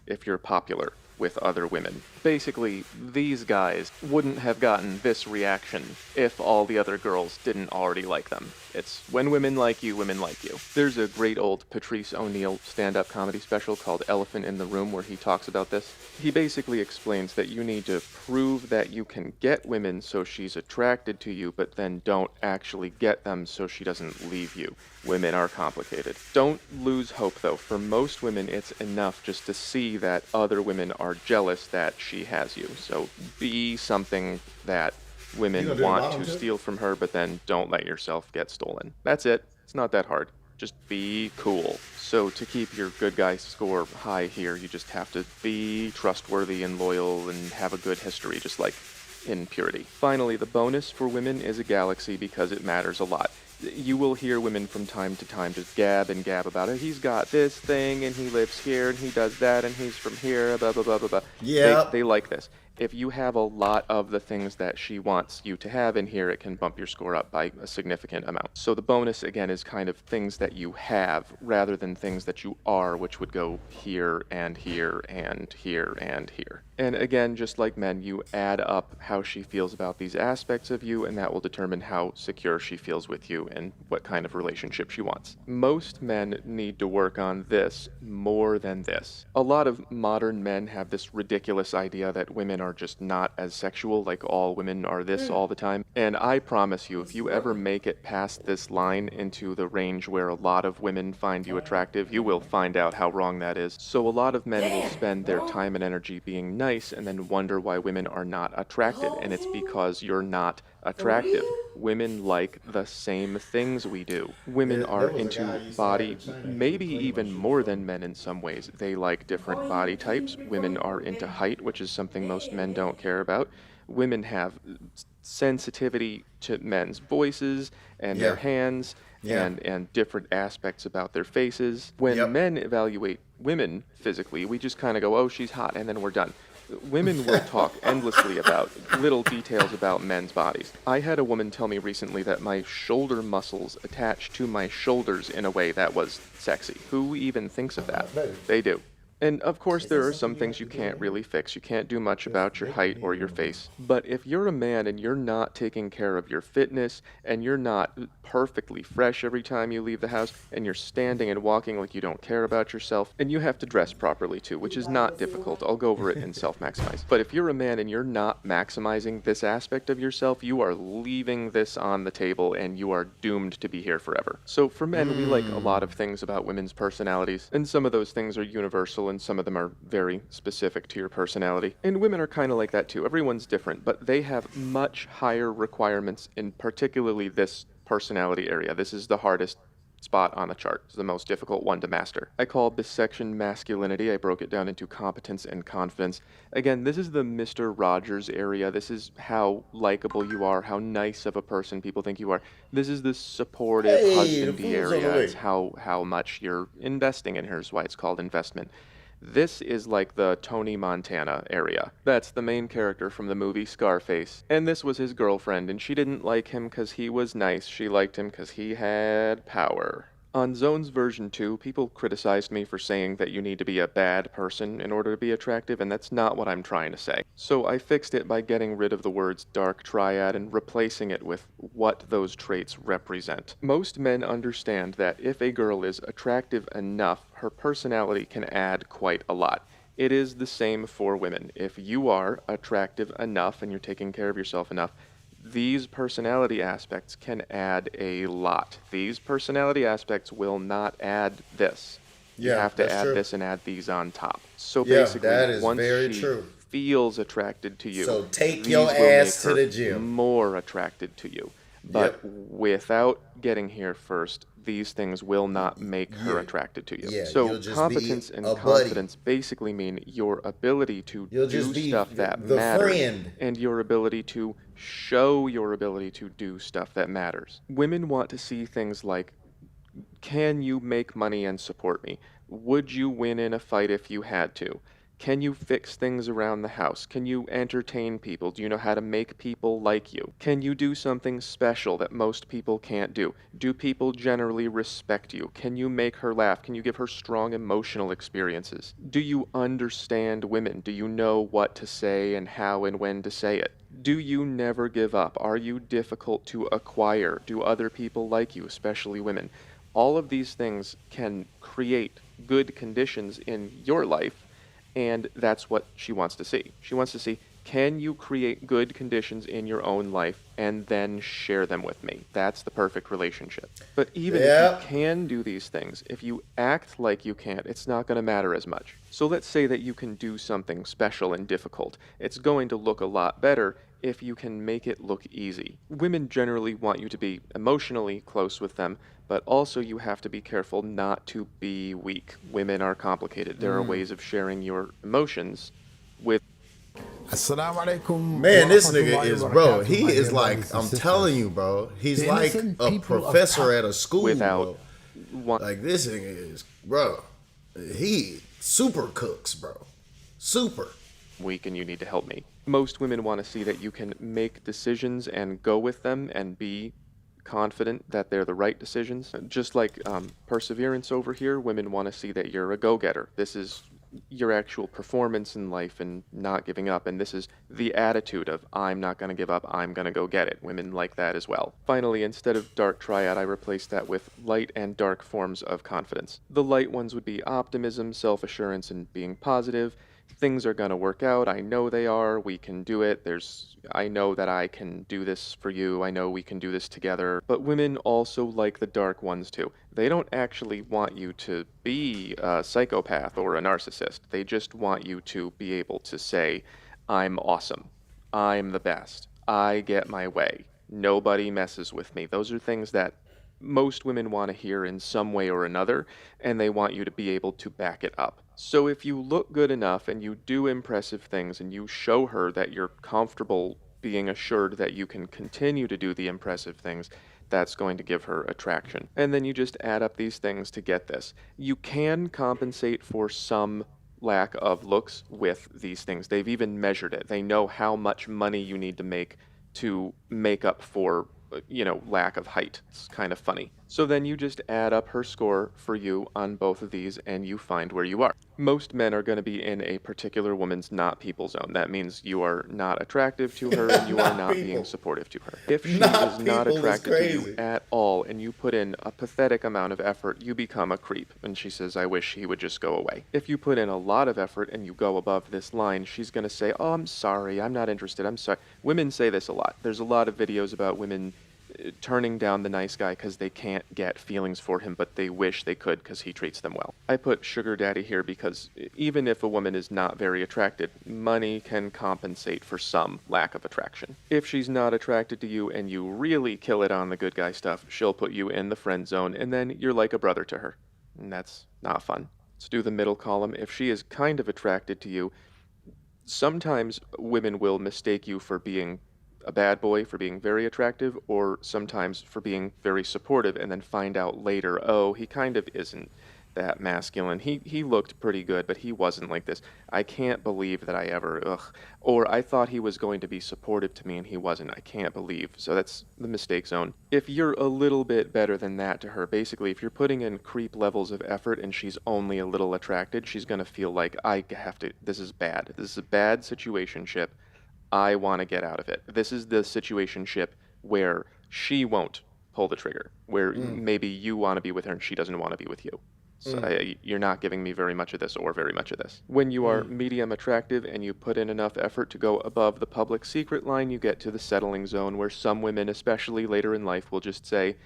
if you're popular with other women. Basically, these guys wouldn't have gotten this reaction if all the other girls didn't already like them. It's when women like you, women like you. There's a great old Patrice O'Neal stand-up comedy special called Elephant in the Room where he talks about this. He basically explains that you need to prove that you can get women so she's attracted to you, but then don't actually get them so she doesn't leave you. Women are complicated. Don't lose hope though. For most women, it's enough just to see that other women are jealous that she has you. So be something that women want to steal from her, but then don't let yourself get stolen. That's it. It's not that hard. Just be cool. So to keep your good guy score high here, you just have to be trustworthy and loyal and have a good history, just like in Purity. Finally, the bonus for women is a galaxy because it matters a lot. You will hear women from time to time just gab and gab about it. He's got this thing, and he lives here, and he does that, and he's from here, blah, blah, blah, blah, blah. Yeah. They like this. If you have a lot of the things that she wants you to have in here, it can bump your score up by a significant amount. So the bonus, again, is kind of things that you have rather than things that you are, which would go here and here and here and here. And again, just like men, you add up how she feels about these aspects of you, and that will determine how secure she feels with you and what kind of relationship she wants. Most men need to work on this more than this. A lot of modern men have this ridiculous idea that women are just not as sexual, like all women are this all the time. And I promise you, if you ever make it past this line into the range where a lot of women find you attractive, you will find out how wrong that is. So a lot of men will spend their time and energy being nice and then wonder why women are not attracted, and it's because you're not attractive. Women like the same things we do. Women are into body, maybe even more than men in some ways. They like different body types. Women are into height, which is something most men don't care about. Women have sensitivity to men's voices and their hands and different aspects about their faces. When men evaluate women physically, we just kind of go, oh, she's hot, and then we're done. Women will talk endlessly about little details about men's bodies. I had a woman tell me recently that my shoulder muscles attached to my shoulders in a way that was sexy. Who even thinks of that? They do. And of course, there are some things you can't really fix. You can't do much about your height or your face. But if you're a man and you're not taking care of your fitness and you're not perfectly fresh every time you leave the house and you're standing and walking like you don't care about yourself, and you have to dress properly too, which is not difficult. I'll go over it in Self-Maximize. But if you're a man and you're not maximizing this aspect of yourself, you are leaving this on the table and you are doomed to be here forever. So for men, we like a lot of things about women's personalities, and some of those things are universal and some of them are very specific to your personality. And women are kind of like that too. Everyone's different, but they have much higher requirements in particularly this personality area. This is the hardest spot on the chart. It's the most difficult one to master. I call this section masculinity. I broke it down into competence and confidence. Again, this is the Mr. Rogers area. This is how likable you are, how nice of a person people think you are. This is the supportive husbandy area. It's how much you're investing in her. Is why it's called investment. This is like the Tony Montana area. That's the main character from the movie Scarface. And this was his girlfriend, and she didn't like him because he was nice. She liked him because he had power. On Zones version 2, people criticized me for saying that you need to be a bad person in order to be attractive, and that's not what I'm trying to say. So I fixed it by getting rid of the words dark triad and replacing it with what those traits represent. Most men understand that if a girl is attractive enough, her personality can add quite a lot. It is the same for women. If you are attractive enough and you're taking care of yourself enough, these personality aspects can add a lot. These personality aspects will not add this. You Yeah, have to that's add true. this and add these on top. So Yeah, basically, that is once very she true. feels attracted to you, So take these your will ass make to her the gym. more attracted to you. But without getting here first, these things will not make her attracted to you. Yeah, So you'll just competence be and a buddy. confidence basically mean your ability to You'll do just be stuff that the matters friend. and your ability to show your ability to do stuff that matters. Women want to see things like, can you make money and support me? Would you win in a fight if you had to? Can you fix things around the house? Can you entertain people? Do you know how to make people like you? Can you do something special that most people can't do? Do people generally respect you? Can you make her laugh? Can you give her strong emotional experiences? Do you understand women? Do you know what to say and how and when to say it? Do you never give up? Are you difficult to acquire? Do other people like you, especially women? All of these things can create good conditions in your life, and that's what she wants to see. She wants to see, can you create good conditions in your own life and then share them with me? That's the perfect relationship. But even if you can do these things, if you act like you can't, it's not going to matter as much. So let's say that you can do something special and difficult. It's going to look a lot better if you can make it look easy. Women generally want you to be emotionally close with them, but also you have to be careful not to be weak. Women are complicated. There are ways of sharing your emotions with. Man, this nigga is, bro, he is like, I'm telling you, bro, he's like a professor at a school, without bro. Like, this nigga is, bro, he super cooks, bro. Super. Weak and you need to help me. Most women want to see that you can make decisions and go with them and be confident that they're the right decisions. Just like perseverance over here, women want to see that you're a go-getter. This is your actual performance in life and not giving up. And this is the attitude of, I'm not going to give up, I'm going to go get it. Women like that as well. Finally, instead of dark triad, I replaced that with light and dark forms of confidence. The light ones would be optimism, self-assurance, and being positive. Things are going to work out. I know they are. We can do it. I know that I can do this for you. I know we can do this together. But women also like the dark ones too. They don't actually want you to be a psychopath or a narcissist. They just want you to be able to say, I'm awesome. I'm the best. I get my way. Nobody messes with me. Those are things that most women want to hear in some way or another, and they want you to be able to back it up. So if you look good enough and you do impressive things and you show her that you're comfortable being assured that you can continue to do the impressive things, that's going to give her attraction. And then you just add up these things to get this. You can compensate for some lack of looks with these things. They've even measured it. They know how much money you need to make up for lack of height. It's kind of funny. So then you just add up her score for you on both of these and you find where you are. Most men are going to be in a particular woman's not people zone. That means you are not attractive to her and you are not being supportive to her. If she is not attracted to you at all and you put in a pathetic amount of effort, you become a creep. And she says, I wish he would just go away. If you put in a lot of effort and you go above this line, she's going to say, oh, I'm sorry, I'm not interested, I'm sorry. Women say this a lot. There's a lot of videos about women turning down the nice guy because they can't get feelings for him, but they wish they could because he treats them well. I put sugar daddy here because even if a woman is not very attracted, money can compensate for some lack of attraction. If she's not attracted to you and you really kill it on the good guy stuff, she'll put you in the friend zone and then you're like a brother to her. And that's not fun. Let's do the middle column. If she is kind of attracted to you, sometimes women will mistake you for being a bad boy, for being very attractive, or sometimes for being very supportive and then find out later, oh, he kind of isn't that masculine. He looked pretty good, but he wasn't like this. I can't believe that I ever, or I thought he was going to be supportive to me and he wasn't. I can't believe. So that's the mistake zone. If you're a little bit better than that to her, basically, if you're putting in creep levels of effort and she's only a little attracted, she's going to feel like, this is bad. This is a bad situationship. I want to get out of it. This is the situationship where she won't pull the trigger, where maybe you want to be with her and she doesn't want to be with you. So you're not giving me very much of this or very much of this. When you are medium attractive and you put in enough effort to go above the public secret line, you get to the settling zone where some women, especially later in life, will just say,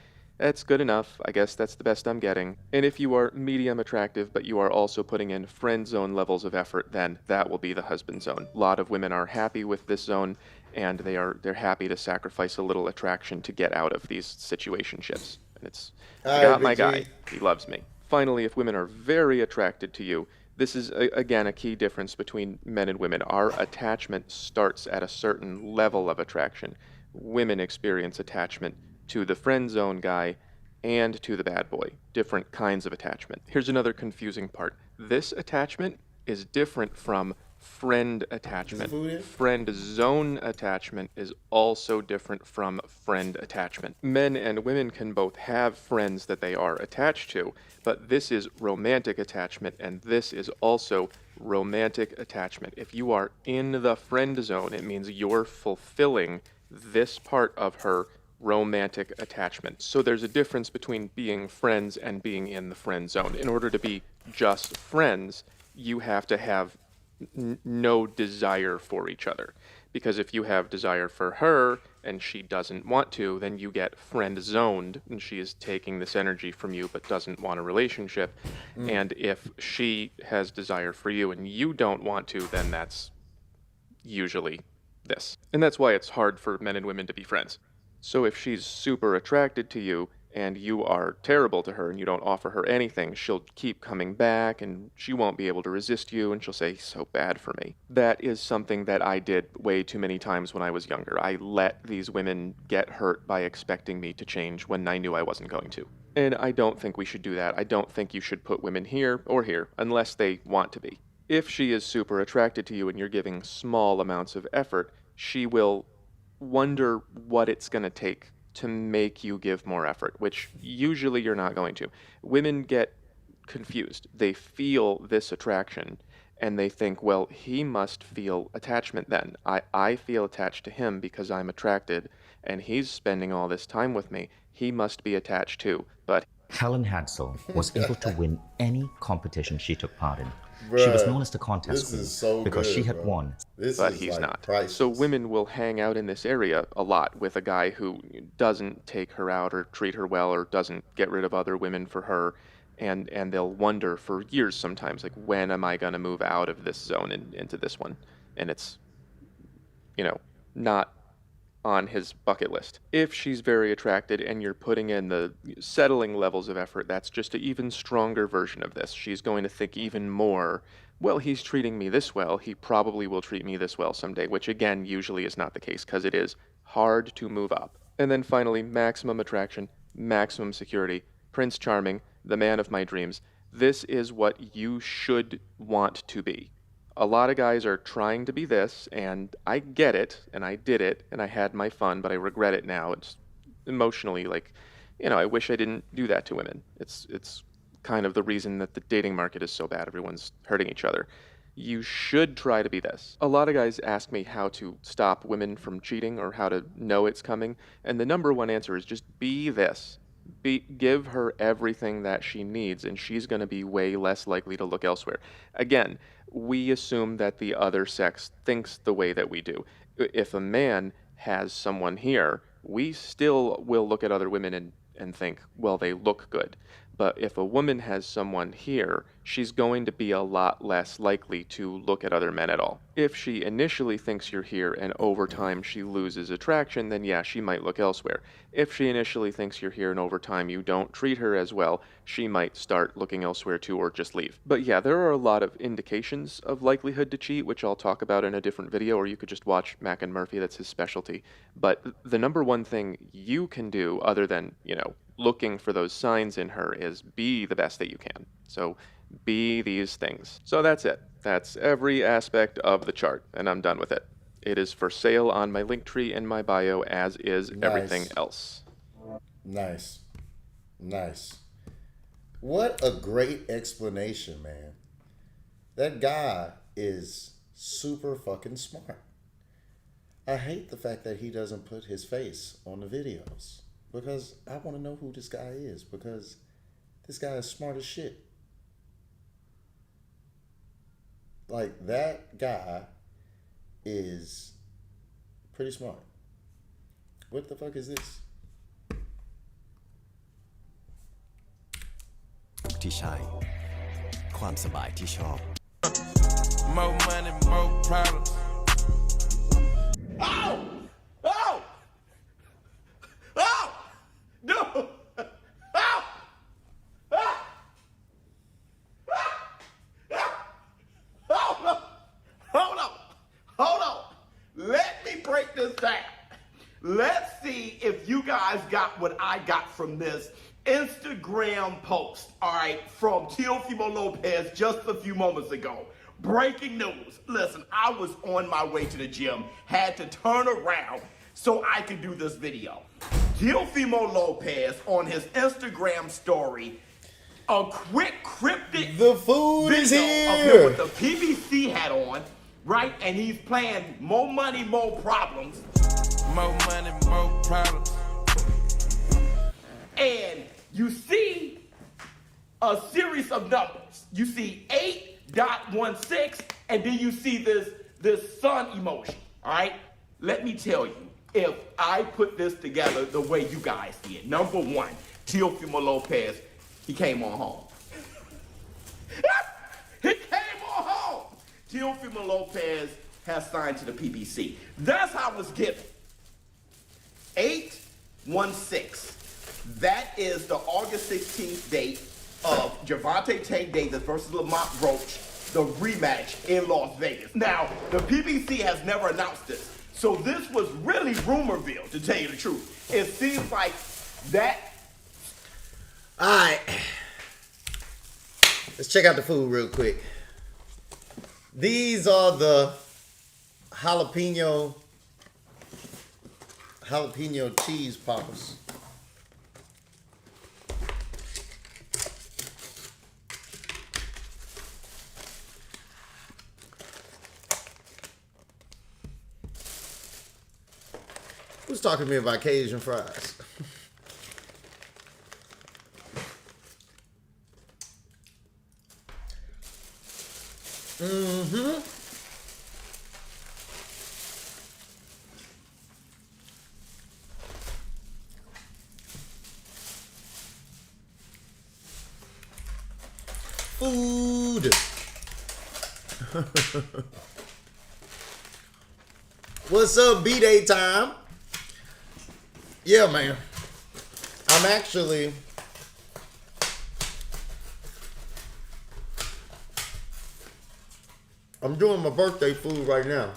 That's good enough. I guess that's the best I'm getting. And if you are medium attractive, but you are also putting in friend zone levels of effort, then that will be the husband zone. A lot of women are happy with this zone, and they're happy to sacrifice a little attraction to get out of these situationships. And it's, I got my guy. He loves me. Finally, if women are very attracted to you, this is, again, a key difference between men and women. Our attachment starts at a certain level of attraction. Women experience attachment to the friend zone guy and to the bad boy. Different kinds of attachment. Here's another confusing part. This attachment is different from friend attachment. Friend zone attachment is also different from friend attachment. Men and women can both have friends that they are attached to, but this is romantic attachment, and this is also romantic attachment. If you are in the friend zone, it means you're fulfilling this part of her romantic attachment. So there's a difference between being friends and being in the friend zone. In order to be just friends, you have to have no desire for each other. Because if you have desire for her and she doesn't want to, then you get friend zoned, and she is taking this energy from you but doesn't want a relationship. And if she has desire for you and you don't want to, then that's usually this. And that's why it's hard for men and women to be friends. So if she's super attracted to you and you are terrible to her and you don't offer her anything, she'll keep coming back and she won't be able to resist you, and she'll say, so bad for me. That is something that I did way too many times when I was younger. I let these women get hurt by expecting me to change when I knew I wasn't going to. And I don't think we should do that. I don't think you should put women here or here unless they want to be. If she is super attracted to you and you're giving small amounts of effort, she will wonder what it's going to take to make you give more effort, which usually you're not going to. Women get confused. They feel this attraction and they think, well, he must feel attachment then. I feel attached to him because I'm attracted and he's spending all this time with me. He must be attached too. But Helen Hadsel was able to win any competition she took part in. She was known as the contest queen because she had won. But he's not. So women will hang out in this area a lot with a guy who doesn't take her out or treat her well or doesn't get rid of other women for her. And they'll wonder for years sometimes, like, when am I going to move out of this zone and into this one? And it's, not on his bucket list. If she's very attracted and you're putting in the settling levels of effort, that's just an even stronger version of this. She's going to think even more, well, he's treating me this well, he probably will treat me this well someday, which again usually is not the case because it is hard to move up. And then finally, maximum attraction, maximum security, Prince Charming, the man of my dreams. This is what you should want to be. A lot of guys are trying to be this, and I get it, and I did it, and I had my fun, but I regret it now. It's emotionally, I wish I didn't do that to women. It's kind of the reason that the dating market is so bad. Everyone's hurting each other. You should try to be this. A lot of guys ask me how to stop women from cheating or how to know it's coming, and the number one answer is just be this. Give her everything that she needs, and she's going to be way less likely to look elsewhere. Again, we assume that the other sex thinks the way that we do. If a man has someone here, we still will look at other women and think, well, they look good. But if a woman has someone here, she's going to be a lot less likely to look at other men at all. If she initially thinks you're here and over time she loses attraction, then yeah, she might look elsewhere. If she initially thinks you're here and over time you don't treat her as well, she might start looking elsewhere too or just leave. But yeah, there are a lot of indications of likelihood to cheat, which I'll talk about in a different video, or you could just watch Mac and Murphy, that's his specialty. But the number one thing you can do, other than, looking for those signs in her, is be the best that you can. So be these things. So that's it. That's every aspect of the chart, and I'm done with it. It is for sale on my Linktree in my bio, as is everything else. Nice. What a great explanation, man. That guy is super fucking smart. I hate the fact that he doesn't put his face on the videos, because I want to know who this guy is, because this guy is smart as shit. Like, that guy is pretty smart. What the fuck is this? ที่ใช่ความสบายที่ชอบ More money, more problems. Oh! Oh! Oh! No! Oh! Ah! Hold on! Hold on! Hold on! Let me break this down. Let's see if you guys got what I got from this Instagram post, all right, from Teofimo Lopez just a few moments ago. Breaking news. Listen, I was on my way to the gym, had to turn around so I could do this video. Teofimo Lopez on his Instagram story, a quick cryptic the food video is here of him with the PBC hat on, right? And he's playing More Money, More Problems. More money, more problems. And you see a series of numbers. You see 8.16, and then you see this sun emoji. All right? Let me tell you, if I put this together the way you guys did. Number one, Teofimo Lopez, he came on home. He came on home. Teofimo Lopez has signed to the PBC. That's how it's given. 8-1-6. That is the August 16th date of Gervonta Tank Davis versus Lamont Roach, the rematch in Las Vegas. Now, the PBC has never announced this, so this was really rumorville, to tell you the truth. It seems like that. All right. Let's check out the food real quick. These are the jalapeno cheese poppers. Who's talking to me about Cajun fries? Mm-hmm. Food. What's up, B-Day time? Yeah, man. I'm doing my birthday food right now.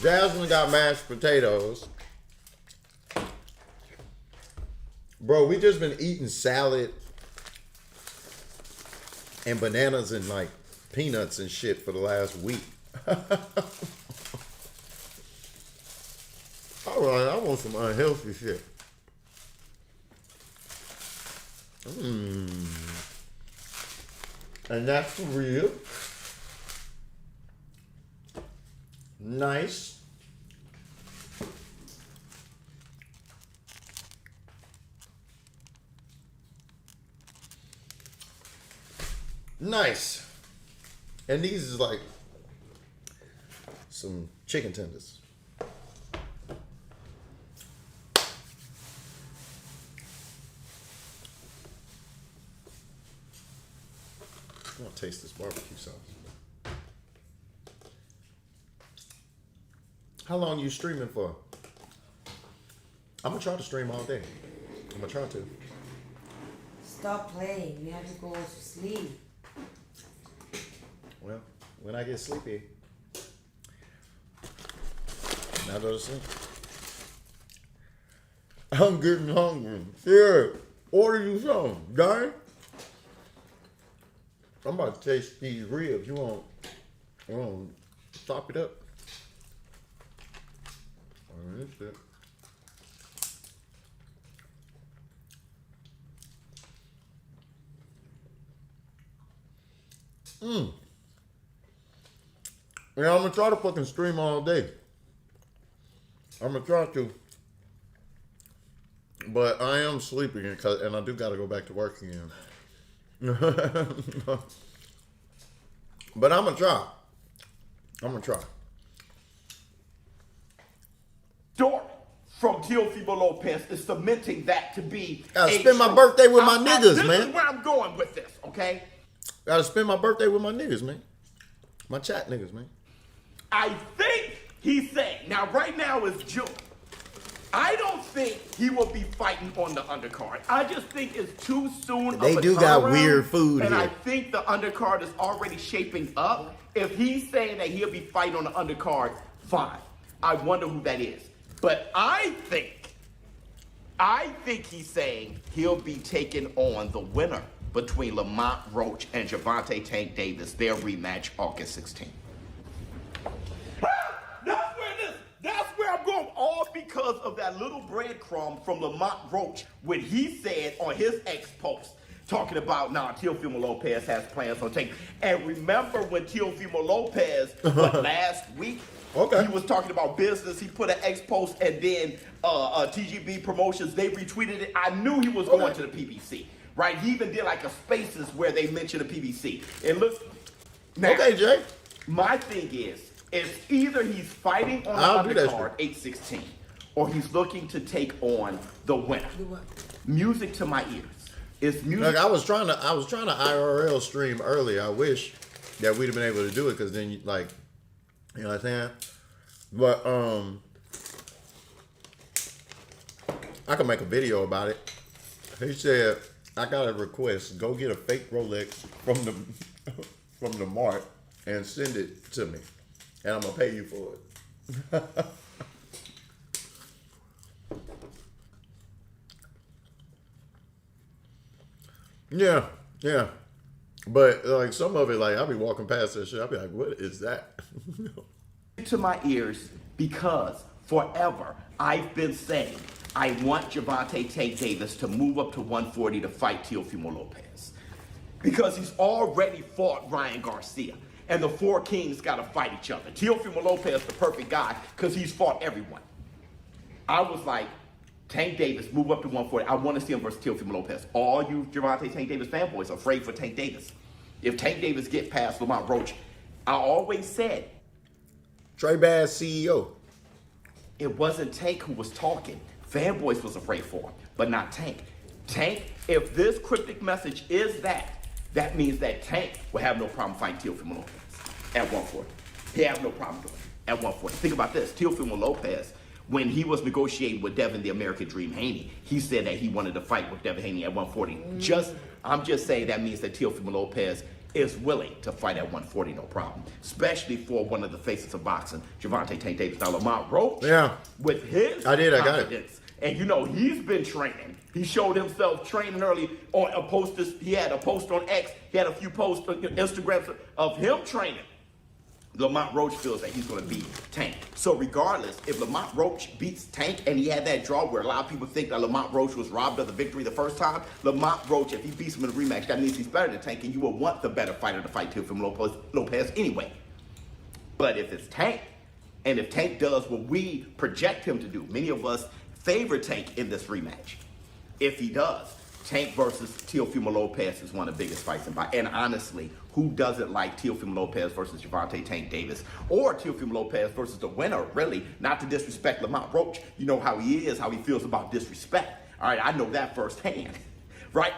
Jasmine got mashed potatoes. Bro, we just been eating salad and bananas and like peanuts and shit for the last week. All right, I want some unhealthy shit. And that's for real. Nice. Nice. And these is like some chicken tenders. I want to taste this barbecue sauce. How long you streaming for? I'm gonna try to stream all day. I'm gonna try to. Stop playing. You have to go to sleep. Well, when I get sleepy, I go to sleep. I'm getting hungry. Here, order you some, darn. I'm about to taste these ribs. You want to top it up? This shit. Yeah, I'm gonna try to fucking stream all day. I'm gonna try to. But I am sleeping and I do gotta go back to work again. But I'm gonna try. from Teofimo Lopez is cementing that to be. Gotta spend my birthday with my niggas, this man. This is where I'm going with this, okay? Gotta spend my birthday with my niggas, man. My chat niggas, man. I think he's saying, now right now is June. I don't think he will be fighting on the undercard. I just think it's too soon. They do got weird food and here. I think the undercard is already shaping up. If he's saying that he'll be fighting on the undercard, fine. I wonder who that is. But I think he's saying he'll be taking on the winner between Lamont Roach and Gervonta Tank Davis, their rematch August 16th. That's where I'm going, all because of that little breadcrumb from Lamont Roach when he said on his X post, talking about, Teofimo Lopez has plans on taking. And remember when Teofimo Lopez, last week, he was talking about business. He put an X post and then TGB Promotions, they retweeted it. I knew he was going to the PBC, right? He even did like a spaces where they mentioned the PBC. And look, now, Jay. My thing is, it's either he's fighting on the undercard 816 or he's looking to take on the winner. Music to my ears. It's music. Look, I was trying to IRL stream earlier. I wish that we'd have been able to do it because then you know what I'm saying? But I could make a video about it. He said, I got a request. Go get a fake Rolex from the mart and send it to me. And I'm going to pay you for it. Yeah. But like some of it, like I'll be walking past that shit. I'll be like, what is that? To my ears, because forever I've been saying I want Gervonta Tank Davis to move up to 140 to fight Teofimo Lopez. Because he's already fought Ryan Garcia. And the four kings got to fight each other. Teofimo Lopez, the perfect guy, because he's fought everyone. I was like, Tank Davis, move up to 140. I want to see him versus Teofimo Lopez. All you Gervonta Tank Davis fanboys are afraid for Tank Davis. If Tank Davis get past Lamont Roach, I always said, Trae Bass CEO. It wasn't Tank who was talking. Fanboys was afraid for him, but not Tank. Tank, if this cryptic message is that means that Tank will have no problem fighting Teofimo Lopez at 140. He has no problem doing it at 140. Think about this. Teofimo Lopez, when he was negotiating with Devin the American Dream Haney, he said that he wanted to fight with Devin Haney at 140. I'm just saying that means that Teofimo Lopez is willing to fight at 140, no problem. Especially for one of the faces of boxing, Gervonta Tank Davis. Now, Lamont Roach, with his I got it. And he's been training. He showed himself training early on a post. He had a post on X. He had a few posts on Instagram of him training. Lamont Roach feels that he's going to beat Tank. So regardless, if Lamont Roach beats Tank and he had that draw where a lot of people think that Lamont Roach was robbed of the victory the first time, Lamont Roach, if he beats him in a rematch, that means he's better than Tank, and you will want the better fighter to fight Teofimo Lopez anyway. But if it's Tank, and if Tank does what we project him to do, many of us favor Tank in this rematch. If he does, Tank versus Teofimo Lopez is one of the biggest fights in boxing. And honestly, who doesn't like Teofimo Lopez versus Gervonta Tank Davis? Or Teofimo Lopez versus the winner, really, not to disrespect Lamont Roach. You know how he is, how he feels about disrespect. All right, I know that firsthand, right?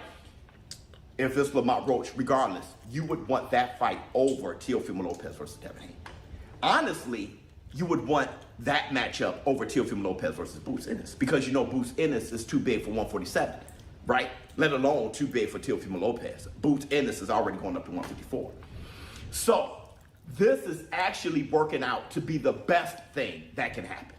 If it's Lamont Roach, regardless, you would want that fight over Teofimo Lopez versus Devin Haney. Honestly, you would want that matchup over Teofimo Lopez versus Boots Ennis, because you know Boots Ennis is too big for 147, right? Let alone too big for Teofimo Lopez. Boots Ennis is already going up to 154. So this is actually working out to be the best thing that can happen.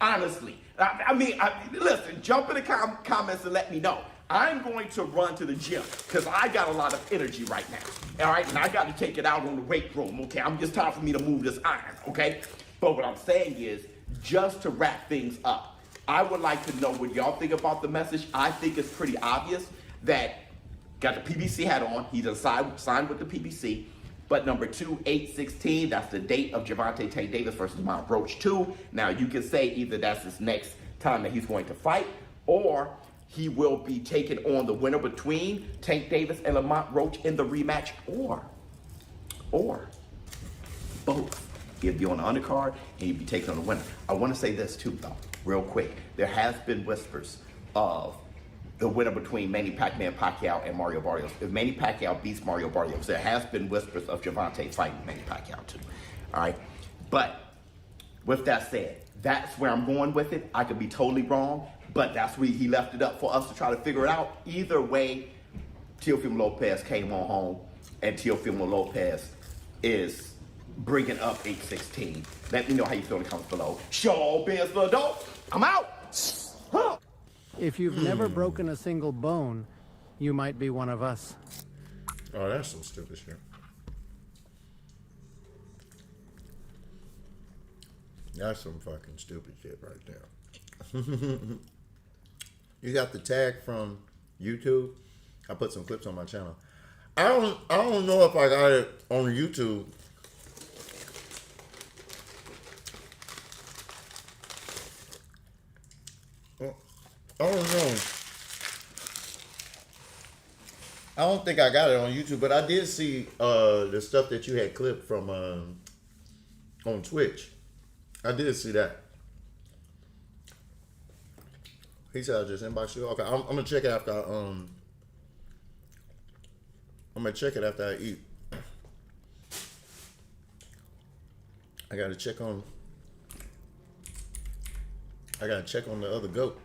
Honestly, I mean, listen, jump in the comments and let me know. I'm going to run to the gym because I got a lot of energy right now. All right, and I got to take it out on the weight room. Okay, I'm just time for me to move this iron. Okay, but what I'm saying is, just to wrap things up, I would like to know what y'all think about the message. I think it's pretty obvious that got the PBC hat on. He done signed with the PBC. But number 2, 8/16, that's the date of Gervonta Tank Davis versus Lamont Roach 2. Now you can say either that's his next time that he's going to fight, or he will be taking on the winner between Tank Davis and Lamont Roach in the rematch, or both. He'd be on the undercard, and he'd be taking on the winner. I want to say this too, though, real quick. There has been whispers of the winner between Manny Pacquiao and Mario Barrios. If Manny Pacquiao beats Mario Barrios, there has been whispers of Gervonta fighting Manny Pacquiao too. All right, but with that said, that's where I'm going with it. I could be totally wrong, but that's where he left it up for us to try to figure it out. Either way, Teofimo Lopez came on home, and Teofimo Lopez is bringing up 816. Let me know how you feel in the comments below. Show biz Lado. I'm out. Huh. If you've never broken a single bone, you might be one of us. Oh, that's some stupid shit. That's some fucking stupid shit right there. You got the tag from YouTube. I put some clips on my channel. I don't know if I got it on YouTube. I don't know. I don't think I got it on YouTube, but I did see the stuff that you had clipped from on Twitch. I did see that. He said I just inboxed you. Okay, I'm gonna check it after I'm gonna check it after I eat. I gotta check on the other goat.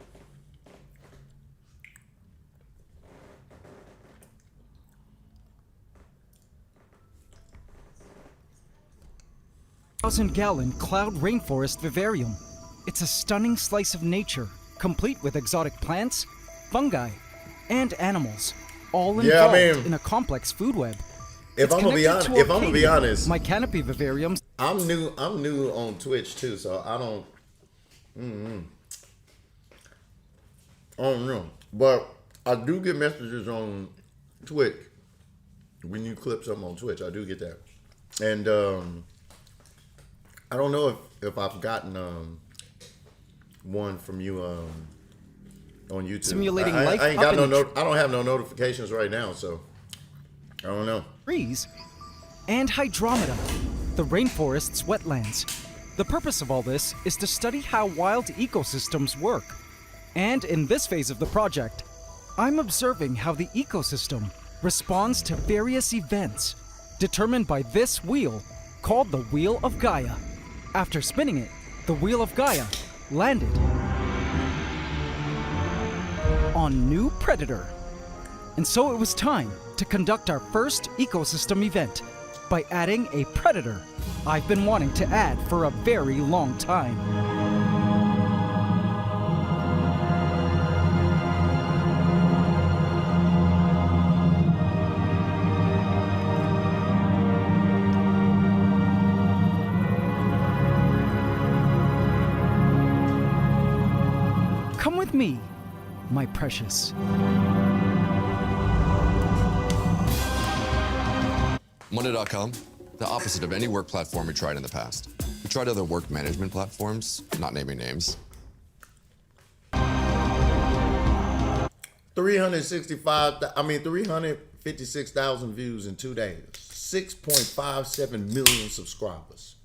Thousand-gallon cloud rainforest vivarium. It's a stunning slice of nature, complete with exotic plants, fungi, and animals, all involved in a complex food web. If I'm gonna be honest, my canopy vivariums. I'm new on Twitch too, so I don't. I don't know, but I do get messages on Twitch when you clip something on Twitch. I do get that, and I don't know if I've gotten one from you on YouTube. Simulating life I ain't got I don't have no notifications right now, so I don't know. Trees and hydrometa, the rainforest's wetlands. The purpose of all this is to study how wild ecosystems work. And in this phase of the project, I'm observing how the ecosystem responds to various events determined by this wheel called the Wheel of Gaia. After spinning it, the Wheel of Gaia landed on New Predator. And so it was time to conduct our first ecosystem event by adding a predator I've been wanting to add for a very long time. Come with me, my precious. Monday.com, the opposite of any work platform we tried in the past. We tried other work management platforms, not naming names. 356,000 views in 2 days. 6.57 million subscribers.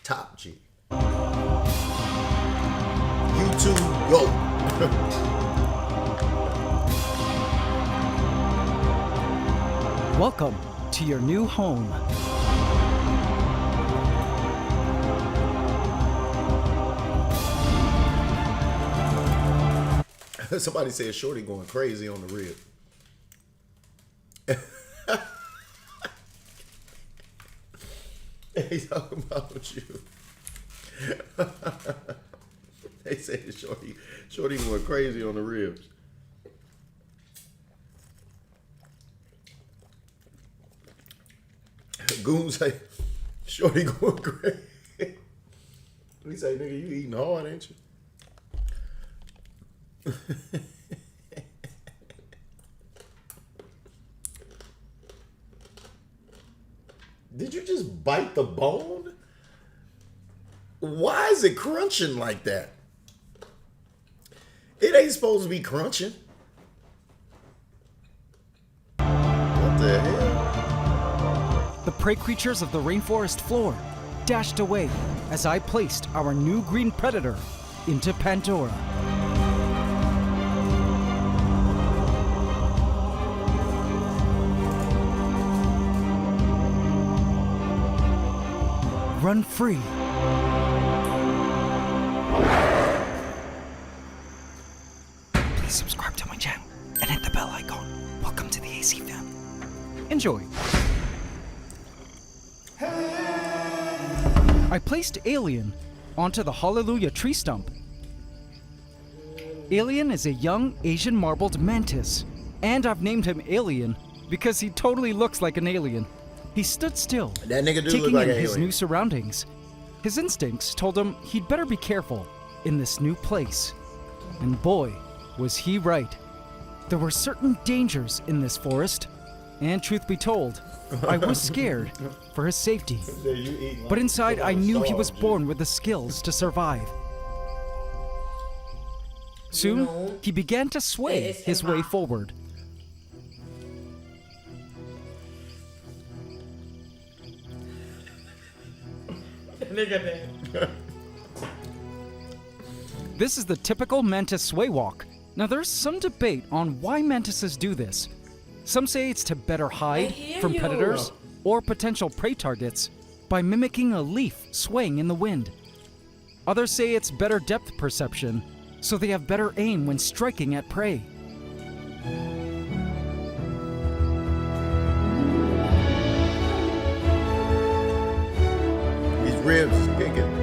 Top G. YouTube, go. Welcome to your new home. Somebody said Shorty going crazy on the rib. They talking about you. They say Shorty going crazy on the ribs. Goon say, Shorty going crazy. He say, nigga, you eating hard, ain't you? Did you just bite the bone? Why is it crunching like that? It ain't supposed to be crunching. What the hell? the prey creatures of the rainforest floor dashed away as I placed our new green predator into Pandora. Run free. Please subscribe to my channel and hit the bell icon. Welcome to the AC fam. Enjoy. I placed Alien onto the Hallelujah tree stump. Alien is a young Asian marbled mantis, and I've named him Alien because he totally looks like an alien. He stood still, that nigga do taking look like in an his alien. new surroundings. His instincts told him he'd better be careful in this new place. And boy, was he right. There were certain dangers in this forest, and truth be told, I was scared for his safety. But inside, I knew he was born with the skills to survive. Soon, he began to sway his way forward. This is the typical mantis sway walk. Now there's some debate on why mantises do this. Some say it's to better hide from predators or potential prey targets by mimicking a leaf swaying in the wind. Others say it's better depth perception, so they have better aim when striking at prey. Ribs is kicking.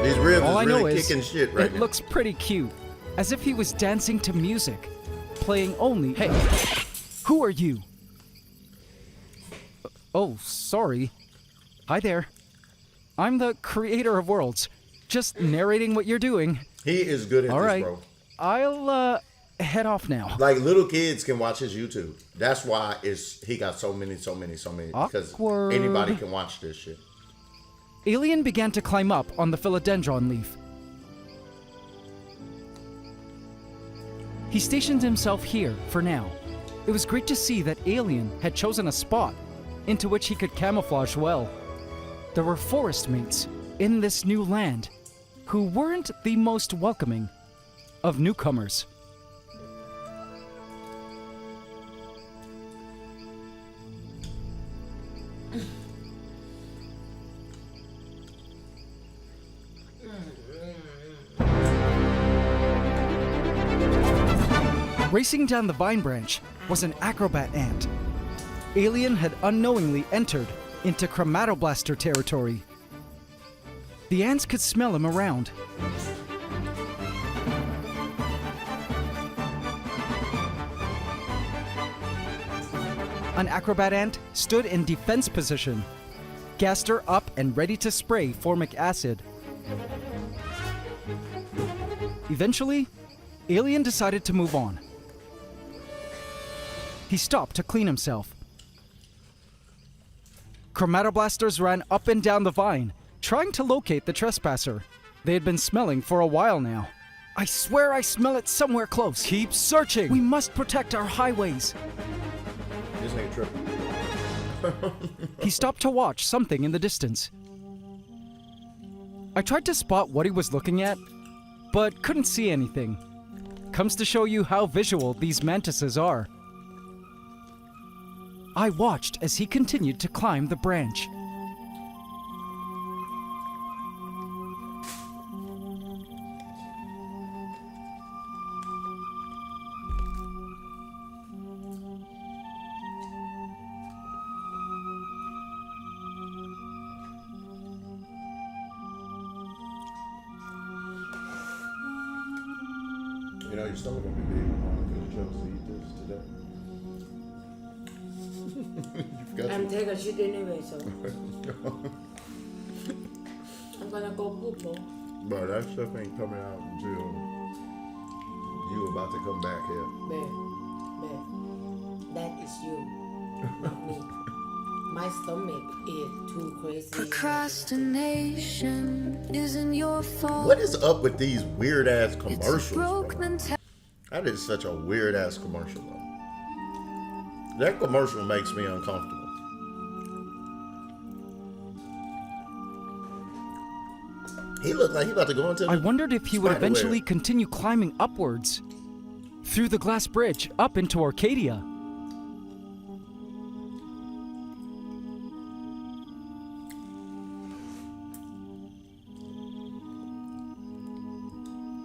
These ribs All is I know really is kicking shit right it now. looks pretty cute, as if he was dancing to music, playing only. Hey, who are you? Oh, sorry. Hi there. I'm the creator of worlds, just narrating what you're doing. He is good at All this, right. bro. I'll head off now. Like little kids can watch his YouTube. That's why he got so many. Because Awkward. anybody can watch this shit. Alien began to climb up on the philodendron leaf. He stationed himself here for now. It was great to see that Alien had chosen a spot into which he could camouflage well. There were forest mates in this new land who weren't the most welcoming of newcomers. Racing down the vine branch was an acrobat ant. Alien had unknowingly entered into Chromatoblaster territory. The ants could smell him around. An acrobat ant stood in defense position, gaster up and ready to spray formic acid. Eventually, Alien decided to move on. He stopped to clean himself. Chromatoblasters ran up and down the vine, trying to locate the trespasser. They had been smelling for a while now. I swear I smell it somewhere close. Keep searching. We must protect our highways. This nigga tripping. He stopped to watch something in the distance. I tried to spot what he was looking at, but couldn't see anything. Comes to show you how visual these mantises are. I watched as he continued to climb the branch. You know, your stomach gonna be big because you chose to eat this today. I'm taking a shit anyway, so I'm gonna go poop, bro. Bro, that stuff ain't coming out until you about to come back here. Babe, that is you, not me. My stomach is too crazy. Procrastination isn't your fault. What is up with these weird ass commercials, bro? That is such a weird ass commercial, though. That commercial makes me uncomfortable. He looked like he about to go into. I wondered if he would spider eventually web. continue climbing upwards through the glass bridge up into Arcadia.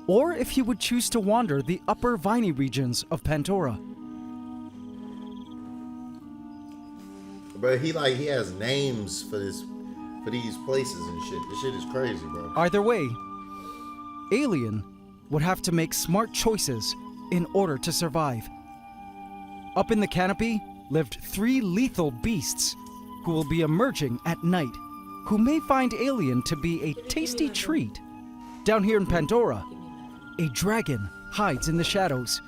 Or if he would choose to wander the upper viney regions of Pandora. But he has names for these places and shit. This shit is crazy, bro. Either way, Alien would have to make smart choices in order to survive. Up in the canopy lived 3 lethal beasts who will be emerging at night, who may find Alien to be a tasty treat. Down here in Pandora, a dragon hides in the shadows,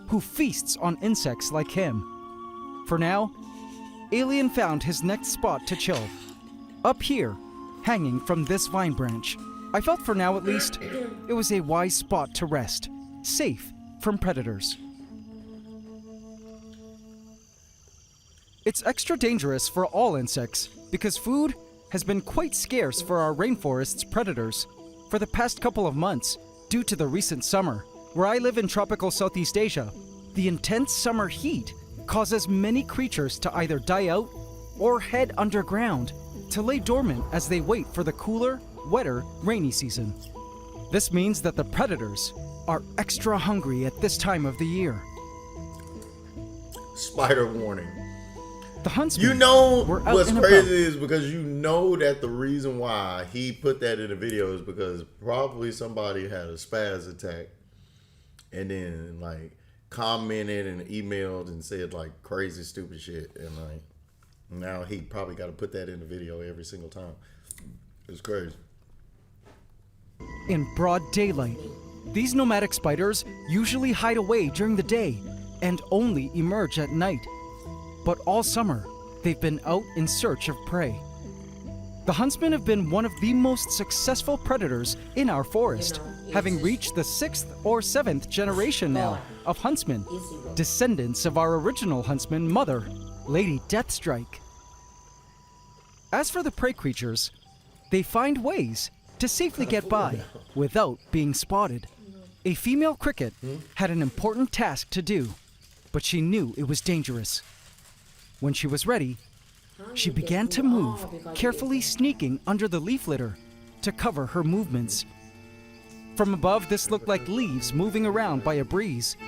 who feasts on insects like him. For now, Alien found his next spot to chill. Up here, hanging from this vine branch. I felt for now at least, it was a wise spot to rest, safe from predators. It's extra dangerous for all insects because food has been quite scarce for our rainforest's predators for the past couple of months due to the recent summer. Where I live in tropical Southeast Asia, the intense summer heat causes many creatures to either die out or head underground to lay dormant as they wait for the cooler, wetter, rainy season. This means that the predators are extra hungry at this time of the year. Spider warning. The huntsmen You know were out what's and crazy about. is because you know that the reason why he put that in the video is because probably somebody had a spaz attack and then commented and emailed and said crazy stupid shit, and now he probably got to put that in the video every single time. It's crazy. In broad daylight, these nomadic spiders usually hide away during the day and only emerge at night. But all summer, they've been out in search of prey. The huntsmen have been one of the most successful predators in our forest, having reached the 6th or 7th generation now of huntsmen, descendants of our original huntsman mother, Lady Deathstrike. As for the prey creatures, they find ways to safely get by without being spotted. A female cricket had an important task to do, but she knew it was dangerous. When she was ready, she began to move, carefully sneaking under the leaf litter to cover her movements. From above, this looked like leaves moving around by a breeze.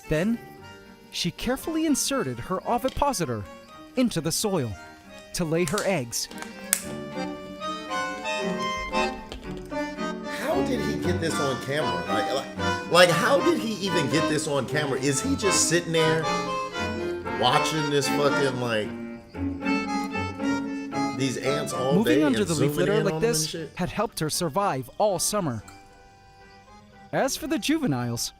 Then, she carefully inserted her ovipositor into the soil to lay her eggs. How did he get this on camera? How did he even get this on camera? Is he just sitting there watching this fucking these ants all day? Moving under and the leaf zooming litter in like on them and this shit? had helped her survive all summer. As for the juveniles,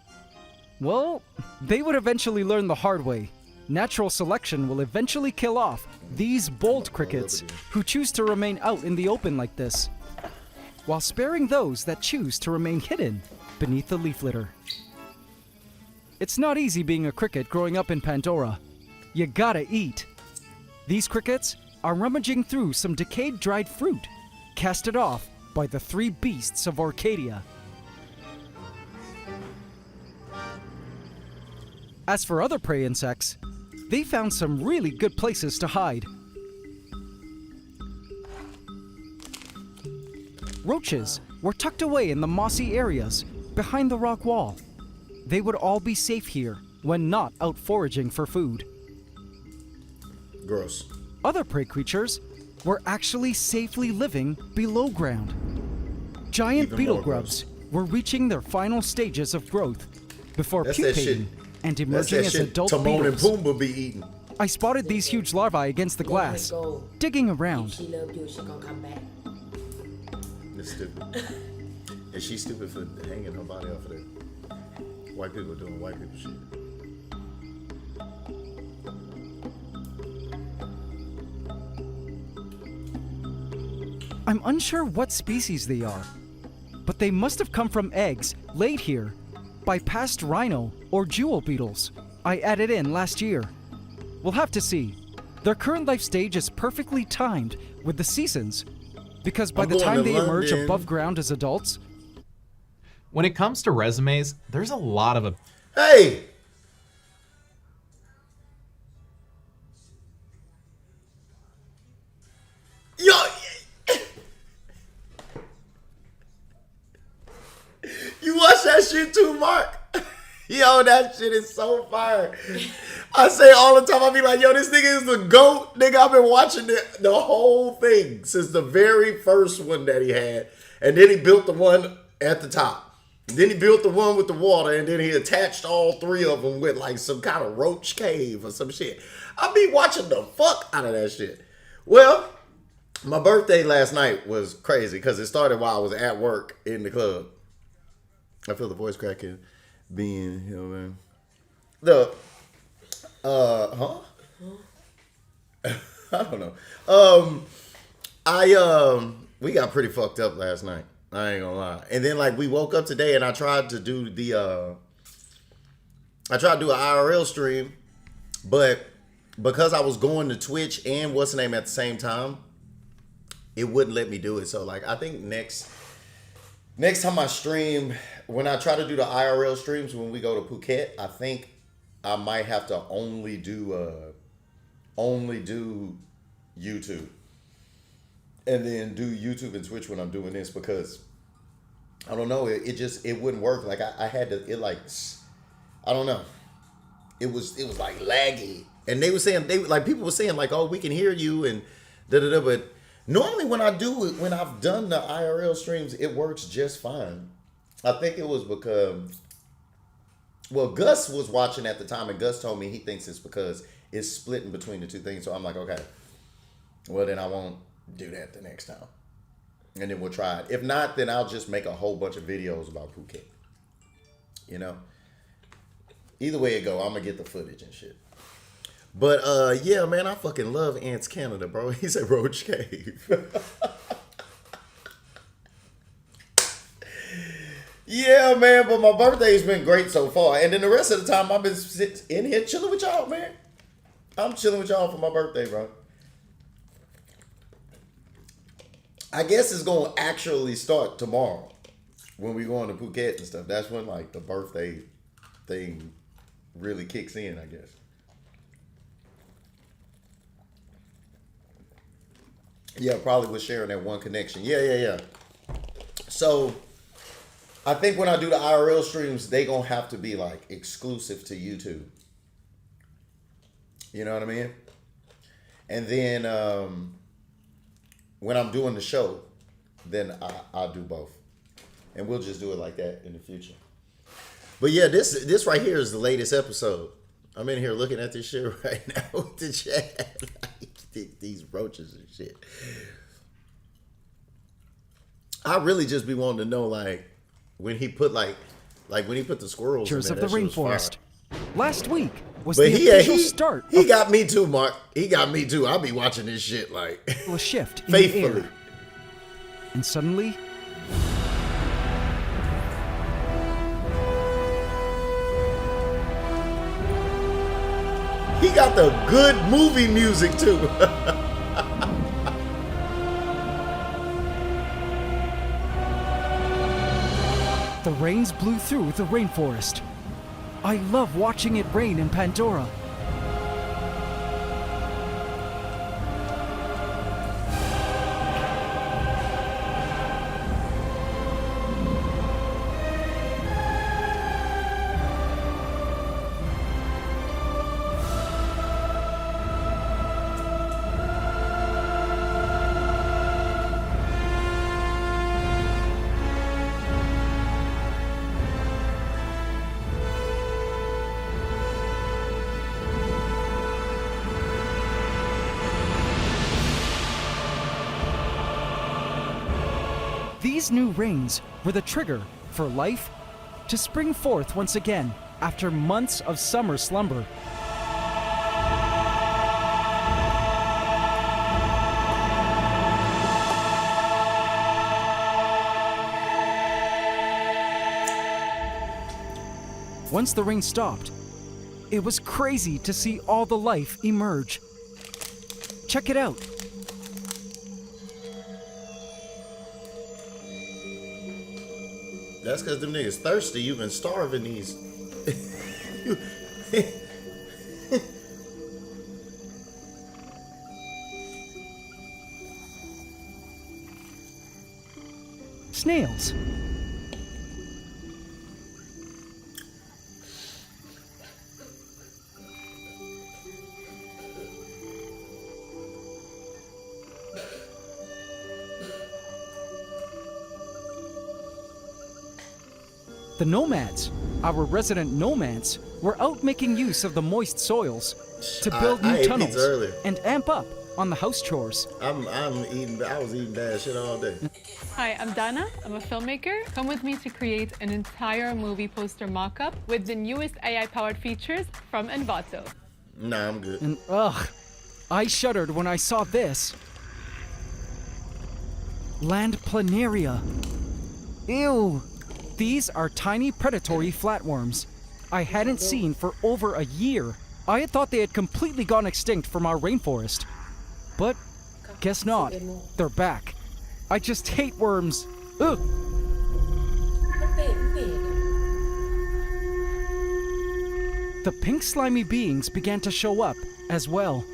well, they would eventually learn the hard way. Natural selection will eventually kill off these bold crickets who choose to remain out in the open like this, while sparing those that choose to remain hidden beneath the leaf litter. It's not easy being a cricket growing up in Pandora. You gotta eat. These crickets are rummaging through some decayed dried fruit, casted off by the 3 beasts of Arcadia. As for other prey insects, they found some really good places to hide. Roaches were tucked away in the mossy areas behind the rock wall. They would all be safe here when not out foraging for food. Gross. Other prey creatures were actually safely living below ground. Giant Even beetle more grubs were reaching their final stages of growth before That's that pupating shit. and That's emerging that as shit adult Timon and beetles. Pumbaa be eating. I spotted these huge larvae against the glass, digging around. She loved you, she gonna come back. It's stupid. And she's stupid for hanging her body off of there. White people doing white people shit. I'm unsure what species they are, but they must have come from eggs laid here by past rhino or jewel beetles I added in last year. We'll have to see. Their current life stage is perfectly timed with the seasons, because by the time they emerge above ground as adults... When it comes to resumes, there's a lot of... Hey! Yo! You watch that shit too, Mark? Yo, that shit is so fire. I say all the time, I be like, yo, this nigga is the GOAT. Nigga, I've been watching the whole thing since the very first one that he had. And then he built the one at the top. Then he built the one with the water, and then he attached all three of them with like some kind of roach cave or some shit. I be watching the fuck out of that shit. Well, my birthday last night was crazy because it started while I was at work in the club. I feel the voice cracking being here, man. I don't know. We got pretty fucked up last night. I ain't gonna lie. And then like we woke up today and I tried to do an IRL stream, but because I was going to Twitch and what's the name at the same time, it wouldn't let me do it. So like I think next time I stream, when I try to do the IRL streams when we go to Phuket, I think I might have to only do YouTube. And then do YouTube and Twitch when I'm doing this because I don't know, it wouldn't work. Like I had to, I don't know. It was like laggy. And they were saying, people were saying like, oh, we can hear you and da-da-da, but normally when I've done the IRL streams, it works just fine. I think it was because, well, Gus was watching at the time and Gus told me he thinks it's because it's splitting between the two things. So I'm like, okay, well then I won't do that the next time. And then we'll try it. If not, then I'll just make a whole bunch of videos about Phuket. You know? Either way it go, I'm gonna get the footage and shit. But yeah, man, I fucking love Ants Canada, bro. He said Roach Cave. Yeah, man, but my birthday's been great so far. And then the rest of the time I've been in here chilling with y'all, man. I'm chilling with y'all for my birthday, bro. I guess it's going to actually start tomorrow when we go on to Phuket and stuff. That's when, like, the birthday thing really kicks in, I guess. Yeah, probably with sharing that one connection. Yeah. So, I think when I do the IRL streams, they going to have to be, like, exclusive to YouTube. You know what I mean? And then, when I'm doing the show, then I'll do both. And we'll just do it like that in the future. But yeah, this right here is the latest episode. I'm in here looking at this shit right now with the chat. These roaches and shit. I really just be wanting to know, like, when he put when he put the squirrels Cheers in there, of the rainforest. Last week was but the official start. He got me too, Mark. He got me too. I'll be watching this shit like a shift in faithfully. The air. And suddenly, he got the good movie music too. The rains blew through the rainforest. I love watching it rain in Pandora. These new rains were the trigger for life to spring forth once again after months of summer slumber. Once the rain stopped, it was crazy to see all the life emerge. Check it out. That's because them niggas thirsty. You've been starving these. Snails. The nomads, our resident nomads, were out making use of the moist soils to build new tunnels and amp up on the house chores. I was eating bad shit all day. Hi, I'm Dana. I'm a filmmaker. Come with me to create an entire movie poster mock-up with the newest AI-powered features from Envato. Nah, I'm good. And I shuddered when I saw this. Land planaria. Ew. These are tiny predatory flatworms I hadn't seen for over a year. I had thought they had completely gone extinct from our rainforest. But guess not. They're back. I just hate worms. Ugh. The pink slimy beings began to show up as well.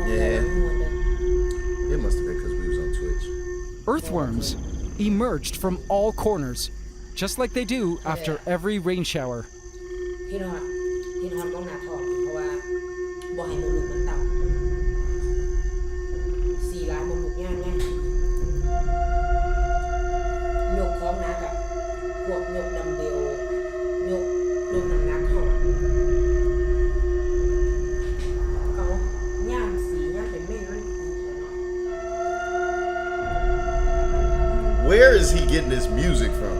Yeah. It must have been because we was on Twitch. Earthworms emerged from all corners, just like they do after every rain shower. Where is he getting this music from?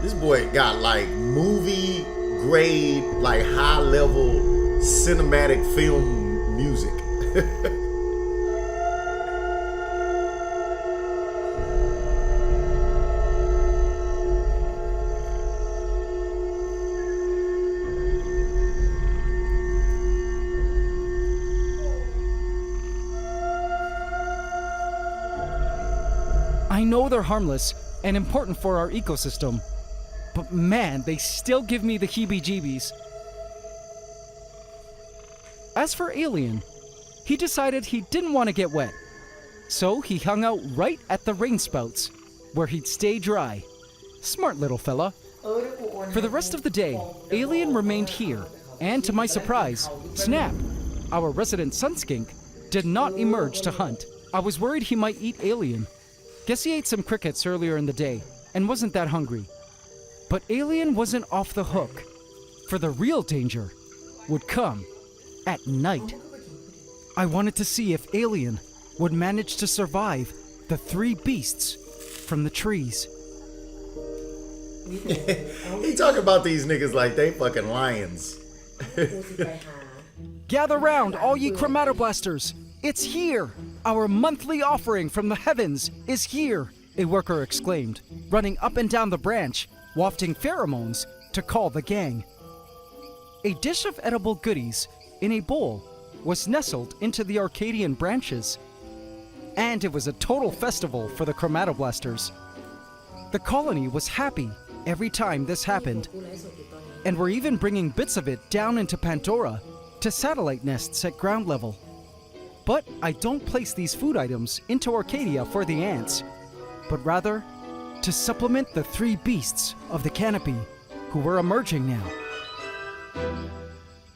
This boy got like movie grade, like high level cinematic film music. I know they're harmless and important for our ecosystem, but man, they still give me the heebie-jeebies. As for Alien, he decided he didn't want to get wet, so he hung out right at the rain spouts, where he'd stay dry. Smart little fella. For the rest of the day, Alien remained here, and to my surprise, Snap, our resident sun skink, did not emerge to hunt. I was worried he might eat Alien. Guess he ate some crickets earlier in the day and wasn't that hungry. But Alien wasn't off the hook, for the real danger would come at night. I wanted to see if Alien would manage to survive the three beasts from the trees. He talking about these niggas like they fucking lions. Gather round, all ye chromatoblasters. It's here! Our monthly offering from the heavens is here, a worker exclaimed, running up and down the branch, wafting pheromones to call the gang. A dish of edible goodies in a bowl was nestled into the Arcadian branches, and it was a total festival for the chromatoblasters. The colony was happy every time this happened, and were even bringing bits of it down into Pandora to satellite nests at ground level. But I don't place these food items into Arcadia for the ants, but rather to supplement the three beasts of the canopy who were emerging now.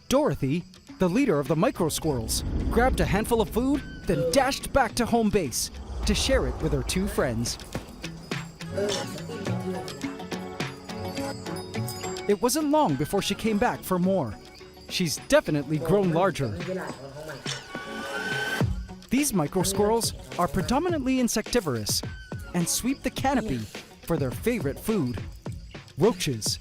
Dorothy, the leader of the micro squirrels, grabbed a handful of food, then dashed back to home base to share it with her two friends. It wasn't long before she came back for more. She's definitely grown larger. These micro squirrels are predominantly insectivorous and sweep the canopy for their favorite food, roaches.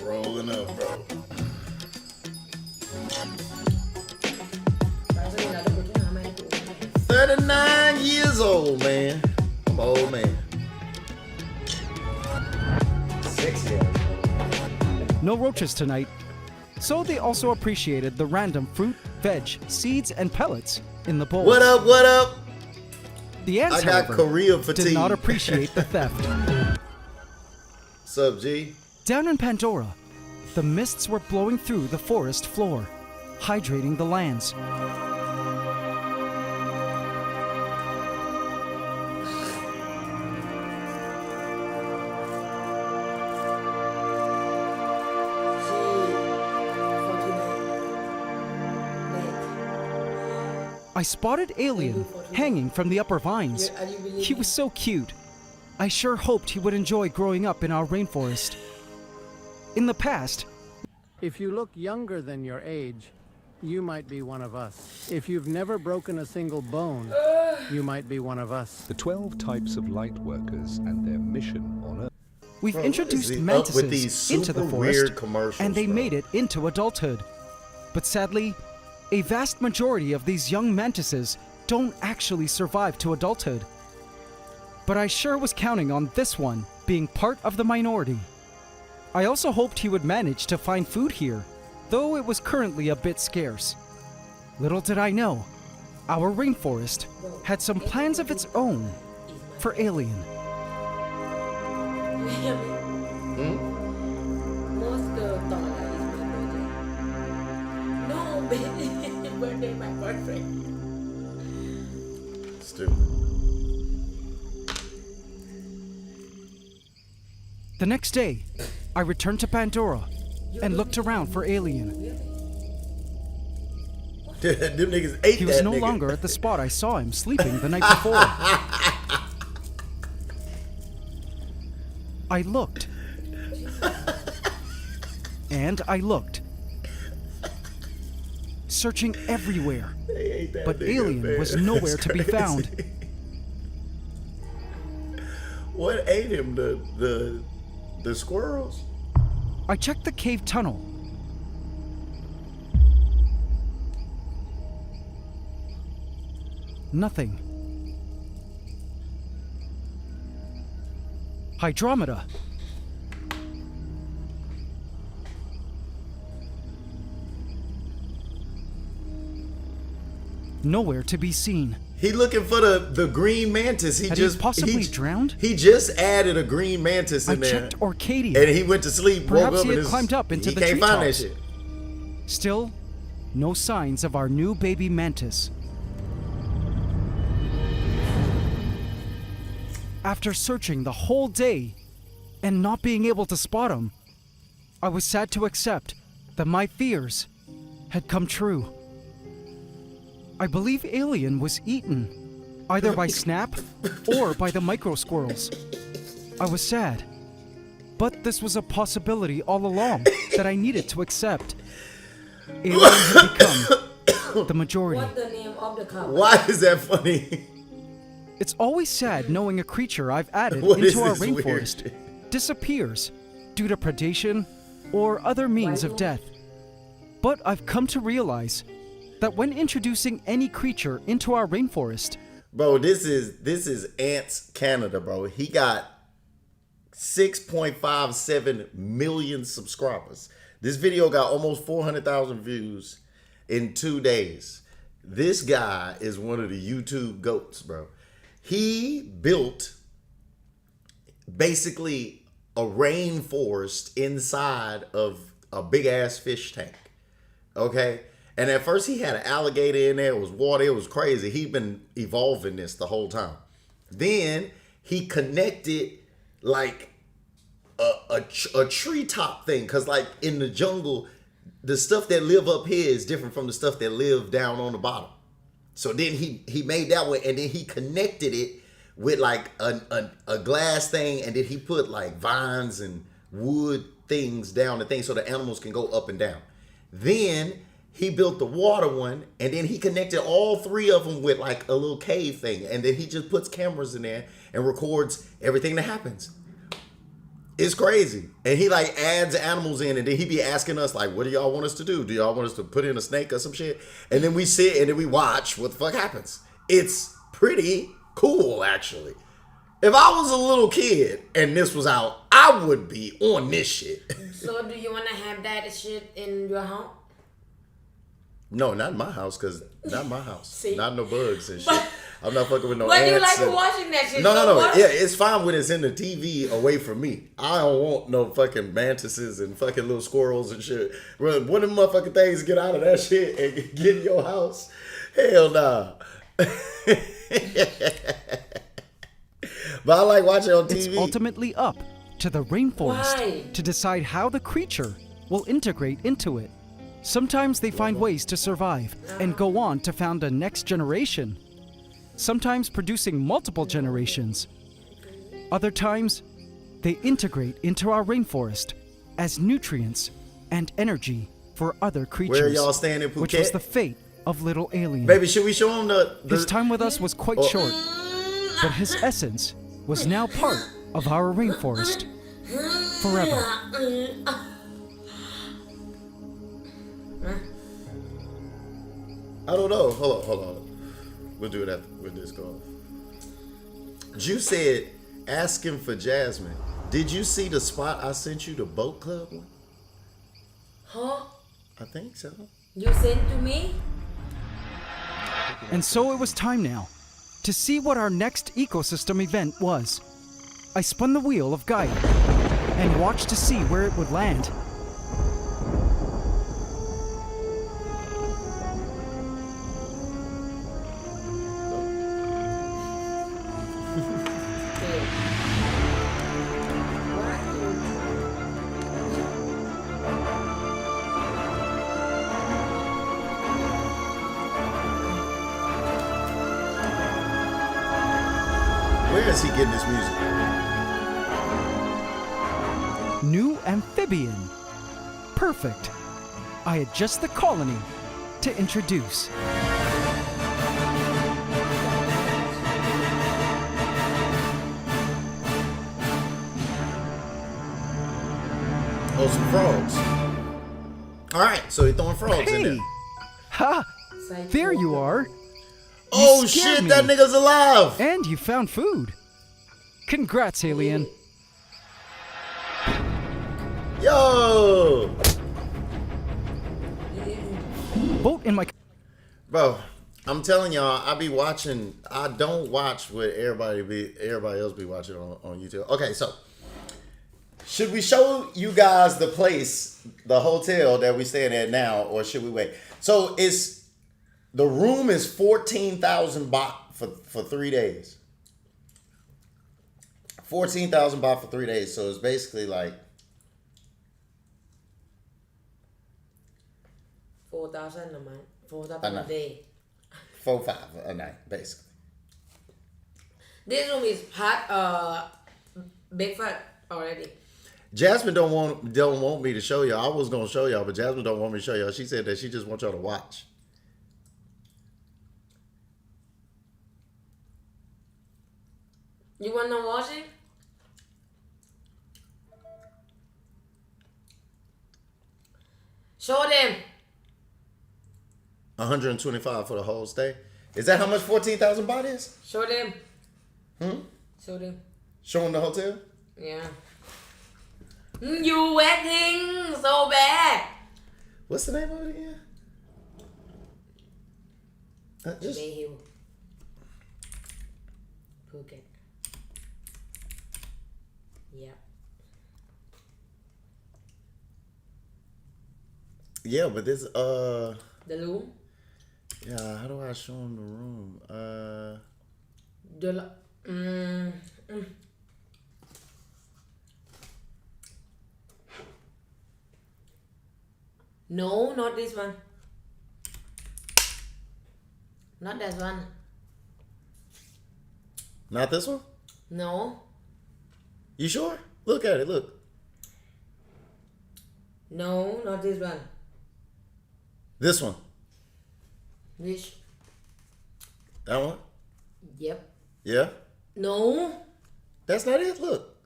Rolling up, bro. 39 years old, man. I'm an old man. 6 years. No roaches tonight, so they also appreciated the random fruit, veg, seeds, and pellets in the bowl. What up, what up? The ants, I got however, Korea fatigue. did not appreciate the theft. What's up, G? Down in Pandora, the mists were blowing through the forest floor, hydrating the lands. I spotted Alien hanging from the upper vines. He was so cute. I sure hoped he would enjoy growing up in our rainforest. In the past, If you look younger than your age, you might be one of us. If you've never broken a single bone, you might be one of us. The 12 types of light workers and their mission on Earth. we've Bro, introduced what is it up with mantises these into the super forest, weird commercials, and they bro? made it into adulthood. But sadly, a vast majority of these young mantises don't actually survive to adulthood. But I sure was counting on this one being part of the minority. I also hoped he would manage to find food here, though it was currently a bit scarce. Little did I know, our rainforest had some plans of its own for Alien. Most girls thought that is my birthday. No, baby, birthday my boyfriend. Stupid. The next day, I returned to Pandora and looked around for Alien. Them niggas ate He was that no nigga. longer at the spot I saw him sleeping the night before. I looked. And I looked. Searching everywhere. But nigga, Alien man. was nowhere That's to be crazy. found. What ate him? The squirrels? I checked the cave tunnel. Nothing. Hydrometa. Nowhere to be seen. He looking for the green mantis. He Had just he possibly drowned? He just added a green mantis in I there. checked Orcadia. And he went to sleep. Perhaps woke up he and had climbed up into he the can't find that treetops. shit. Still, no signs of our new baby mantis. After searching the whole day and not being able to spot him, I was sad to accept that my fears had come true. I believe Alien was eaten, either by Snap or by the micro squirrels. I was sad, but this was a possibility all along that I needed to accept. Alien had become the majority. What's the name of the cow? Why is that funny? It's always sad knowing a creature I've added What is into our this weird rainforest shit? disappears due to predation or other means of death. But I've come to realize that when introducing any creature into our rainforest, Bro, this is Ants Canada, bro. He got 6.57 million subscribers. This video got almost 400,000 views in 2 days. This guy is one of the YouTube goats, bro. He built basically a rainforest inside of a big ass fish tank. Okay? And at first he had an alligator in there. It was water. It was crazy. He'd been evolving this the whole time. Then he connected like a treetop thing. Because like in the jungle, the stuff that live up here is different from the stuff that live down on the bottom. So then he made that one, and then he connected it with like a glass thing, and then he put like vines and wood things down the thing so the animals can go up and down. Then he built the water one, and then he connected all three of them with like a little cave thing, and then he just puts cameras in there and records everything that happens. It's crazy. And he like adds animals in, and then he be asking us like, what do y'all want us to do? Do y'all want us to put in a snake or some shit? And then we sit and then we watch what the fuck happens. It's pretty cool, actually. If I was a little kid and this was out, I would be on this shit. So do you want to have that shit in your home? No, not in my house, because not my house. See? Not no bugs and shit. I'm not fucking with no But ants. you like and... watching that shit. No. What? Yeah, it's fine when it's in the TV away from me. I don't want no fucking mantises and fucking little squirrels and shit. One of them motherfucking things get out of that shit and get in your house. Hell nah. But I like watching on TV. It's ultimately up to the rainforest Why? to decide how the creature will integrate into it. Sometimes they find ways to survive and go on to found a next generation. Sometimes producing multiple generations. Other times, they integrate into our rainforest as nutrients and energy for other creatures. Where y'all staying in Phuket? Which was the fate of little alien. Baby, should we show him the... His time with us was quite short, but his essence was now part of our rainforest forever. I don't know. Hold on. We'll do it after when this goes. Ju said, asking for Jasmine. Did you see the spot I sent you, the boat club one? Huh? I think so. You sent to me? And so it was time now to see what our next ecosystem event was. I spun the wheel of Gaia and watched to see where it would land. Where is he getting this music? New amphibian. Perfect. I had just the colony to introduce. Oh, some frogs. All right, so he's throwing frogs in there. Ha! There you are. Oh shit, that nigga's alive! And you found food. Congrats, alien. Yo! Boat in my... Bro, I'm telling y'all, I be watching. I don't watch what everybody else be watching on YouTube. Okay, so should we show you guys the place, the hotel that we staying at now, or should we wait? So the room is 14,000 baht for 3 days. 14,000 baht for 3 days. So it's basically like 4,000 a month. 4,000 a day. 4-5 a night, basically. This room is part breakfast already. Jasmine don't want me to show y'all. I was gonna show y'all, but Jasmine don't want me to show y'all. She said that she just wants y'all to watch. You want to watch it? Show them. 125 for the whole stay. Is that how much 14,000 baht is? Show them. Show them. Show them the hotel? Yeah. You acting so bad. What's the name of it again? Just... Bay Hill. Phuket. Yeah. Yeah, but this The room. Yeah, how do I show him the room? No, not this one. Not that one. Not this one? No. You sure? Look at it, look. No, not this one. This one? Which? That one? Yep. Yeah? No. That's not it, look.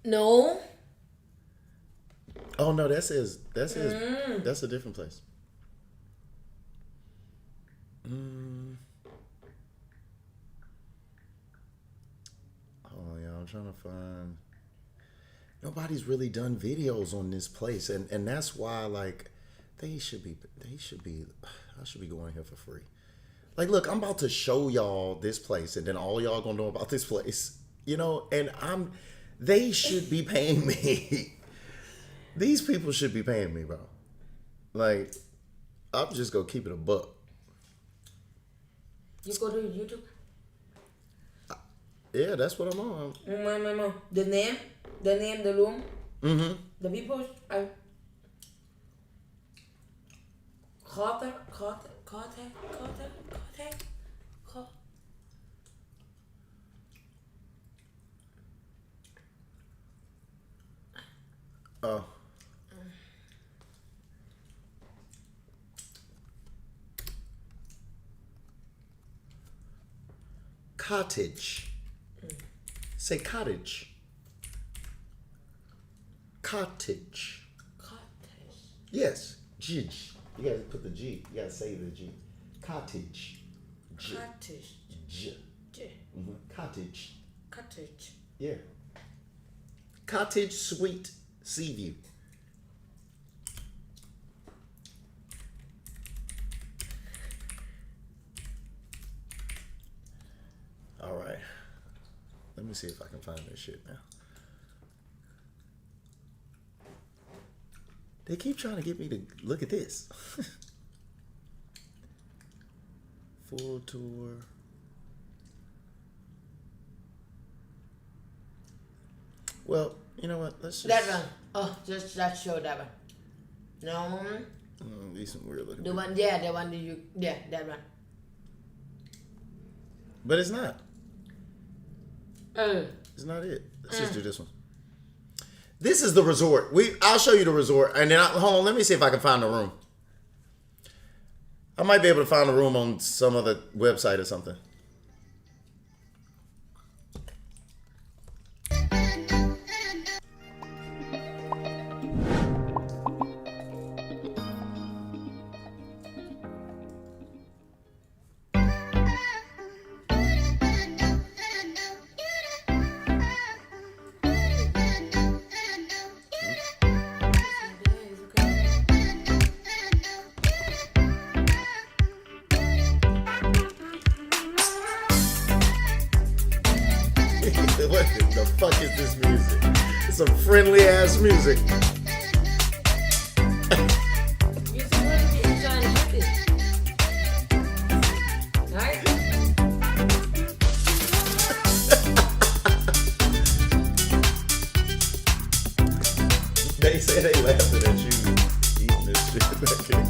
No. Oh no, that's a different place. Oh yeah, I'm trying to find. Nobody's really done videos on this place, and that's why like I should be going here for free. Like, look, I'm about to show y'all this place, and then all y'all gonna know about this place, you know. And they should be paying me. These people should be paying me, bro. Like, I'm just gonna keep it a buck. You go to YouTube? Yeah, that's what I'm on. No. The name, the room. Mm-hmm. The people. Carter. Oh. Cottage. Say cottage. Cottage. Yes. G. You gotta put the G. You gotta say the G. Cottage. G. Cottage. G. Mm-hmm. Cottage. Cottage. Yeah. Cottage Suite Sea View. All right. Let me see if I can find this shit now. They keep trying to get me to look at this. Full tour. Well, you know what? Let's just... That one. Oh, just that show that one. No. These some weird looking. The one, yeah, the one that you, yeah, that one. But it's not. It's not it. Let's just do this one. This is the resort. I'll show you the resort, and then hold on. Let me see if I can find the room. I might be able to find a room on some other website or something. What the fuck is this music? It's some friendly ass music. They say they laughing at you eating this shit back here.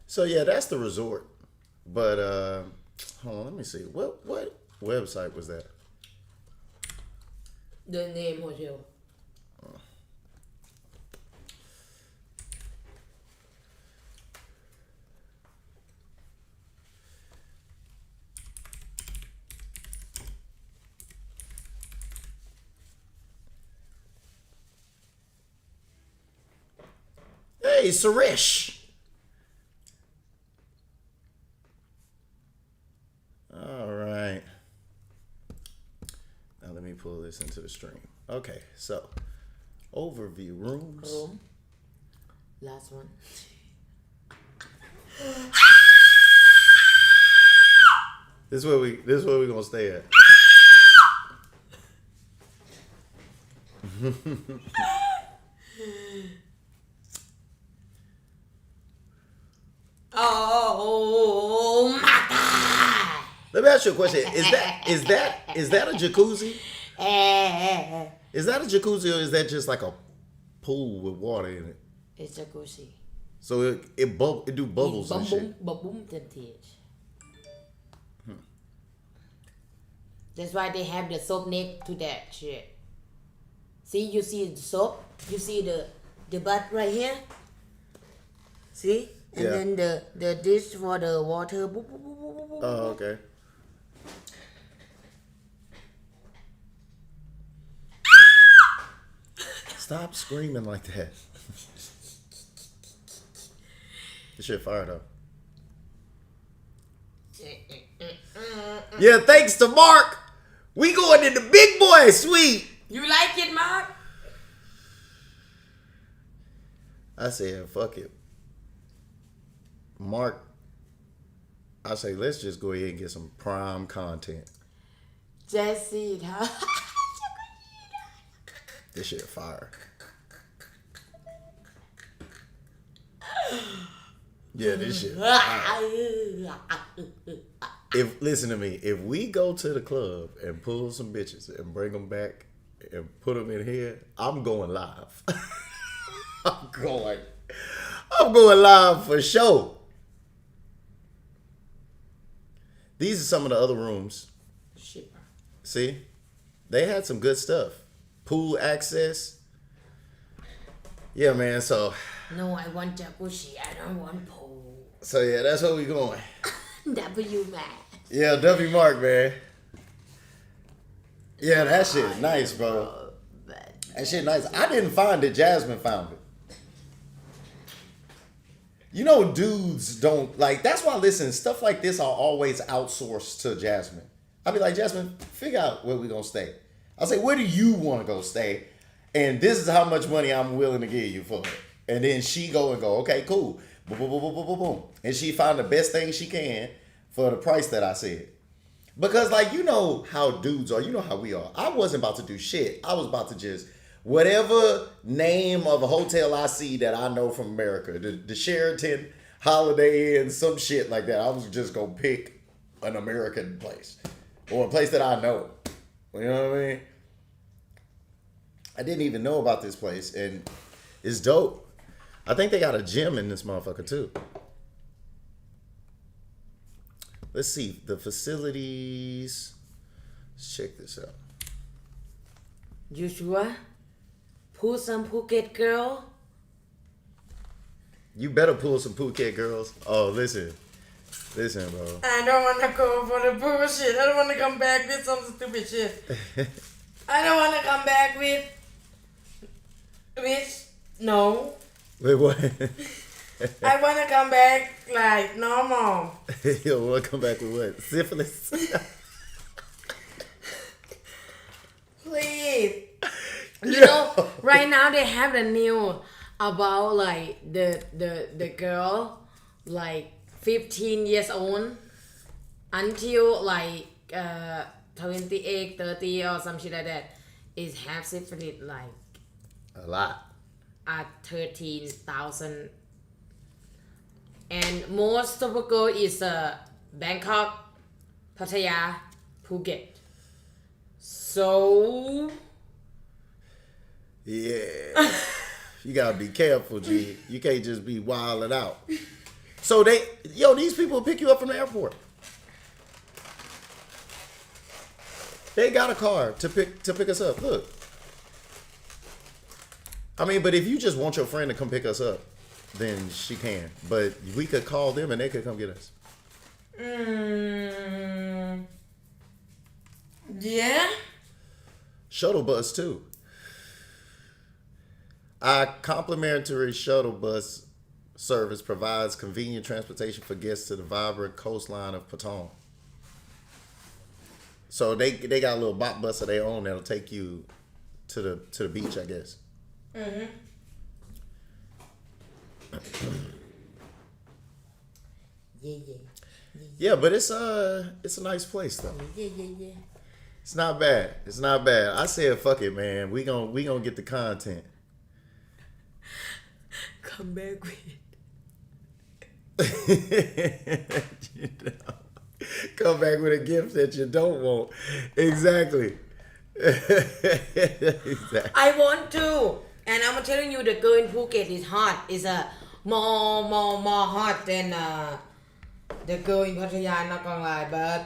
So yeah, that's the resort. But hold on, let me see. What website was that? The name hotel. Trae, Suresh. All right. Now let me pull this into the stream. Okay, so overview rooms. Room. Last one. This is where we're gonna stay at. Oh my God! Let me ask you a question. Is that a jacuzzi? Is that a jacuzzi or is that just like a pool with water in it? It's jacuzzi. So it do bubbles and shit. Bubble That's why they have the soap next to that shit. See, you see the soap. You see the butt right here. See, and then the dish for the water. Oh, okay. Stop screaming like that. This shit fired up. Yeah, thanks to Mark. We going in the big boy suite. You like it, Mark? I said, fuck it. Mark, I say, let's just go ahead and get some prime content. Just see it, huh? This shit fire. Yeah, this shit fire. Listen to me, if we go to the club and pull some bitches and bring them back and put them in here, I'm going live. I'm going live for sure. These are some of the other rooms. Shit. See? They had some good stuff. Pool access. Yeah, man, so. No, I want jacuzzi. I don't want pool. So, yeah, that's where we going. W, man. Yeah, W Mark, man. Yeah, that shit nice, bro. That shit nice. I didn't find it. Jasmine found it. You know, dudes don't like. That's why, listen, stuff like this are always outsourced to Jasmine. I'll be like, Jasmine, figure out where we gonna stay. I'll say, where do you want to go stay? And this is how much money I'm willing to give you for it. And then she go, okay, cool. Boom, boom, boom, boom, boom, boom, boom. And she found the best thing she can for the price that I said. Because, like, you know how dudes are. You know how we are. I wasn't about to do shit. I was about to just, whatever name of a hotel I see that I know from America, the Sheraton, Holiday Inn, some shit like that, I was just going to pick an American place. Or a place that I know. You know what I mean? I didn't even know about this place, and it's dope. I think they got a gym in this motherfucker, too. Let's see. The facilities. Let's check this out. You sure? Pull some Phuket girl? You better pull some Phuket girls. Oh, listen. Listen, bro. I don't want to go for the bullshit. I don't want to come back with some stupid shit. I don't want to come back with... No. Wait, what? I want to come back like normal. You want to come back with what? Syphilis? Please. You know, right now they have the news about like the girl like 15 years old until like 28, 30 or some shit like that is have syphilis like a lot. At 13,000. And most of the girl is Bangkok, Pattaya, Phuket. So yeah, you gotta be careful, G. You can't just be wilding out. So these people pick you up from the airport. They got a car to pick us up. Look. I mean, but if you just want your friend to come pick us up, then she can. But we could call them and they could come get us. Yeah. Shuttle bus too. Our complimentary shuttle bus service provides convenient transportation for guests to the vibrant coastline of Patong. So they got a little bot bus of their own that'll take you to the beach, I guess. Mm-hmm. Yeah, but it's a nice place though. Yeah. It's not bad. It's not bad. I said, fuck it, man. We gonna get the content. Come back with. You know, come back with a gift that you don't want. Exactly. Exactly. I want to, and I'm telling you, the girl in Phuket is hot. Is a more hot than the girl in Pattaya. Not gonna lie, but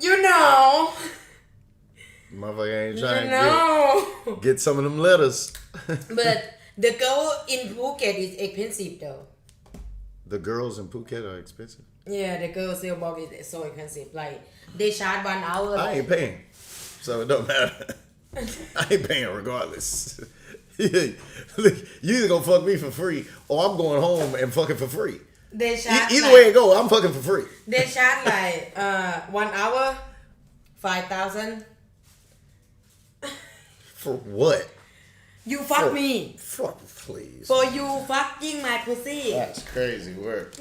you know. Motherfucker ain't trying to get some of them letters. But the girl in Phuket is expensive though. The girls in Phuket are expensive. Yeah, the girls still box is so expensive. Like they charge 1 hour. I ain't paying, so it don't matter. I ain't paying regardless. You either gonna fuck me for free, or I'm going home and fucking for free. They charge either way it go, I'm fucking for free. They charge like 1 hour, 5,000. For what? You fuck me. Fuck, please. For you fucking my pussy. That's crazy work.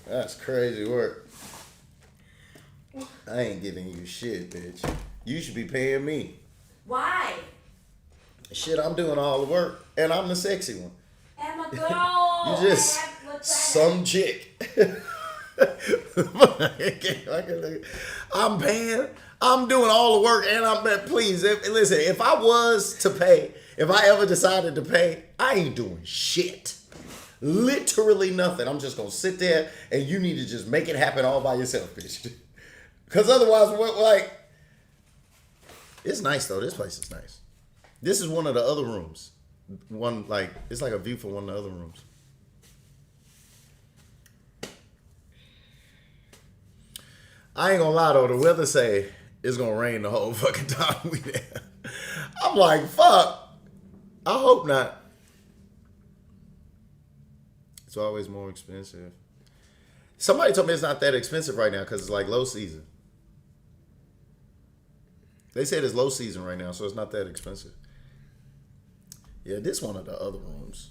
That's crazy work. I ain't giving you shit, bitch. You should be paying me. Why? Shit, I'm doing all the work, and I'm the sexy one. I'm a girl. You just some chick. I'm paying. I'm doing all the work, and I'm please. Listen, if I was to pay, if I ever decided to pay, I ain't doing shit. Literally nothing. I'm just gonna sit there, and you need to just make it happen all by yourself, bitch. Because otherwise, like, it's nice though. This place is nice. This is one of the other rooms. It's like a view from one of the other rooms. I ain't gonna lie though, the weather say it's gonna rain the whole fucking time we there. I'm like, fuck. I hope not. It's always more expensive. Somebody told me it's not that expensive right now because it's like low season. They said it's low season right now, so it's not that expensive. Yeah, this one of the other rooms.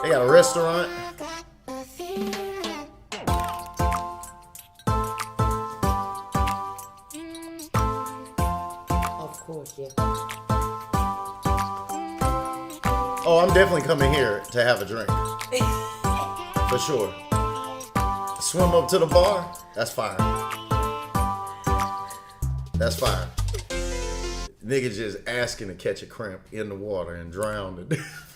They got a restaurant. Of course, yeah. Oh, I'm definitely coming here to have a drink. For sure. Swim up to the bar. That's fire. That's fire. Nigga just asking to catch a cramp in the water and drown to death.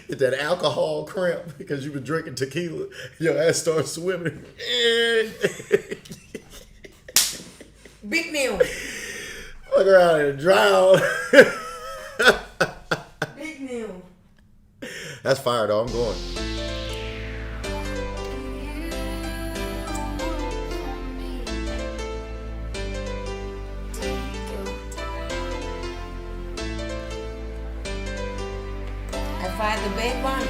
Get that alcohol cramp because you've been drinking tequila. Your ass starts swimming. Big meal. Fuck around and drown. Big meal. That's fire though. I'm going. Find the big one.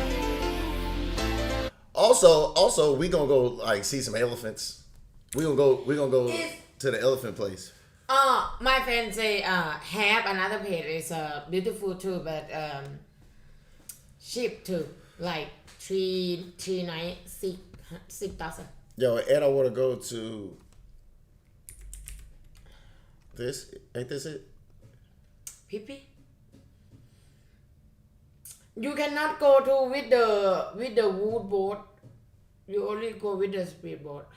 Also, we gonna go like see some elephants. We gonna go to the elephant place. My friend say have another page is beautiful too, but cheap too. Like 6,000. Yo, and I wanna go to this. Ain't this it? Pee-pee? You cannot go to with the wood boat. You only go with the speedboat.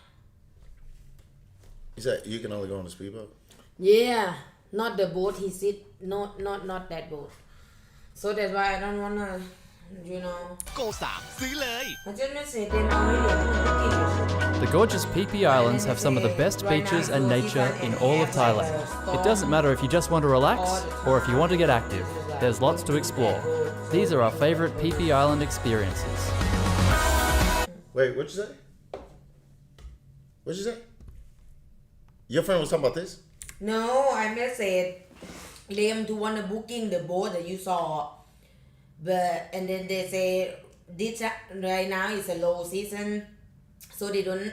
You said you can only go on the speedboat? Yeah, not the boat he sit. Not that boat. So that's why I don't wanna, you know. The gorgeous Phi Phi Islands have some of the best beaches and nature in all of Thailand. It doesn't matter if you just want to relax or if you want to get active. There's lots to explore. These are our favorite Phi Phi Island experiences. Wait, what'd you say? What'd you say? Your friend was talking about this? No, I messaged them to want to booking the boat that you saw. But and then they say this right now is a low season, so they don't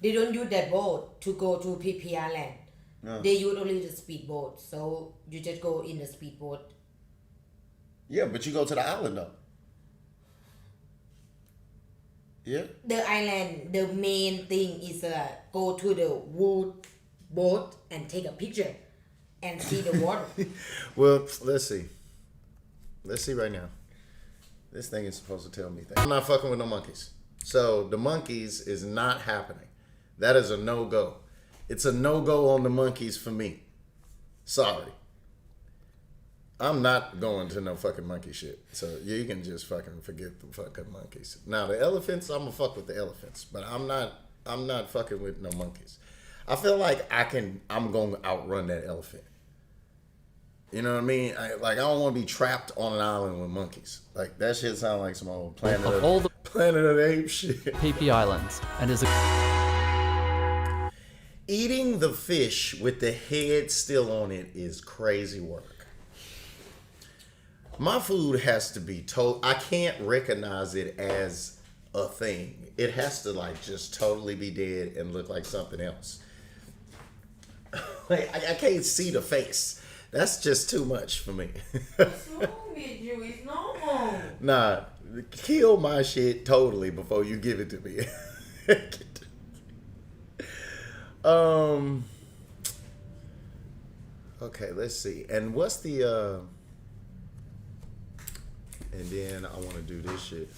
use that boat to go to PP Island. No. They use only the speedboat, so you just go in the speedboat. Yeah, but you go to the island though. Yeah. The island, the main thing is go to the wood boat and take a picture and see the water. Well, let's see. Let's see right now. This thing is supposed to tell me things. I'm not fucking with no monkeys. So the monkeys is not happening. That is a no-go. It's a no-go on the monkeys for me. Sorry. I'm not going to no fucking monkey shit. So you can just fucking forget the fucking monkeys. Now the elephants, I'm gonna fuck with the elephants, but I'm not fucking with no monkeys. I feel like I'm gonna outrun that elephant. You know what I mean? I don't want to be trapped on an island with monkeys. Like that shit sound like some old Planet of the Apes shit. PP Islands, and is eating the fish with the head still on it is crazy work. My food has to be I can't recognize it as a thing. It has to like just totally be dead and look like something else. Like I can't see the face. That's just too much for me. What's wrong with you? It's normal. Nah, kill my shit totally before you give it to me. Okay, let's see. And what's the and then I want to do this shit.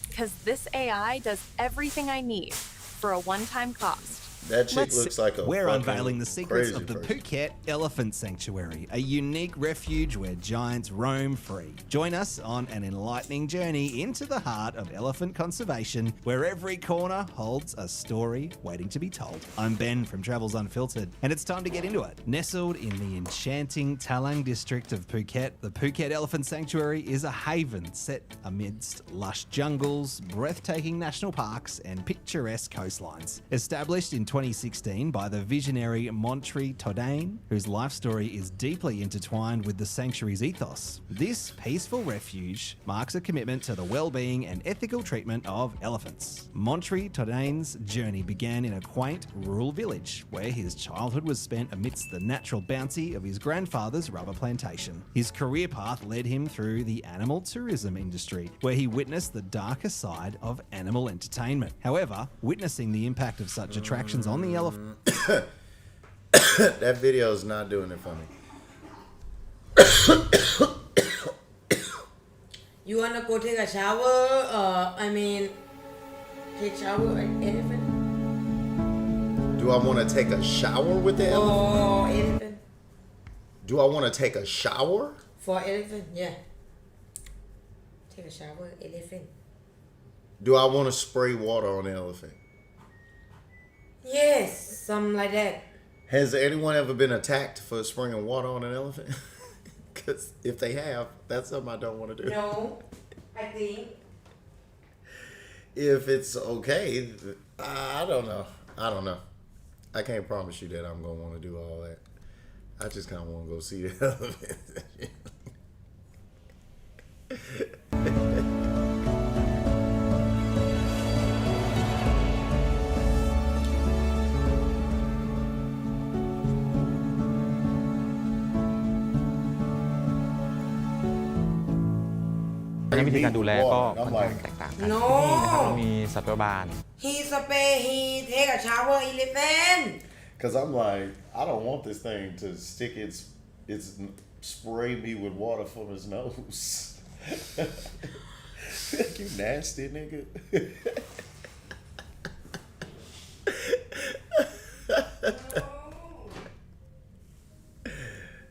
Because this AI does everything I need for a one-time cost. That chick looks like a We're fucking unveiling the secrets crazy of the person. Phuket Elephant Sanctuary, a unique refuge where giants roam free. Join us on an enlightening journey into the heart of elephant conservation, where every corner holds a story waiting to be told. I'm Ben from Travels Unfiltered, and it's time to get into it. Nestled in the enchanting Talang district of Phuket, the Phuket Elephant Sanctuary is a haven set amidst lush jungles, breathtaking national parks, and picturesque coastlines. Established in 2016 by the visionary Montree Todane, whose life story is deeply intertwined with the sanctuary's ethos. This peaceful refuge marks a commitment to the well-being and ethical treatment of elephants. Montree Todane's journey began in a quaint rural village, where his childhood was spent amidst the natural bounty of his grandfather's rubber plantation. His career path led him through the animal tourism industry, where he witnessed the darker side of animal entertainment. However, witnessing the impact of such attractions on the elephant. That video is not doing it for me. You wanna go take a shower? Take shower with elephant? Do I want to take a shower with the elephant? Oh, elephant. Do I want to take a shower? For elephant, yeah. Take a shower, elephant. Do I want to spray water on the elephant? Yes, something like that. Has anyone ever been attacked for spraying water on an elephant? Because if they have, that's something I don't want to do. No, I think. If it's okay, I don't know. I can't promise you that I'm going to want to do all that. I just kind of want to go see the elephant.วิธีการดูแลก็ค่อนข้างแตกต่างกัน No ที่นี่นะครับเรามีสัตวบาล He spray, he take a shower, elephant. Because I'm like, I don't want this thing to stick its spray me with water from his nose. You nasty nigga.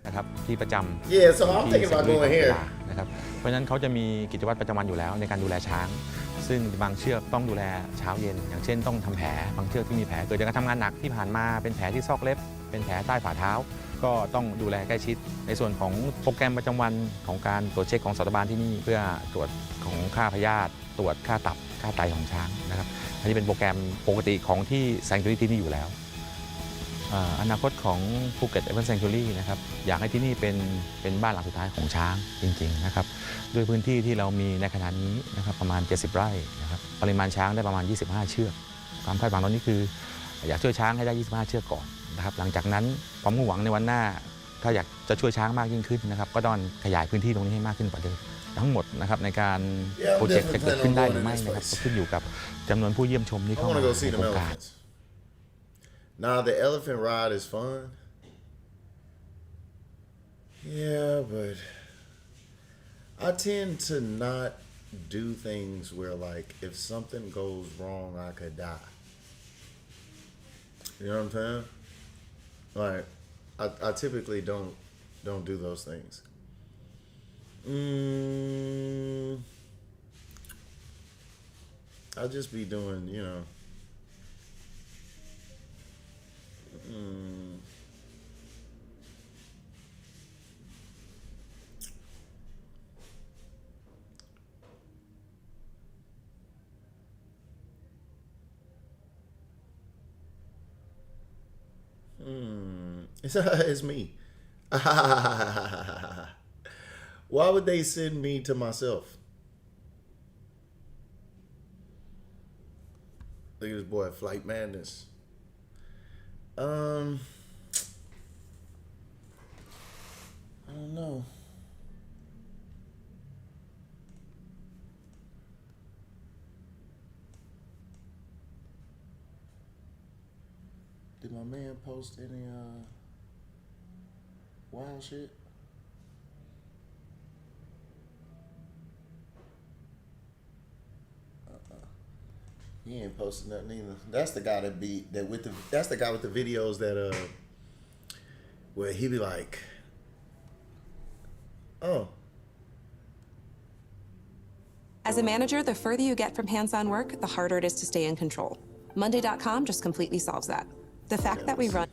นะครับที่ประจำ Yeah, so I'm thinking about going here. นะครับเพราะฉะนั้นเขาจะมีกิจวัตรประจำวันอยู่แล้วในการดูแลช้าง ซึ่งบางเชือกต้องดูแลเช้าเย็นอย่างเช่นต้องทำแผลบางเชือกที่มีแผลเกิดจากการทำงานหนักที่ผ่านมาเป็นแผลที่ซอกเล็บเป็นแผลใต้ฝ่าเท้าก็ต้องดูแลใกล้ชิดในส่วนของโปรแกรมประจำวันของการตรวจเช็คของสัตวบาลที่นี่เพื่อตรวจของค่าพยาธิตรวจค่าตับค่าไตของช้างนะครับอันนี้เป็นโปรแกรมปกติของที่ Sanctuary ที่นี่อยู่แล้วอนาคตของภูเก็ต Elephant Sanctuary นะครับอยากให้ที่นี่เป็นบ้านหลังสุดท้ายของช้างจริงๆนะครับด้วยพื้นที่ที่เรามีในขณะนี้นะครับประมาณ70 ไร่นะครับปริมาณช้างได้ประมาณ25 เชือกความคาดหวังตอนนี้คืออยากช่วยช้างให้ได้25 เชือกก่อนนะครับหลังจากนั้นความมุ่งหวังในวันหน้าถ้าอยากจะช่วยช้างมากยิ่งขึ้นนะครับก็ต้องขยายพื้นที่ตรงนี้ให้มากขึ้นกว่าเดิมทั้งหมดนะครับในการโปรเจกต์จะเกิดขึ้นได้หรือไม่นะครับก็ขึ้นอยู่กับจำนวนผู้เยี่ยมชมที่เข้ามาในโครงการ Now the elephant ride is fun. Yeah, but I tend to not do things where like if something goes wrong, I could die. You know what I'm saying? Like I typically don't do those things. I'll just be doing, you know. It's me. Why would they send me to myself? Look at this boy, Flight Madness. I don't know. Did my man post any wild shit? He ain't posted nothing either. That's the guy that's the guy with the videos that where he be like, oh. As a manager, the further you get from hands-on work, the harder it is to stay in control. Monday.com just completely solves that. The fact that we run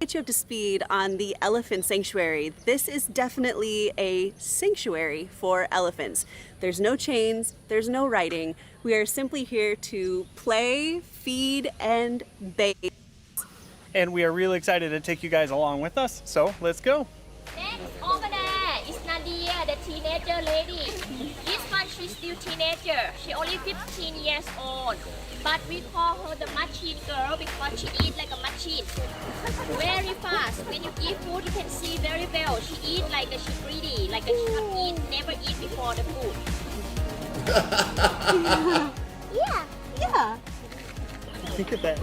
get you up to speed on the elephant sanctuary. This is definitely a sanctuary for elephants. There's no chains, there's no riding. We are simply here to play, feed, and bathe. And we are really excited to take you guys along with us, so let's go. Next, over there is Nadia, the teenager lady. This one, she's still teenager. She only 15 years old. But we call her the machine girl because she eats like a machine. Very fast. When you give food, you can see very well. She eats like she greedy, like she have never eat before the food. Yeah. Look at that.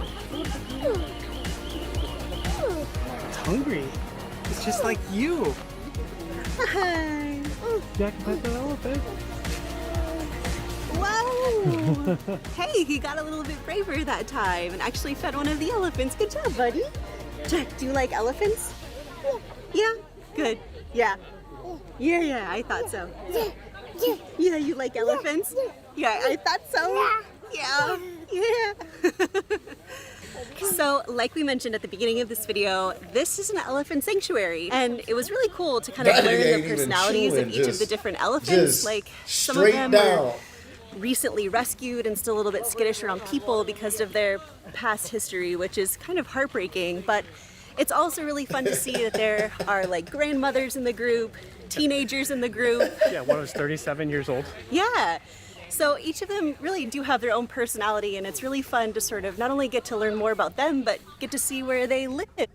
It's hungry. It's just like you. Hi. Jack, pet the elephant. Wow. Hey, he got a little bit braver that time and actually fed one of the elephants. Good job, buddy. Jack, do you like elephants? Yeah? Good. Yeah. Yeah, I thought so. Yeah, you like elephants? Yeah, I thought so. Yeah. So, like we mentioned at the beginning of this video, this is an elephant sanctuary, and it was really cool to kind of learn the personalities of each of the different elephants. Like, some of them are recently rescued and still a little bit skittish around people because of their past history, which is kind of heartbreaking, but it's also really fun to see that there are like grandmothers in the group, teenagers in the group. Yeah, one was 37 years old. Yeah. So each of them really do have their own personality, and it's really fun to sort of not only get to learn more about them, but get to see where they live.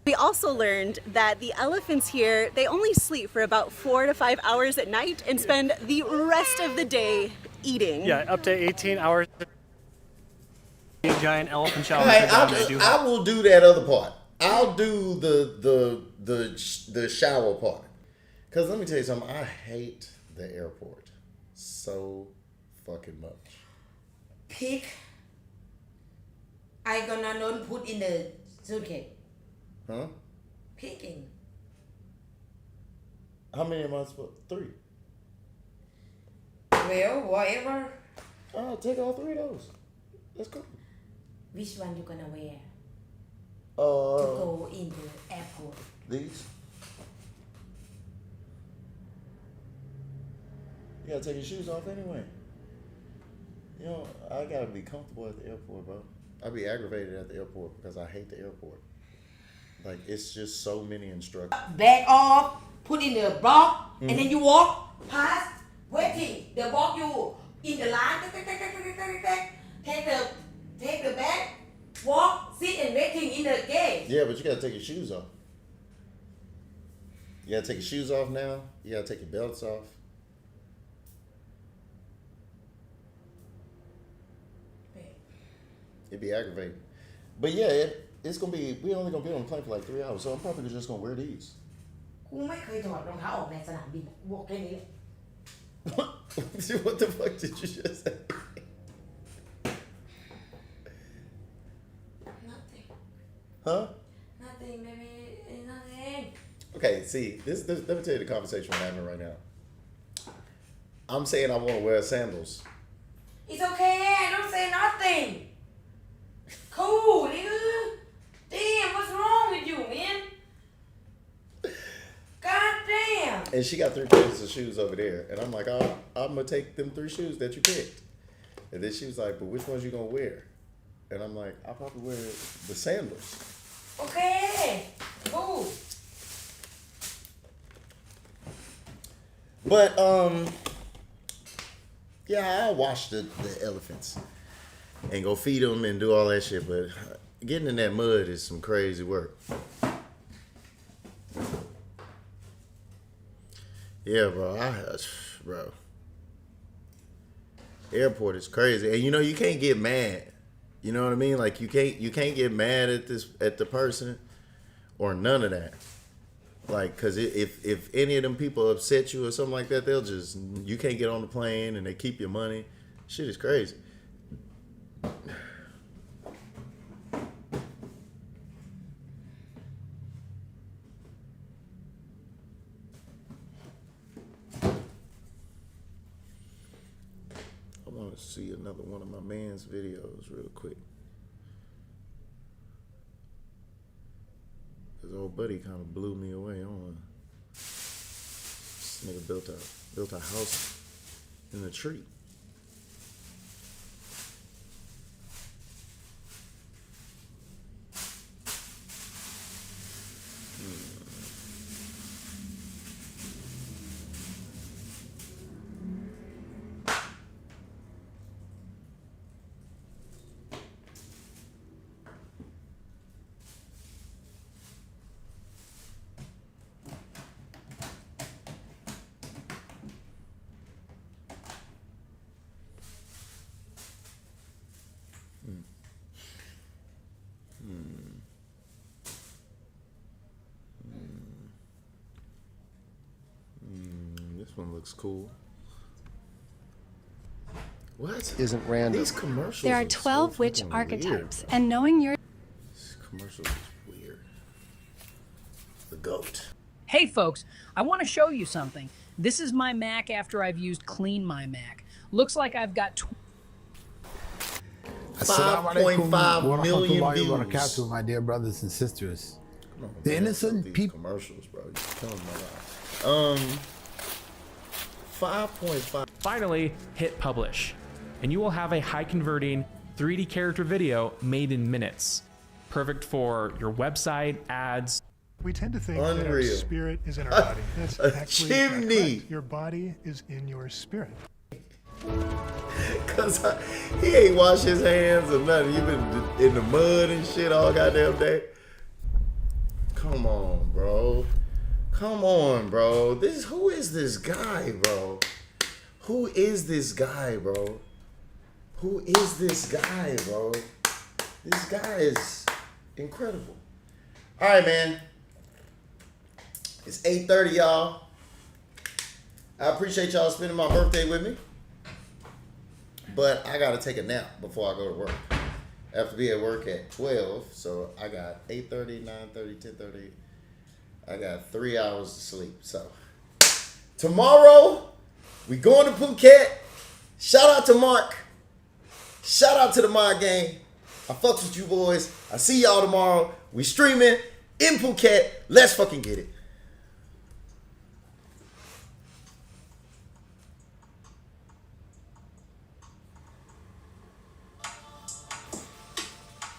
We also learned that the elephants here, they only sleep for about 4 to 5 hours at night and spend the rest of the day eating. Yeah, up to 18 hours. Giant elephant shower. Hey, I will do that other part. I'll do the shower part. Because let me tell you something, I hate the airport so fucking much. Pig, I gonna not put in the suitcase. Huh? Picking. How many am I supposed? 3. Well, whatever. Take all 3 of those. That's cool. Which one you gonna wear? To To go in the airport. These. You gotta take your shoes off anyway. You know, I gotta be comfortable at the airport, bro. I be aggravated at the airport because I hate the airport. Like, it's just so many instructions. Back off, put in the block, and then you walk past, waiting. They walk you in the line, take the bag, walk, sit and waiting in the gate. Yeah, but you gotta take your shoes off. You gotta take your shoes off now. You gotta take your belts off. It'd be aggravating. But yeah, it's gonna be, we only gonna be on the plane for like 3 hours, so I'm probably just gonna wear these. กูไม่เคยถอดรองเท้าออกในสนามบินบอกแค่นี้ What the fuck did you just say? Nothing. Huh? Nothing, baby. Nothing. Okay, see, this let me tell you the conversation we're having right now. I'm saying I want to wear sandals. It's okay. I don't say nothing. Cool, nigga. Damn, what's wrong with you, man? God damn. And she got 3 pairs of shoes over there. And I'm like, oh, I'm going to take them 3 shoes that you picked. And then she was like, but which ones you going to wear? And I'm like, I'll probably wear the sandals. Okay. Cool. But, yeah, I'll wash the elephants and go feed them and do all that shit. But getting in that mud is some crazy work. Yeah, bro. Airport is crazy, and you know you can't get mad. You know what I mean? Like you can't get mad at the person or none of that. Like, cause if any of them people upset you or something like that, you can't get on the plane and they keep your money. Shit is crazy. I want to see another one of my man's videos real quick. His old buddy kind of blew me away. This nigga built a house in a tree. This one looks cool. What? Isn't random. These commercials. There are 12 witch fucking archetypes, weird. and knowing your This commercial is weird. The goat. Hey folks, I want to show you something. This is my Mac after I've used Clean My Mac. Looks like I've got 5.5 million views. My dear brothers and sisters. Come on, The man. innocent These people. commercials, bro. You're killing my life. 5.5. Finally, hit publish, and you will have a high converting 3D character video made in minutes. Perfect for your website, ads. We tend to think that our Unreal. spirit is in our body. That's A actually chimney. not correct. Your body is in your spirit. Cause he ain't washed his hands or nothing. You been in the mud and shit all goddamn day. Come on, bro. Come on, bro. Who is this guy, bro? Who is this guy, bro? Who is this guy, bro? This guy is incredible. All right, man. It's 8:30, y'all. I appreciate y'all spending my birthday with me. But I gotta take a nap before I go to work. I have to be at work at 12, so I got 8:30, 9:30, 10:30. I got 3 hours to sleep. So tomorrow we going to Phuket. Shout out to Mark. Shout out to the Mod Gang. I fucks with you boys. I see y'all tomorrow. We streaming in Phuket. Let's fucking get it.